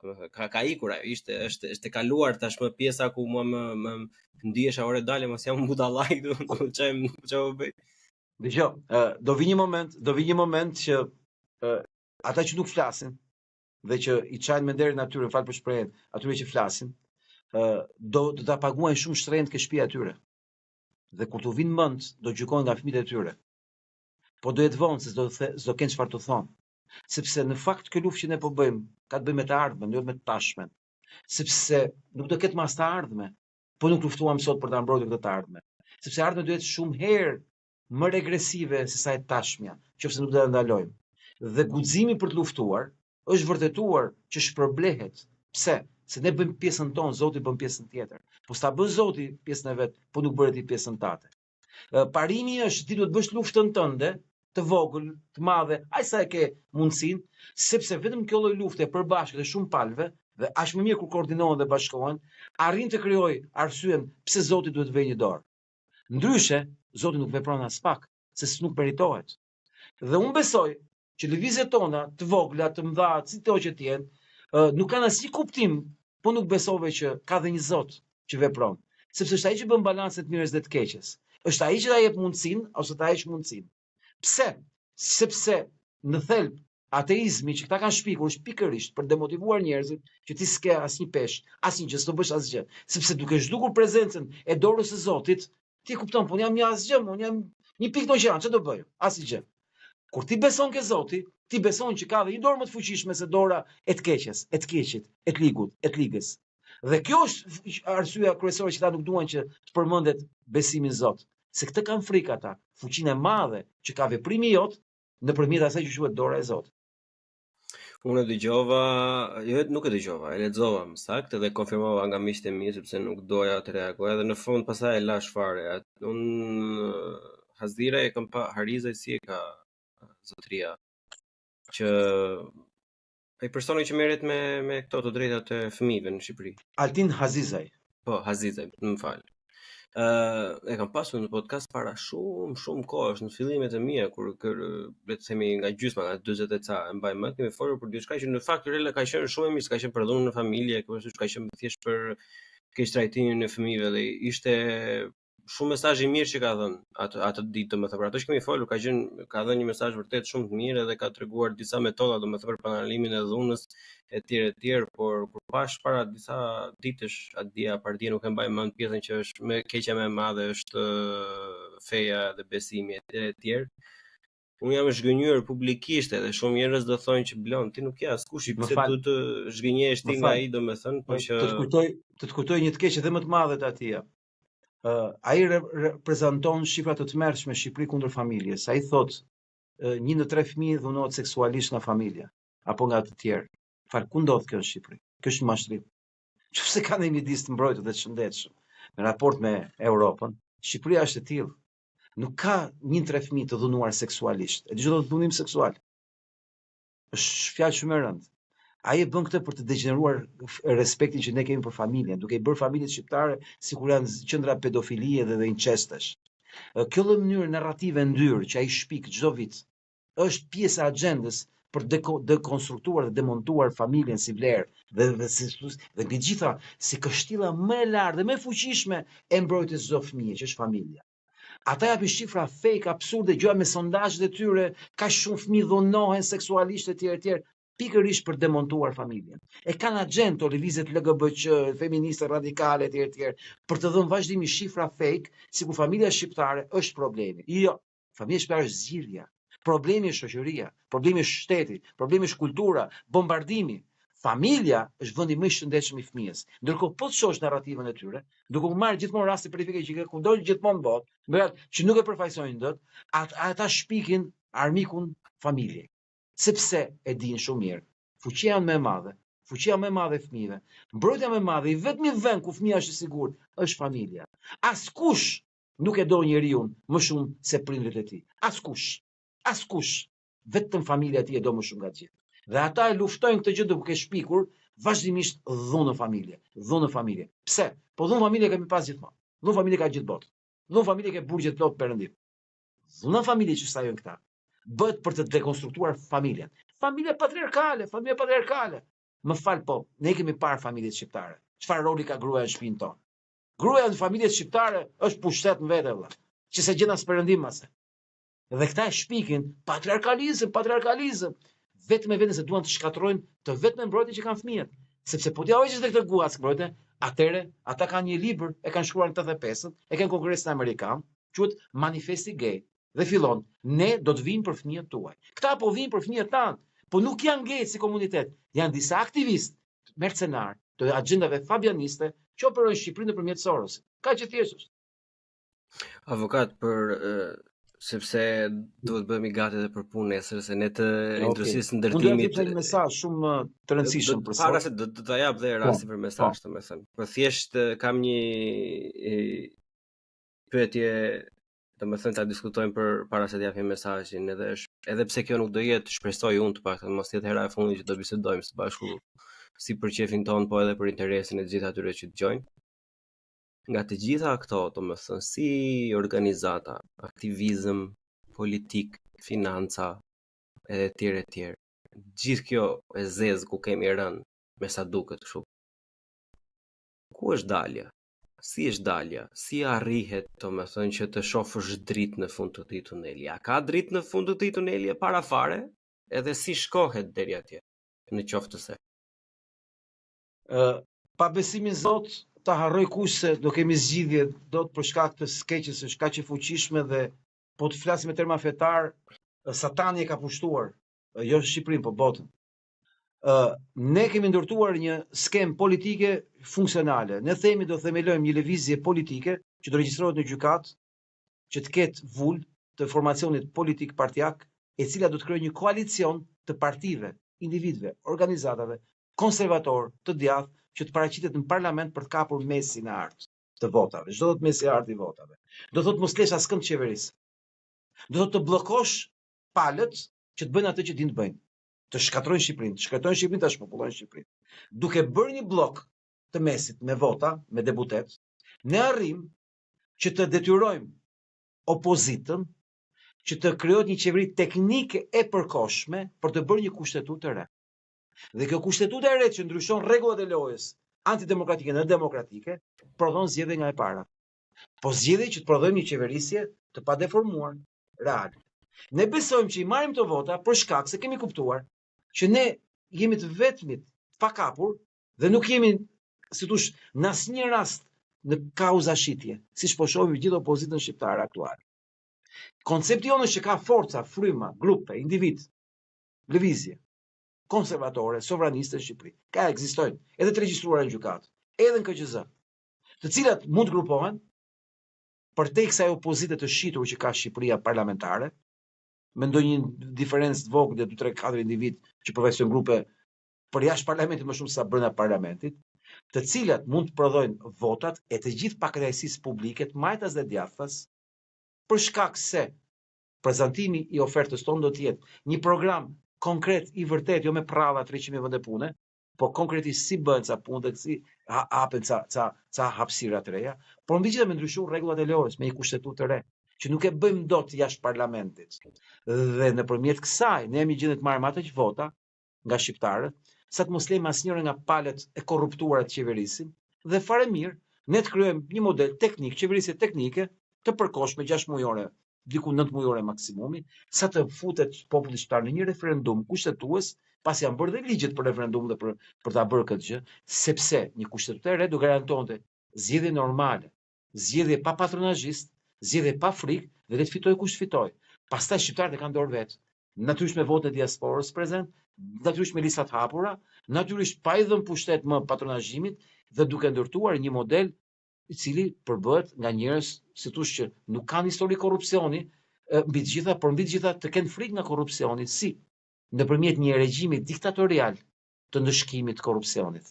Domethënë ka ikur ajo, është e kaluar tashmë pjesa ku mua më ndihesha ore dalë, mos jam budallaj këtu, ç'u bëj. Dgjoj, do vi një moment që ata që nuk flasin dhe që i çajnë me derën atyre, fal për shprehjen, atyre që flasin, do ta paguajnë shumë shtrenjtë ke shtëpia e tyre. Dhe kur t'u vinë mend, do gjykojnë nga fëmijët e tyre. Po do jetë vonë se s'do kenë çfarë të thonë. Sepse në fakt kjo luftë që ne po bëjmë ka të bëjë me të ardhmen, jo me të tashmen. Sepse nuk do ketë mas të ardhme, po nuk luftuam sot për ta mbrojtur këtë të ardhme. Sepse ardhme do jetë shumë herë më regresive se sa e tashmja, qofse nuk do ta ndalojmë. Dhe guximi për të luftuar është vërtetuar që shpërblehet. Pse? Se ne bëjmë pjesën tonë, Zoti bën pjesën tjetër. Po sta bën Zoti pjesën e vet, po nuk bëre ti pjesën tate. Parimi është ti duhet bësh luftën tënde, të vogël, të madhe, aq sa e ke mundsinë, sepse vetëm kjo lloj lufte përbashkët e shumë palëve dhe aq më mirë kur koordinohen dhe bashkohen, arrin të krijojë arsyen pse Zoti duhet vëjë një dorë. Ndryshe, Zoti nuk vepron as pak, se nuk meritohet. Dhe unë besoj që lëvizjet tona, të vogla, të mëdha, si to që të jenë, nuk kanë asnjë kuptim, po nuk besove që ka dhe një Zot që vepron, sepse është ai që bën balancën e të mirës dhe të keqes. Është ai që ta jep mundsinë ose ta heq mundsinë. Pse? Sepse në thelb ateizmi që këta kanë shpikur është pikërisht për demotivuar njerëzit që ti s'ke asnjë peshë, asnjë gjë, s'do bësh asgjë, sepse duke zhdukur prezencën e dorës së Zotit, ti kupton, po jam një asgjë, unë jam një pikë në oqean, ç'do bëj? Asgjë. Kur ti beson ke Zoti, ti beson që ka dhe një dorë më të fuqishme se dora e të keqes, e të keqit, e të ligut, e të ligës. Dhe kjo është arsyeja kryesore që ta nuk duan që të përmendet besimi në Zot. Se këtë kanë frikë ata, fuqinë e madhe që ka veprimi jot nëpërmjet asaj që quhet dora e Zotit. Unë dëgjova, jo nuk e dëgjova, e lexova më saktë dhe konfirmova nga miqtë e mi sepse nuk doja të reagoja dhe në fund pastaj e lash fare. Unë Hazdira e kam pa Harizaj si e ka zotëria që ai personi që merret me këto të drejtat e fëmijëve në Shqipëri. Altin Hazizaj. Po, Hazizaj, më fal. E kam pasur në podcast para shumë kohësh në fillimet e mia kur le të themi nga gjysma nga 40 e ca e mbaj mend kemi folur për diçka që në fakt rrela ka qenë shumë e mirë, ka qenë për dhunë në familje, ka qenë thjesht për keq trajtimin e fëmijëve dhe ishte shumë mesazh i mirë që ka dhënë atë ditë, domethënë për ato që kemi folur ka dhënë një mesazh vërtet shumë të mirë dhe ka treguar disa metoda domethënë për paralimin e dhunës etj, por kur pash para disa ditësh partija nuk e mbaj mend pjesën që është më keqja më e madhe është feja dhe besimi etj. Unë jam zhgënjur publikisht edhe shumë njerëz do thonë që blon ti nuk je askush, pse duhet të zhgënjehesh ti nga ai domethënë, po që të kujtoj një të keq edhe më të madhe të atij. Ai reprezenton shifra të tmerrshme Shqipëri kundër familjes. Ai thot 1 në 3 fëmijë dhunohet seksualisht nga familja apo nga të tjerë. Fal, ku ndodh kjo në Shqipëri? Kjo është një mashtrim. Nëse ka një midis të mbrojtur dhe të shëndetshëm në raport me Europën, Shqipëria është e tillë. Nuk ka 1 në 3 fëmijë të dhunuar seksualisht. E dëgjoj dhunim seksual. Është fjalë shumë e rëndë. Ai e bën këtë për të degeneruar respektin që ne kemi për familjen, duke i bërë familjet shqiptare sikur janë qendra pedofilie dhe incestesh. Kjo lloj mënyrë narrative ndyrë që ai shpik çdo vit është pjesë e agjendës për dekonstruktuar dhe demontuar familjen si vlerë dhe mbi gjitha si kështilla më e lartë dhe më e fuqishme e mbrojtjes çdo fëmie, që është familja. Ata japin shifra fake, absurde, gjëra me sondazhet e tyre, ka shumë fëmijë dhunohen seksualisht etj, pikërisht për demontuar familjen. E kanë agjend lëvizjet LGBTQ, feministe radikale etj, për të dhënë vazhdimisht shifra fake, sikur familja shqiptare është problemi. Jo, familja shqiptare është zgjidhja. Problemi është shoqëria, problemi është shteti, problemi është kultura, bombardimi. familja është vendi më i shëndetshëm i fëmijës. Ndërkohë po të shohësh narrativën e tyre, duke u marrë gjithmonë raste perifike që ku ndodhin gjithmonë botë, që nuk e përfaqësojnë dot, ata shpikin armikun familje. Sepse e dinë shumë mirë, fuqia më e madhe, fuqia më e madhe e fëmijëve, mbrojtja më e madhe, i vetmi vend ku fëmia është i sigurt, është familja. Askush nuk e do njeriu më shumë se prindrit e tij. Askush. Vetëm familja e tij e do më shumë nga gjithë. Dhe ata e luftojnë këtë gjë duke shpikur vazhdimisht dhunë familje. Pse? Po dhunë familje kemi pas gjithmonë. Dhunë familje ka gjithë botë. Dhunë familje ke burgjet plot perëndim. Dhunë familje që sajojnë këta. Bëhet për të dekonstruktuar familjen. Familje patriarkale. Më fal po, ne kemi parë familjet shqiptare. Çfarë roli ka gruaja në shtëpinë tonë? Gruaja në familjet shqiptare është pushtet në vete vëlla. Që se gjena s'perëndim mase. Dhe këta e shpikin patriarkalizëm. Vetëm e vetëm se duan të shkatrojnë të vetëm mbrojtje që kanë fëmijët. Sepse po t'ja hoqësh këtë guac mbrojtje, atëre ata kanë një libër, e kanë shkruar në 85-ën, e kanë Kongresin Amerikan, quhet Manifesti Gay. Dhe fillon, ne do të vijmë për fëmijët tuaj. Këta po vijnë për fëmijët tanë, po nuk janë gay si komunitet, janë disa aktivistë, mercenar, të agjendave fabianiste, që operojnë Shqipërinë nëpërmjet Sorosit. Ka që thjesht është. Avokat, sepse duhet bëhemi gati edhe për punë nesër, se ne të industrisë ndërtimit. Unë do të jap një mesazh shumë të rëndësishëm për para se do ta jap dhe rastin për mesazh, domethënë. Po thjesht kam një pyetje, domethënë ta diskutojmë për para se të japim mesazhin, edhe pse kjo nuk do jetë, shpresoj unë të paktën mos jetë hera e fundit që do bisedojmë së bashku si për qefin ton, po edhe për interesin e të gjithë atyre që dëgjojnë. Nga të gjitha këto, domethënë, si organizata, aktivizëm, politik, financa, edhe tjerë, gjithë kjo e zezë ku kemi rënë, me sa duket kështu. Ku është dalja? Si është dalja? Si arrihet, domethënë, që të shohësh dritë në fund të këtij tuneli? A ka dritë në fund të këtij tuneli e para fare? Edhe si shkohet deri atje? Në qoftë se. Pa besimin Zot, ta harroj kush se do kemi zgjidhje dot për shkak të skeqjes së kaq e fuqishme dhe po të flasim me terma fetar, Satani e ka pushtuar, jo Shqipërinë, po botën. Ne kemi ndërtuar një skem politike funksionale. Ne themi do themelojmë një lëvizje politike që do regjistrohet në gjykat, që të ketë vull të formacionit politik partijak, e cila do të krijojë një koalicion të partive, individëve, organizatave konservator të djathtë që të paraqitet në parlament për të kapur mesin e artë të votave. Çdo të mesi i artë i votave. Do thotë mos lesh askënd të qeverisë. Do thotë të bllokosh palët që të bëjnë atë që dinë të bëjnë. Të shkatrojnë Shqipërinë, të shkatrojnë Shqipërinë, të shpopullojnë Shqipërinë. Duke bërë një blok të mesit me vota, me deputet, ne arrim që të detyrojmë opozitën që të krijohet një qeveri teknike e përkohshme për të bërë një kushtetutë të re. Dhe kjo kushtetutë e re që ndryshon rregullat e lojës antidemokratike në demokratike, prodhon zgjedhje nga e para. Po zgjedhje që të prodhojmë një qeverisje të padeformuar, real. Ne besojmë që i marrim këto vota për shkak se kemi kuptuar që ne jemi të vetmit pa kapur dhe nuk jemi, si thosh, në asnjë rast në kauza shitje, siç po shohim gjithë opozitën shqiptare aktuale. Koncepti jonë është që ka forca, fryma, grupe, individ, lëvizje konservatore, sovraniste në Shqipëri. Ka ekzistojnë, edhe të regjistruara në gjykat, edhe në KQZ, të cilat mund të grupohen përtej kësaj opozite të shitur që ka Shqipëria parlamentare, me ndonjë diferencë të vogël, 2, 3, 4 individ që përfaqësojnë grupe për jashtë parlamentit më shumë se sa brenda parlamentit, të cilat mund të prodhojnë votat e të gjithë pakëdhësisë publike të majtas dhe djathtas, për shkak se prezantimi i ofertës tonë do të jetë një program konkret i vërtet, jo me prava 300.000 vende pune, po konkretisht si bëhen ca punë dhe si hapen ca hapësira të reja, por mbi gjithë me ndryshuar rregullat e lojës me një kushtetutë të re, që nuk e bëjmë dot jashtë parlamentit. Dhe nëpërmjet kësaj ne jemi gjendë të marrim ato që vota nga shqiptarët, sa të mos lejmë asnjërin nga palët e korruptuara të qeverisin, dhe fare mirë, ne të krijojmë një model teknik, qeverisje teknike të përkohshme 6 mujore, diku 9 mujore maksimumi, sa të futet populli shqiptar në një referendum kushtetues, pas janë bërë dhe ligjet për referendum dhe për ta bërë këtë gjë, sepse një kushtetutë e re do garantonte zgjedhje normale, zgjedhje pa patronazhist, zgjedhje pa frikë dhe le të fitojë kush fitoj. Pastaj shqiptarët e kanë dorë vet. Natyrisht me votë e diasporës prezent, natyrisht me lista të hapura, natyrisht pa i dhënë pushtet më patronazhimit dhe duke ndërtuar një model i cili përbëhet nga njerëz si thosh që nuk kanë histori korrupsioni, mbi të gjitha, por mbi të gjitha të kenë frikë nga korrupsioni, si nëpërmjet një regjimi diktatorial të ndëshkimit të korrupsionit.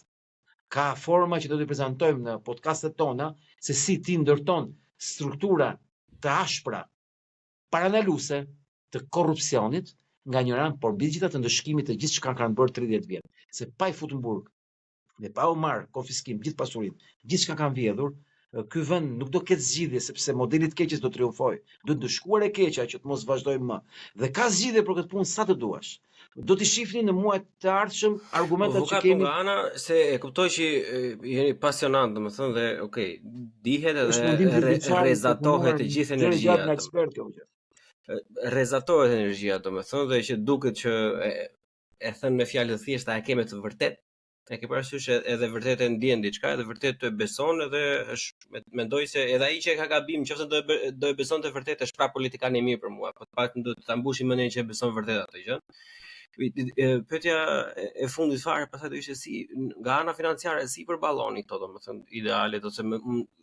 Ka forma që do t'i prezantojmë në podcastet tona se si ti ndërton struktura të ashpra paranaluese të korrupsionit nga një anë, por mbi të gjitha të ndëshkimit të gjithë çka kanë bërë 30 vjet. Se pa i futur në burg dhe pa u marr konfiskim gjithë pasurinë, gjithë çka kanë vjedhur, ky vend nuk do ketë zgjidhje sepse modeli i keqes do triumfojë. Duhet të shkuar e keqja që të mos vazhdojmë më. Dhe ka zgjidhje për këtë punë sa të duash. Do t'i shihni në muajt të ardhshëm argumentat që kemi. Nga ana se e kuptoj që jeni pasionant, domethënë dhe okay, dihet edhe rrezatohet e gjithë energjia. Rrezatohet energjia, domethënë dhe që duket që e thënë me fjalë të thjeshta, e ke me të vërtetë. E ke parasysh edhe vërtet e ndjen diçka, edhe vërtet të beson, edhe është mendoj se edhe ai që ka gabim, nëse do e besonte vërtet është pra politikan i mirë për mua, po të paktën do ta mbushi mendjen që e beson vërtet atë gjë. Pyetja e fundit fare pastaj do ishte si nga ana financiare si përballoni këto, domethënë idealet ose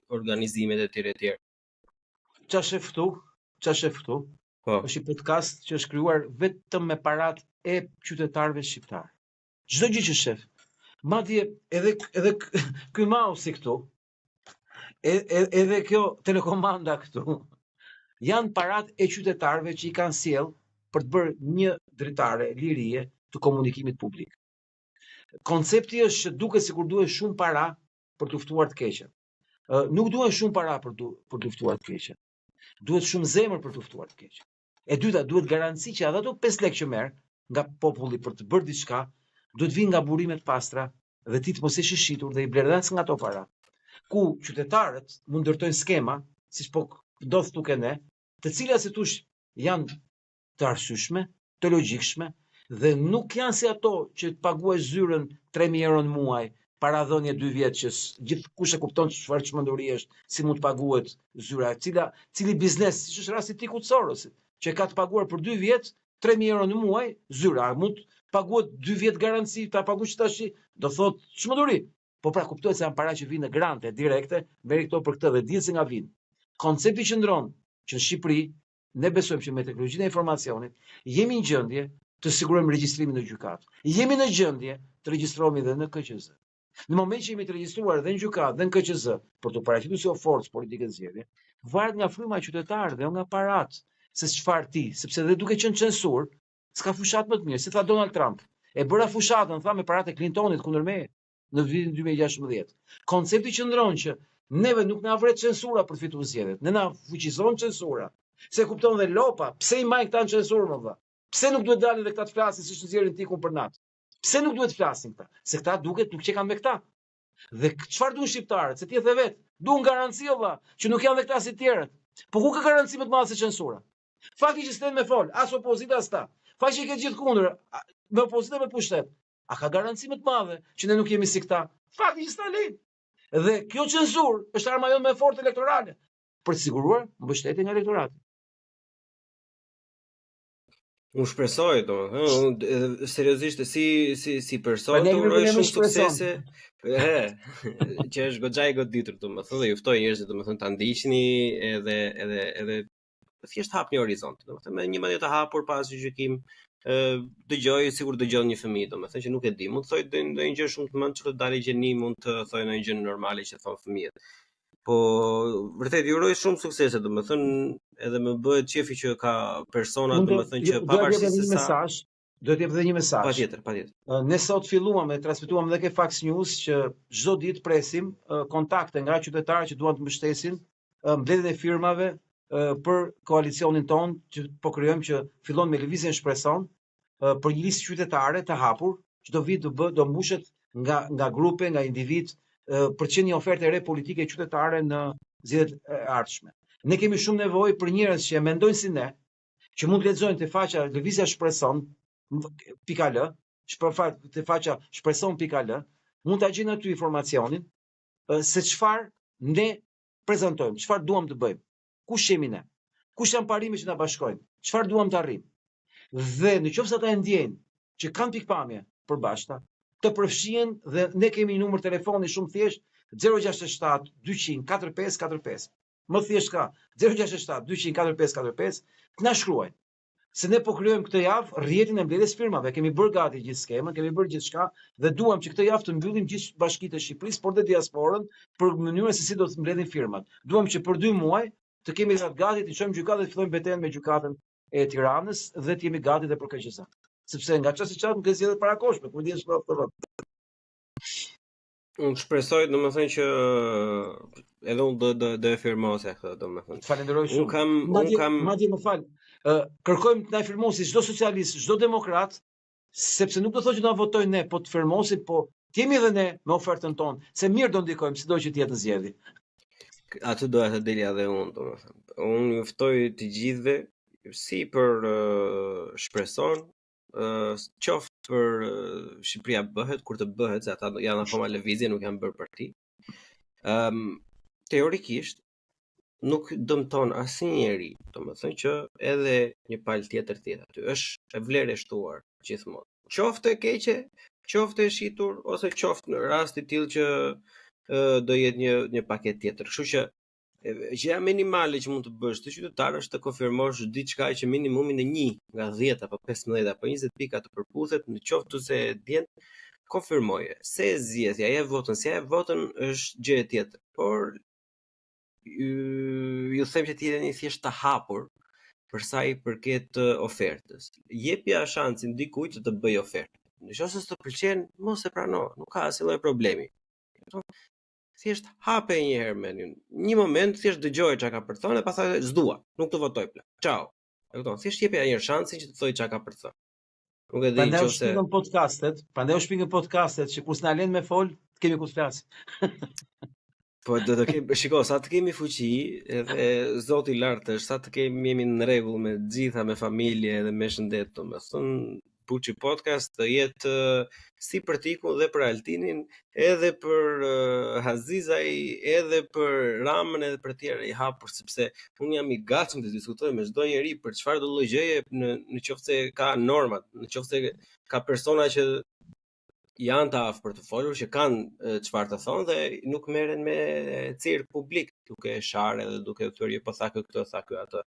organizimet e tjera. Çfarë shef këtu? Po. Është një podcast që është krijuar vetëm me parat e qytetarëve shqiptar. Çdo gjë që shef. Madje edhe ky mouse këtu, edhe kjo telekomanda këtu, janë parat e qytetarëve që i kanë sjell për të bërë një dritare lirie të komunikimit publik. Koncepti është që duket sikur duhet shumë para për të ftuar të keqen. Nuk duhet shumë para për të ftuar të keqen. Duhet shumë zemër për të ftuar të keqen. E dyta, duhet garanci që ato 5 lekë që merr nga populli për të bërë diçka, duhet vinë nga burimet pastra dhe ti të mos e shishitur dhe i blerdas nga ato para. Ku qytetarët mund ndërtojnë skema, siç po ndodh tuke ne, të cilat si thosh janë të arsyeshme, të logjikshme dhe nuk janë si ato që të paguash zyrën 3000 euro në muaj, para dhënie 2 vjet që gjithkush e kupton çfarë çmendurie është, si mund të paguhet zyra, cili biznes, siç është rasti Tikut Sorosit, që ka të paguar për 2 vjet 3000 euro në muaj, zyra mund paguhet 2 vjet garanci, ta paguash tash, do thot çmenduri. Po pra kuptohet se janë para që vinë në grante direkte, merri këto për këtë dhe dihet se nga vinë. Koncepti qëndron që në Shqipëri ne besojmë që me teknologjinë e informacionit jemi në gjendje të sigurojmë regjistrimin në gjykatë. Jemi në gjendje të regjistrohemi edhe në KQZ. Në moment që jemi të regjistruar edhe në gjykatë dhe në KQZ për të paraqitur si forcë politike zgjedhje, varet nga fryma e qytetarëve dhe nga parat, se çfarë ti, sepse edhe duke qenë censur, s'ka fushat më të mirë, si tha Donald Trump. E bëra fushatën, tha, me paratë e Clintonit kundër meje në vitin 2016. Koncepti qëndron që neve nuk na vret censura për fituar zgjedhjet. Ne na fuqizon censura. Se kupton dhe lopa, pse i majnë këta në censurë më dha? Pse nuk duhet dalin dhe këta të flasin siç nxjerrin Tikun për natë? Pse nuk duhet flasin këta? Se këta duket nuk që kanë me këta. Dhe çfarë duan shqiptarët? Se ti e the vet, duan garanci valla, që nuk janë dhe këta si të tjerët. Po ku ka garanci më të madhe se censura? Fakti që s'ten me fol, as opozita as ta. Fakti që ke gjithë kundër, me opozitë me pushtet. A ka garanci më të madhe që ne nuk jemi si këta? Fakti që s'ta lejnë. Dhe kjo censur është arma jonë më e fortë elektorale për të siguruar mbështetje nga elektorati. Unë shpresoj, domethënë, seriozisht si person të uroj shumë suksese. Që është goxha i goditur, domethënë, dhe ju ftoj njerëzit domethënë ta ndiqni edhe thjesht hapni horizont, domethënë me një mendje të hapur pas gjykim, dëgjoj sikur dëgjon një fëmijë, domethënë që nuk e di, mund të thoj ndonjë gjë shumë të mëndshme, të dalë gjeni, mund të thoj ndonjë gjë normale që thon fëmijët. Po vërtet ju uroj shumë suksese, domethënë edhe më bëhet qefi që ka persona domethënë që pavarësisht se sa do të jep edhe një mesazh. Patjetër. Ne sot filluam e transmetuam edhe ke Fax News që çdo ditë presim kontakte nga qytetarë që duan të mbështesin mbledhjen e firmave për koalicionin ton që po krijojmë, që fillon me lëvizjen Shpreson për një listë qytetare të hapur, çdo vit do mbushet nga grupe, nga individ për të qenë një ofertë e re politike qytetare në zgjedhjet e ardhshme. Ne kemi shumë nevojë për njerëz që mendojnë si ne, që mund të lexojnë te faqja lëvizja Shpreson.al, te faqja shpreson.al, mund ta gjejnë aty informacionin se çfarë ne prezantojmë, çfarë duam të bëjmë. Kush jemi ne? Kush janë parimet që na bashkojnë? Çfarë duam të arrijmë? Dhe nëse ata e ndjejnë që kanë pikpamje përbashkëta, të përfshihen dhe ne kemi një numër telefoni shumë thjesht 067 200 4545. Më thjesht ka 067 200 4545 të na shkruajnë. Se ne po kryojmë këtë javë rrjetin e mbledhjes firmave. Kemi bërë gati gjithë skemën, kemi bërë gjithçka dhe duam që këtë javë të mbyllim gjithë bashkitë e Shqipërisë, por dhe diasporën për mënyrën se si do të mbledhin firmat. Duam që për 2 muaj të kemi dhënë gati të çojmë gjykatë dhe të fillojmë betejën me gjykatën e Tiranës dhe të jemi gati dhe për KQZ. Sepse nga çasti çat nuk zgjedhet parakoshme, ku dihen çfarë të vëmë. Unë shpresoj, domethënë që edhe unë do e firmosja këtë, domethënë. Falenderoj shumë. Madje më fal. Kërkojmë të na firmosi çdo socialist, çdo demokrat, sepse nuk do thotë që do na votojnë ne, po të firmosin, po të jemi edhe ne me ofertën tonë, se mirë do ndikojmë, sido që të jetë zgjedhje. Aty doja të dilja edhe unë, domethënë. Unë ju ftoj të gjithëve si për shpreson, qoftë për Shqipëria bëhet, kur të bëhet, se ata janë akoma lëvizje, nuk janë bërë parti. Teorikisht, nuk dëmton asnjëri, domethënë që edhe një palë tjetër aty është e vlerë e shtuar gjithmonë. Qoftë e keqe, qoftë e shitur, ose qoftë në rast i tillë që do jetë një paketë tjetër. Kështu që gjëja minimale që mund të bësh të qytetar është të konfirmosh diçka që minimumin e 1 nga 10 apo 15 apo 20 pika të përputhet, në qoftë se djen, konfirmoje. Se zgjedhja, ja votën, si ja votën është gjë tjetër. Por ju them që ti jeni thjesht të hapur për sa i përket ofertës. Jepja shansin dikujt të bëjë ofertë. Nëse s'të pëlqen, mos e prano, nuk ka asnjë lloj problemi. Thjesht hape një herë menin. Një moment thjesht dëgjoj çka ka për të thënë dhe pastaj s'dua, nuk të votoj plot. Ciao. E kupton? Thjesht jepja një shansin që të thoj çka ka për të thënë. Nuk e di nëse prandaj u shpingën podcastet që kur s'na lën me fol, kemi ku të flasim. Po do të kemi, shiko, sa të kemi fuqi, edhe Zoti i lartë është, sa të jemi në rregull me të gjitha, me familje dhe me shëndet, domethënë Puçi Podcast të jetë si për Tikun dhe për Altinin, edhe për Hazizaj, edhe për Ramën, edhe për tjerë i hapur, sepse unë jam i gatshëm të diskutoj me çdo njeri për çfarë do lloj gjëje, në qoftë se ka normat, në qoftë se ka persona që janë të aftë për të folur, që kanë çfarë të thonë dhe nuk merren me cirk publik, duke sharë dhe duke thënë po tha këtë, tha ky atë.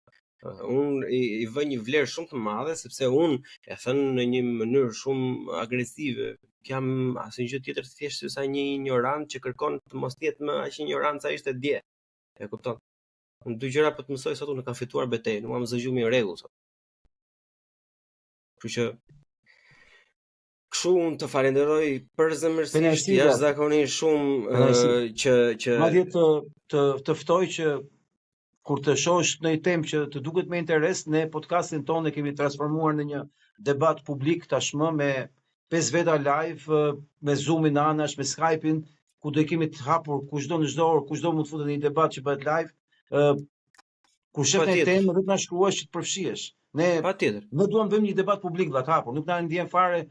Unë i vë një vlerë shumë të madhe, sepse unë e thënë në një mënyrë shumë agresive, jam asnjë gjë tjetër thjesht se sa një ignorant që kërkon të mos jetë më aq ignorant sa ishte dje. E kupton? Unë dy gjëra po të mësoj sot, unë kam fituar betejën, nuk kam zgjuar në rregull sot. Kështu që kështu unë të falenderoj përzemërsisht jashtëzakonisht shumë që madje të ftoj që kur të shohësh në një temë që të duket me interes, ne podcastin tonë kemi transformuar në një debat publik tashmë me 5 veta live, me Zoomin anash, me Skype-in, ku do kemi të hapur kushdo në çdo orë, kushdo mund të futet në një debat që bëhet live. Kur shef një temë, do të na shkruash që të përfshihesh. Ne duam bëjmë një debat publik të hapur, nuk na ndjen fare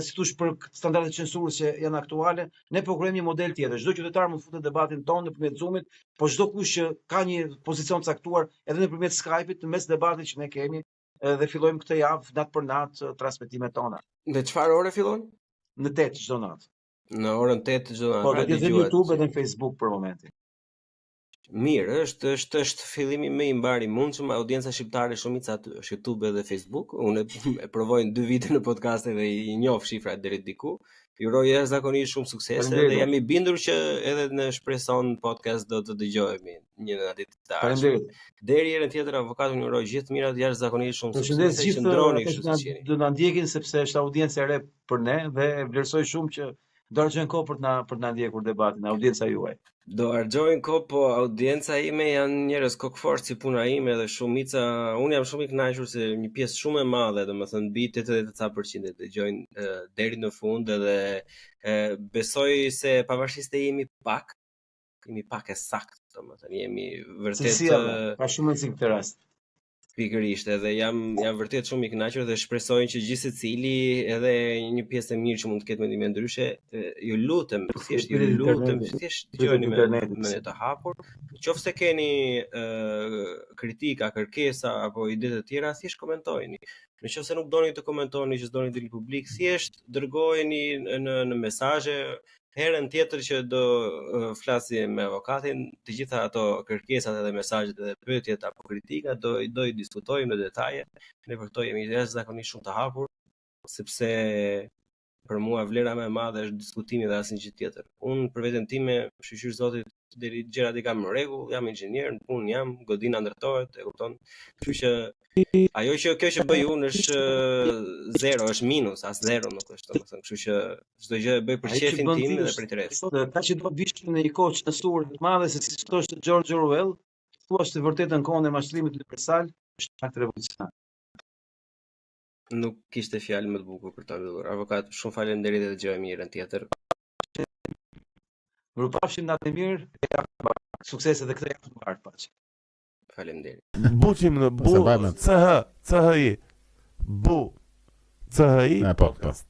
si thosh për standardet e censurës që janë aktuale, ne po krijojmë një model tjetër. Çdo qytetar mund të futet debatin tonë nëpërmjet Zoomit, po çdo kush që ka një pozicion të caktuar edhe nëpërmjet Skype-it në mes debatit që ne kemi dhe fillojmë këtë javë natë për natë transmetimet tona. Në çfarë ore fillon? Në 8 çdo natë. Në orën 8 çdo natë. Po edhe në YouTube edhe në Facebook për momentin. Mirë, është fillimi më i mbar i mundshëm, audienca shqiptare shumica aty është YouTube dhe Facebook. Unë e provoj 2 vite në podcaste dhe i njoh shifrat deri diku. Ju uroj jashtëzakonisht shumë suksese dhe jam i bindur që edhe në Shpreson podcast do të dëgjohemi një ditë të ardhshme. Deri herën tjetër avokatun ju uroj gjithë mirat, jashtëzakonisht shumë suksese. Qëndroni kështu siç jeni. Do na ndjekin sepse është audiencë e re për ne dhe vlerësoj shumë që do argjojnë kohë për të na ndjekur debatin, audienca juaj. Do argjojnë kohë, po audienca ime janë njerëz kokfort si puna ime dhe shumica, unë jam shumë i kënaqur se një pjesë shumë e madhe, domethënë mbi 80% dëgjojnë deri në fund edhe besoj se pavarësisht se jemi pak e saktë, domethënë jemi vërtet ka shumë rëndësi këtë rast. Pikërisht, edhe jam vërtet shumë i kënaqur dhe shpresoj që gjithë secili, edhe një pjesë e mirë që mund të ketë mendime ndryshe, ju lutem, thjesht dëgjoni me të hapur. Qofse keni kritika, kërkesa apo ide të tjera, thjesht komentojeni. Nëse nuk doni të komentoni, që s'doni të dilni publik, thjesht dërgojeni në mesazhe. Herën tjetër që do flasim me avokatin, të gjitha ato kërkesat edhe mesazhet edhe pyetjet apo kritikat do i diskutojmë në detaje. Ne për këto jemi jashtëzakonisht shumë të hapur, sepse për mua vlera më e madhe është diskutimi dhe asnjë gjë tjetër. Unë për veten time, shqyr zotit, deri gjërat i kam në rregull, jam inxhinier, në punë jam, godina ndërtohet, e kupton. Kështu që ajo që bëj unë është zero, është minus, as zero nuk është, domethënë, kështu që çdo gjë e bëj për shefin tim dhe për interes. Ta që do vishën në një kohë çmësuar të madhe se siç thoshte George Orwell, thua të vërtetën kohën e mashtrimit universal është akt revolucionar. Nuk kishte fjalë më të bukur për ta mbyllur. Avokat, shumë faleminderit dhe dëgjojmë mirën tjetër. Mirupafshim natë e mirë, suksese edhe këtë javë të mbarë, paçi. Faleminderit. Buqim në bu, CHI, bu, CHI, podcast.